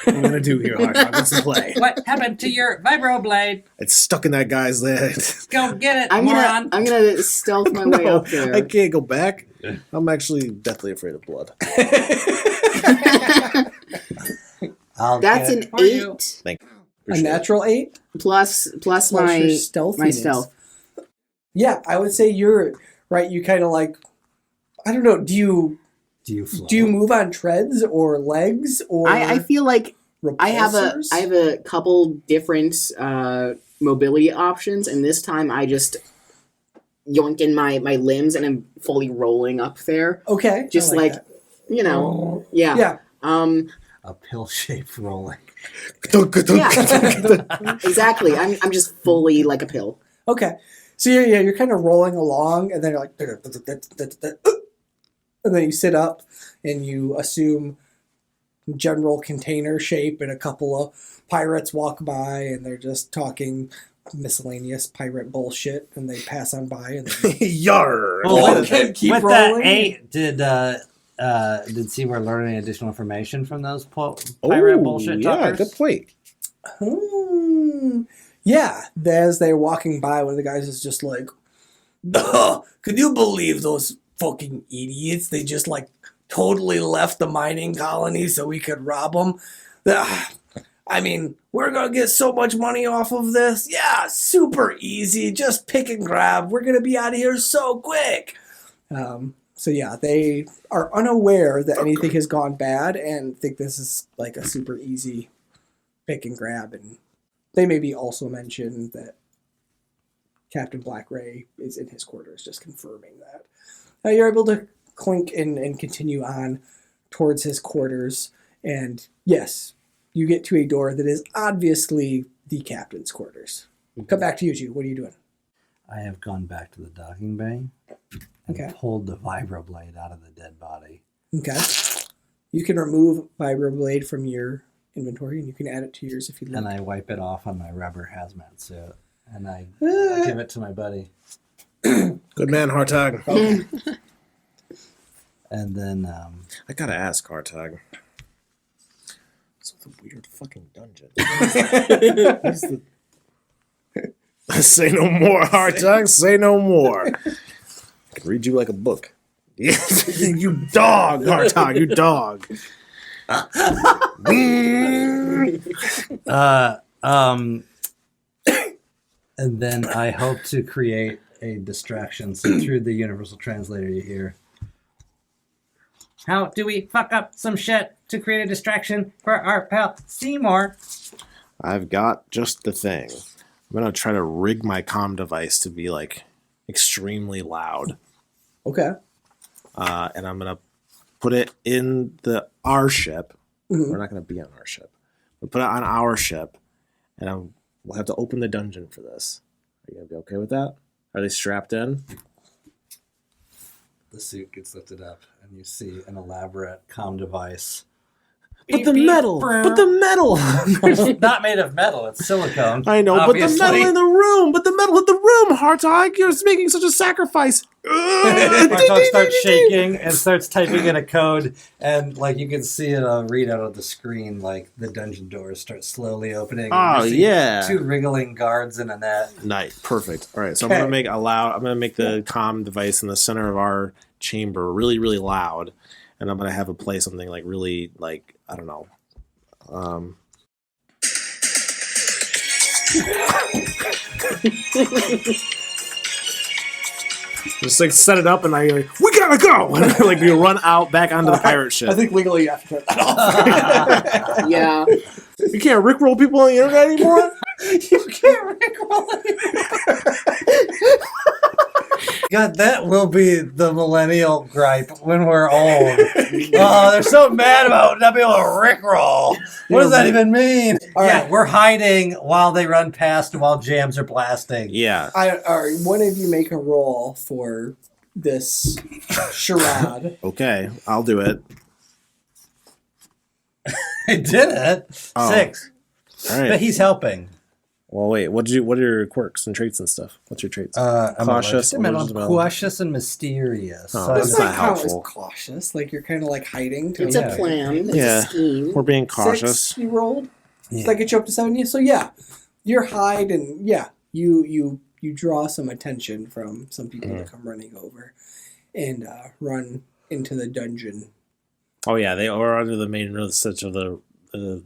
What am I gonna do here, Hartog? What's the play? What happened to your vibroblade? It's stuck in that guy's leg. Go get it, I'm moron. gonna stealth my way up there. I can't go back. I'm actually deathly afraid of blood. That's an 8 A natural 8 plus my your stealthiness. my stealth. Yeah, I would say you're right. You kind of like, I don't know. Do you move on treads or legs or? I feel like I have repulsors? a couple different mobility options, and this time I just yoink in my limbs and I'm fully rolling up there. Okay, Just I like that. yeah. Yeah. A pill-shaped rolling. Yeah. Exactly. I'm just fully like a pill. Okay, so you're kind of rolling along, and then you're like, and then you sit up, and you assume general container shape, and a couple of pirates walk by, and they're just talking miscellaneous pirate bullshit, and they pass on by, and then Yar! Well, keep with rolling. that 8, did did Seymour learn any additional information from those pirate bullshit talkers? Good point. Yeah, as they're walking by, one of the guys is just like, could you believe those fucking idiots? They just like totally left the mining colony so we could rob them. I mean, we're going to get so much money off of this. Yeah, super easy. Just pick and grab. We're going to be out of here so quick. So yeah, they are unaware that anything has gone bad and think this is like a super easy pick and grab. And they maybe also mention that Captain Black Ray is in his quarters, just confirming that. Now you're able to clink and continue on towards his quarters. And yes, you get to a door that is obviously the captain's quarters. Come back to you, Jude. What are you doing? I have gone back to the docking bay and pulled the vibroblade out of the dead body. Okay. You can remove vibroblade from your inventory, and you can add it to yours if you'd like. And I wipe it off on my rubber hazmat suit, and I give it to my buddy. Good man, Hartog. Okay. And then... I gotta ask, Hartog. It's a weird fucking dungeon. Say no more, Hartog. Say no more. I can read you like a book. You dog, Hartog. You dog. And then I hope to create a distraction. So through the universal translator, you hear, how do we fuck up some shit to create a distraction for our pal Seymour? I've got just the thing. I'm gonna try to rig my comm device to be like extremely loud. Okay. And I'm gonna put it in our ship. We're not gonna be on our ship. We'll put it on our ship, and we'll have to open the dungeon for this. Are you gonna be okay with that? Are they strapped in? The suit gets lifted up, and you see an elaborate comm device. But the metal! But the metal! It's not made of metal, it's silicone. I know, obviously. but the metal in the room! But the metal in the room, Hartog! You're making such a sacrifice! Hartog starts shaking and starts typing in a code, and like you can see it on readout of the screen, like the dungeon doors start slowly opening. Oh, yeah. Two wriggling guards in a net. Nice, perfect. All right, so I'm gonna make the comm device in the center of our chamber really, really loud, and I'm gonna have it play something like really, like, I don't know. Just like set it up, and I like, we gotta go, and like we run out back onto the pirate ship. I think legally you have to turn that off. Yeah. You can't rickroll people on the internet anymore. You can't rickroll anymore. God, that will be the millennial gripe when we're old. Oh, they're so mad about not being able to rickroll. What does that even mean? All yeah, right. we're hiding while they run past and while jams are blasting. Yeah. All right, one of you make a roll for this charade. Okay, I'll do it. I did it. Oh. 6. All right. But he's helping. Well, wait. What are your quirks and traits and stuff? What's your traits? I'm Cautious, I'm allergic to cautious and mysterious. Oh, So that's That's not not count as helpful. cautious. Like you're kind of like hiding. It's Yeah. a plan. It's Yeah. a scheme. We're being cautious. 6 you rolled. Yeah. Does that get you up to 70? So yeah, you're hide and yeah, you draw some attention from some people to come running over and run into the dungeon. Oh yeah, they are under the main such of the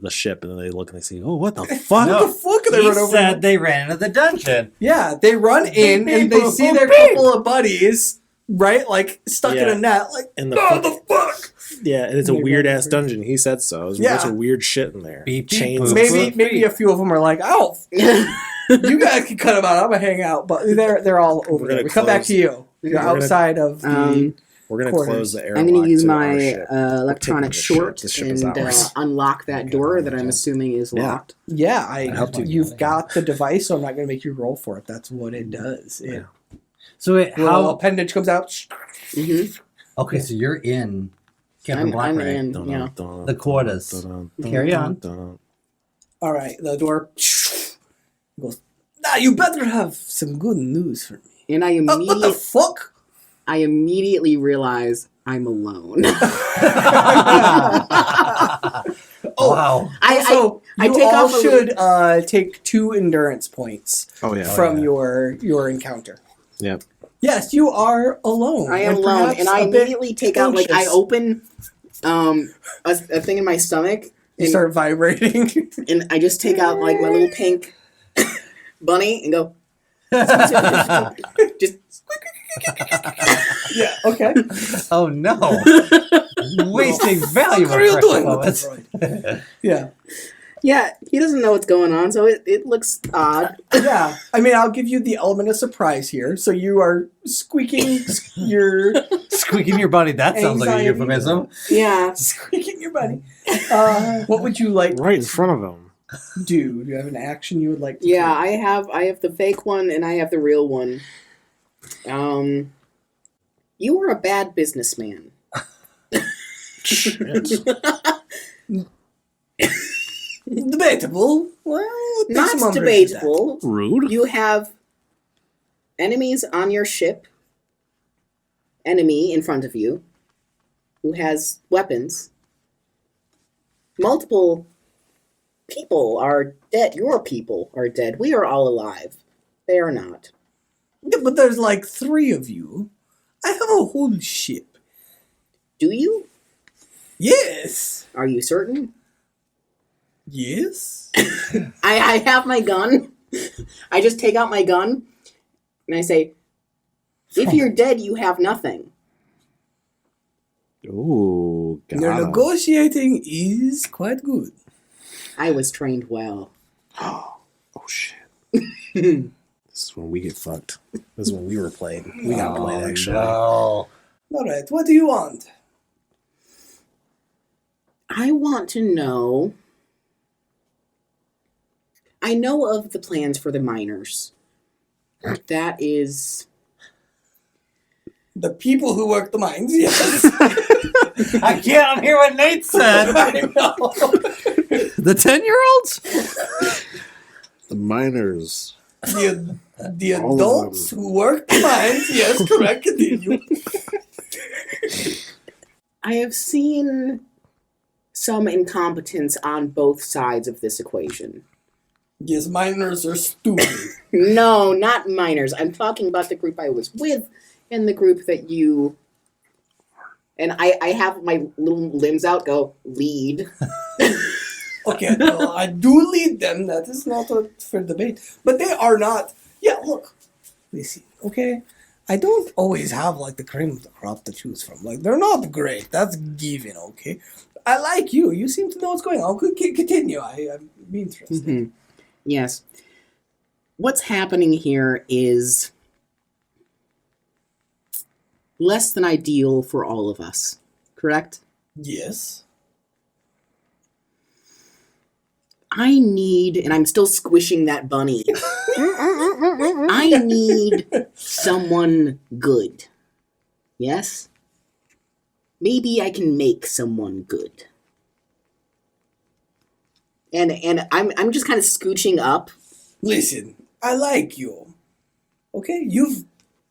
ship, and then they look and they see, oh, what the fuck? No. What the fuck are they He run over? said they ran into the dungeon. Yeah, they run in and they see their couple of buddies, right? Like stuck in a net. Like, And the fuck? Yeah, and it's a And they weird run ass over. dungeon. He said so. There's a bunch Yeah. of weird shit in there. Beep, beep, Chains. boop. and Maybe a few of them are like, oh, you guys can cut them out. I'm gonna hang out, but they're all over We're there. gonna We come back close- to you. You're gonna- outside of the. We're gonna quarters. close the airlock. I'm going to use to our my ship. electronic the ship. short The ship is and ours. unlock that door that I'm assuming is Yeah. locked. Yeah, helped you. you've got the device, so I'm not gonna make you roll for it. That's what it does. It, So wait, Little how? appendage comes out. Mm-hmm. Okay, so you're in Captain I'm Blackberry. in, Dun, yeah. dun, dun, The quarters. dun, Carry dun, on. dun. All right, the door goes. Now you better have some good news for me. And I What the immediately fuck? I immediately realize I'm alone. Wow. Also, I you take all off a should take 2 endurance points from your encounter. Yep. Yes, you are alone. I am and alone, perhaps and I a bit immediately take out, like, I anxious. open a thing in my stomach, You and, start vibrating. and I just take out, like, my little pink bunny and go, just, Yeah, okay. Oh no. Wasting valuable What are you doing with moments. the droid? Yeah. yeah, he doesn't know what's going on, so it looks odd. Yeah. I mean, I'll give you the element of surprise here. So you are squeaking your... Squeaking your body, that sounds like a Anxiety. euphemism. Yeah. Squeaking your buddy. What would you like Right in front of him. to do? Do you have an action you would like to Yeah, take? I have the fake one and I have the real one. You were a bad businessman. Debatable. Well, take some Not umbrage with that. debatable. Rude. You have enemies on your ship. Enemy in front of you who has weapons. Multiple people are dead. Your people are dead. We are all alive. They are not. Yeah, but there's like 3 of you. I have a whole ship. Do you? Yes. Are you certain? Yes. I have my gun. I just take out my gun and I say, if you're dead, you have nothing. Ooh, got Your him. negotiating is quite good. I was trained well. Oh shit. This is when we get fucked. This is when we were played. We got played actually. No. All right, what do you want? I want to know. I know of the plans for the miners. That is. The people who work the mines, yes. I can't hear what Nate said. I know. The 10-year-olds? The miners. The All of adults them. who work the mines, yes, correct, continue. I have seen some incompetence on both sides of this equation. Yes, miners are stupid. No, not miners. I'm talking about the group I was with and the group that you. And I have my little limbs out, go, lead. Okay, well, I do lead them. That is not a fair debate. But they are not. Yeah, look. Listen, okay? I don't always have, like, the cream of the crop to choose from. Like, they're not great. That's given, okay? I like you. You seem to know what's going on. Continue. I'm interested. Mm-hmm. Yes. What's happening here is less than ideal for all of us, correct? Yes. I need, and I'm still squishing that bunny. I need someone good. Yes? Maybe I can make someone good. And I'm just kind of scooching up. Listen, I like you. Okay, you've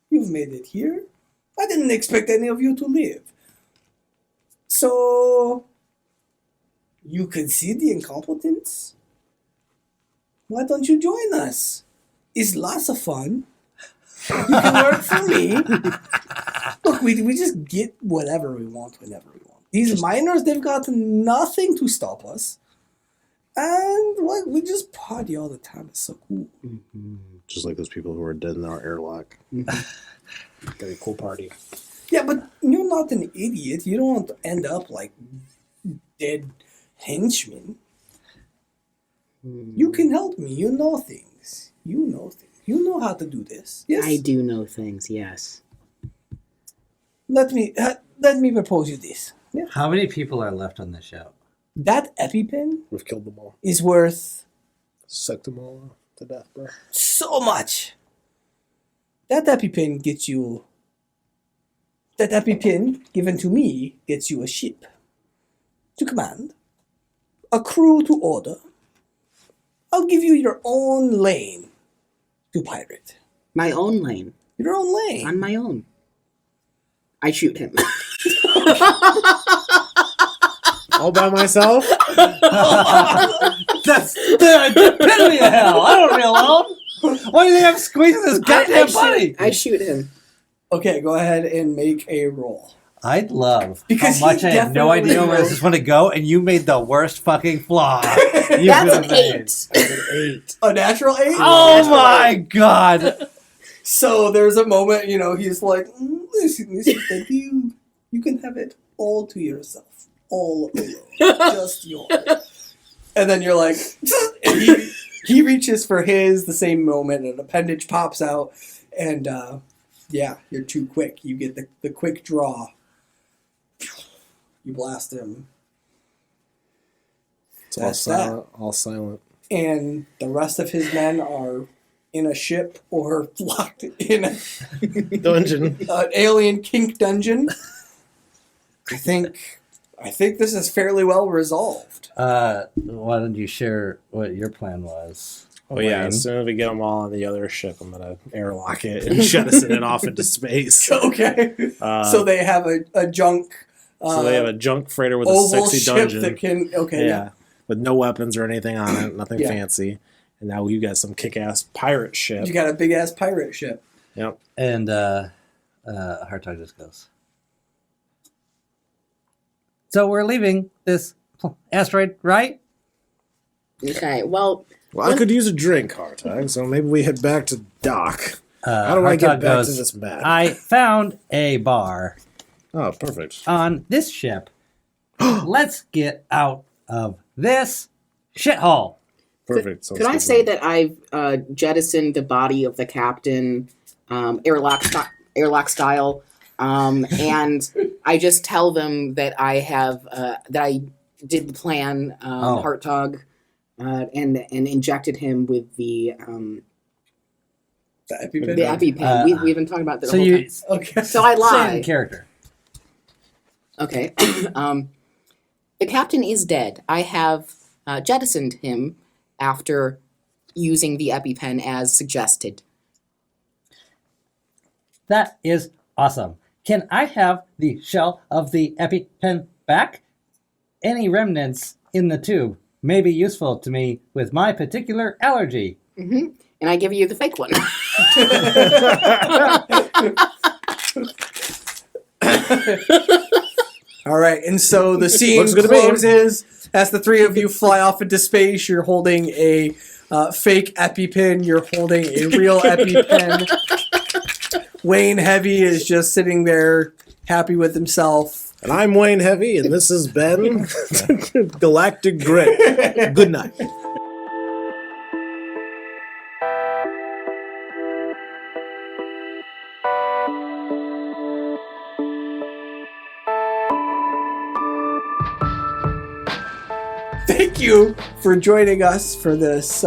made it here. I didn't expect any of you to live. So you can see the incompetence? Why don't you join us? It's lots of fun. You can work for me. Look, we just get whatever we want whenever we want. These miners, they've got nothing to stop us. And like, we just party all the time. It's so cool. Just like those people who are dead in our airlock. Got a cool party. Yeah, but you're not an idiot. You don't end up like dead henchmen. You can help me. You know things. You know things. You know how to do this. Yes. I do know things, yes. Let me propose you this. Yeah. How many people are left on the show? That EpiPen We've killed them all. is worth Sucked them all to death, bro. so much. That EpiPen gets you. That EpiPen given to me gets you a ship to command, a crew to order. I'll give you your own lane to pirate. My own lane. Your own lane. On my own. I shoot him. All by myself? That's the epitome of hell. I don't want to be alone. Why do you think I'm squeezing this goddamn buddy? I shoot him. Okay, go ahead and make a roll. I'd love Because how much he I had no definitely idea where this knows. is going to go, and you made the worst fucking flaw you That's could an have made. 8. A natural 8? Oh my god! So there's a moment, he's like, listen, thank you. You can have it all to yourself. All alone. Just yours. And then you're like, and he reaches for his the same moment, and an appendage pops out, and you're too quick. You get the quick draw. You blast him. It's all That's silent. All silent. And the rest of his men are in a ship or locked in Dungeon. an alien kink dungeon. I think this is fairly well resolved. Why don't you share what your plan was? Oh yeah, Wayne? as soon as we get them all on the other ship, I'm gonna airlock it and jettison it off into space. Okay. So they have a junk. So they have a junk freighter with a oval sexy ship dungeon. that can. Okay. yeah, with no weapons or anything on it, nothing Yeah. fancy. And now you got some kick-ass pirate ship. You got a big ass pirate ship. Yep. And Hartog just goes. So we're leaving this asteroid, right? Okay, well, Well, I could use a drink, Hartog, so maybe we head back to dock. How do I get Hartog back goes, to this map? I found a bar Oh, perfect. on this ship. Let's get out of this shithole. Perfect. could I say that I've jettisoned the body of the captain, airlock style, and I just tell them that I have that I did the plan, Hartog, and injected him with the EpiPen. EpiPen. We've been talking about that. So The whole you time. Okay. So I say lie. in character. Okay. The captain is dead. I have jettisoned him after using the EpiPen as suggested. That is awesome. Can I have the shell of the EpiPen back? Any remnants in the tube may be useful to me with my particular allergy. Hmm. And I give you the fake one. All right, and so the scene Looks good to me. closes as the three of you fly off into space. You're holding a fake EpiPen. You're holding a real EpiPen. Wayne Heavy is just sitting there, happy with himself. And I'm Wayne Heavy, and this has been Galactic Grit. Good night. Thank you for joining us for this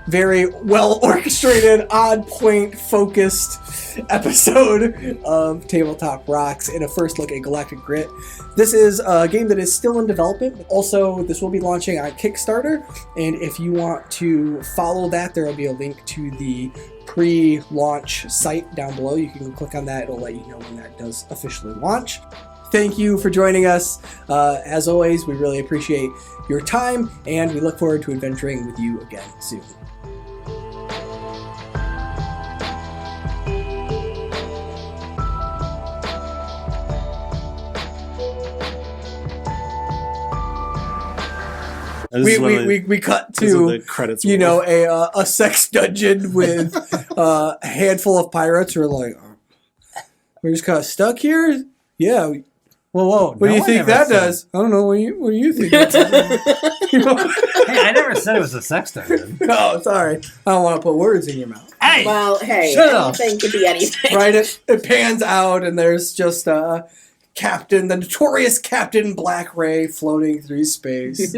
very well orchestrated, on point, focused episode of Tabletop Rocks and a first look at Galactic Grit. This is a game that is still in development. Also, this will be launching on Kickstarter, and if you want to follow that, there will be a link to the pre-launch site down below. You can click on that. It'll let you know when that does officially launch. Thank you for joining us. As always, we really appreciate your time, and we look forward to adventuring with you again soon. We cut to the credits. a sex dungeon with a handful of pirates who are like, we're just kind of stuck here. Yeah. Whoa. What do you think that does? I don't know. What do you think? Hey, I never said it was a sex dungeon. Oh, sorry. I don't want to put words in your mouth. Hey! Well, hey, Shut up. anything could be anything. Right? It pans out, and there's just Captain, the notorious Captain Black Ray floating through space.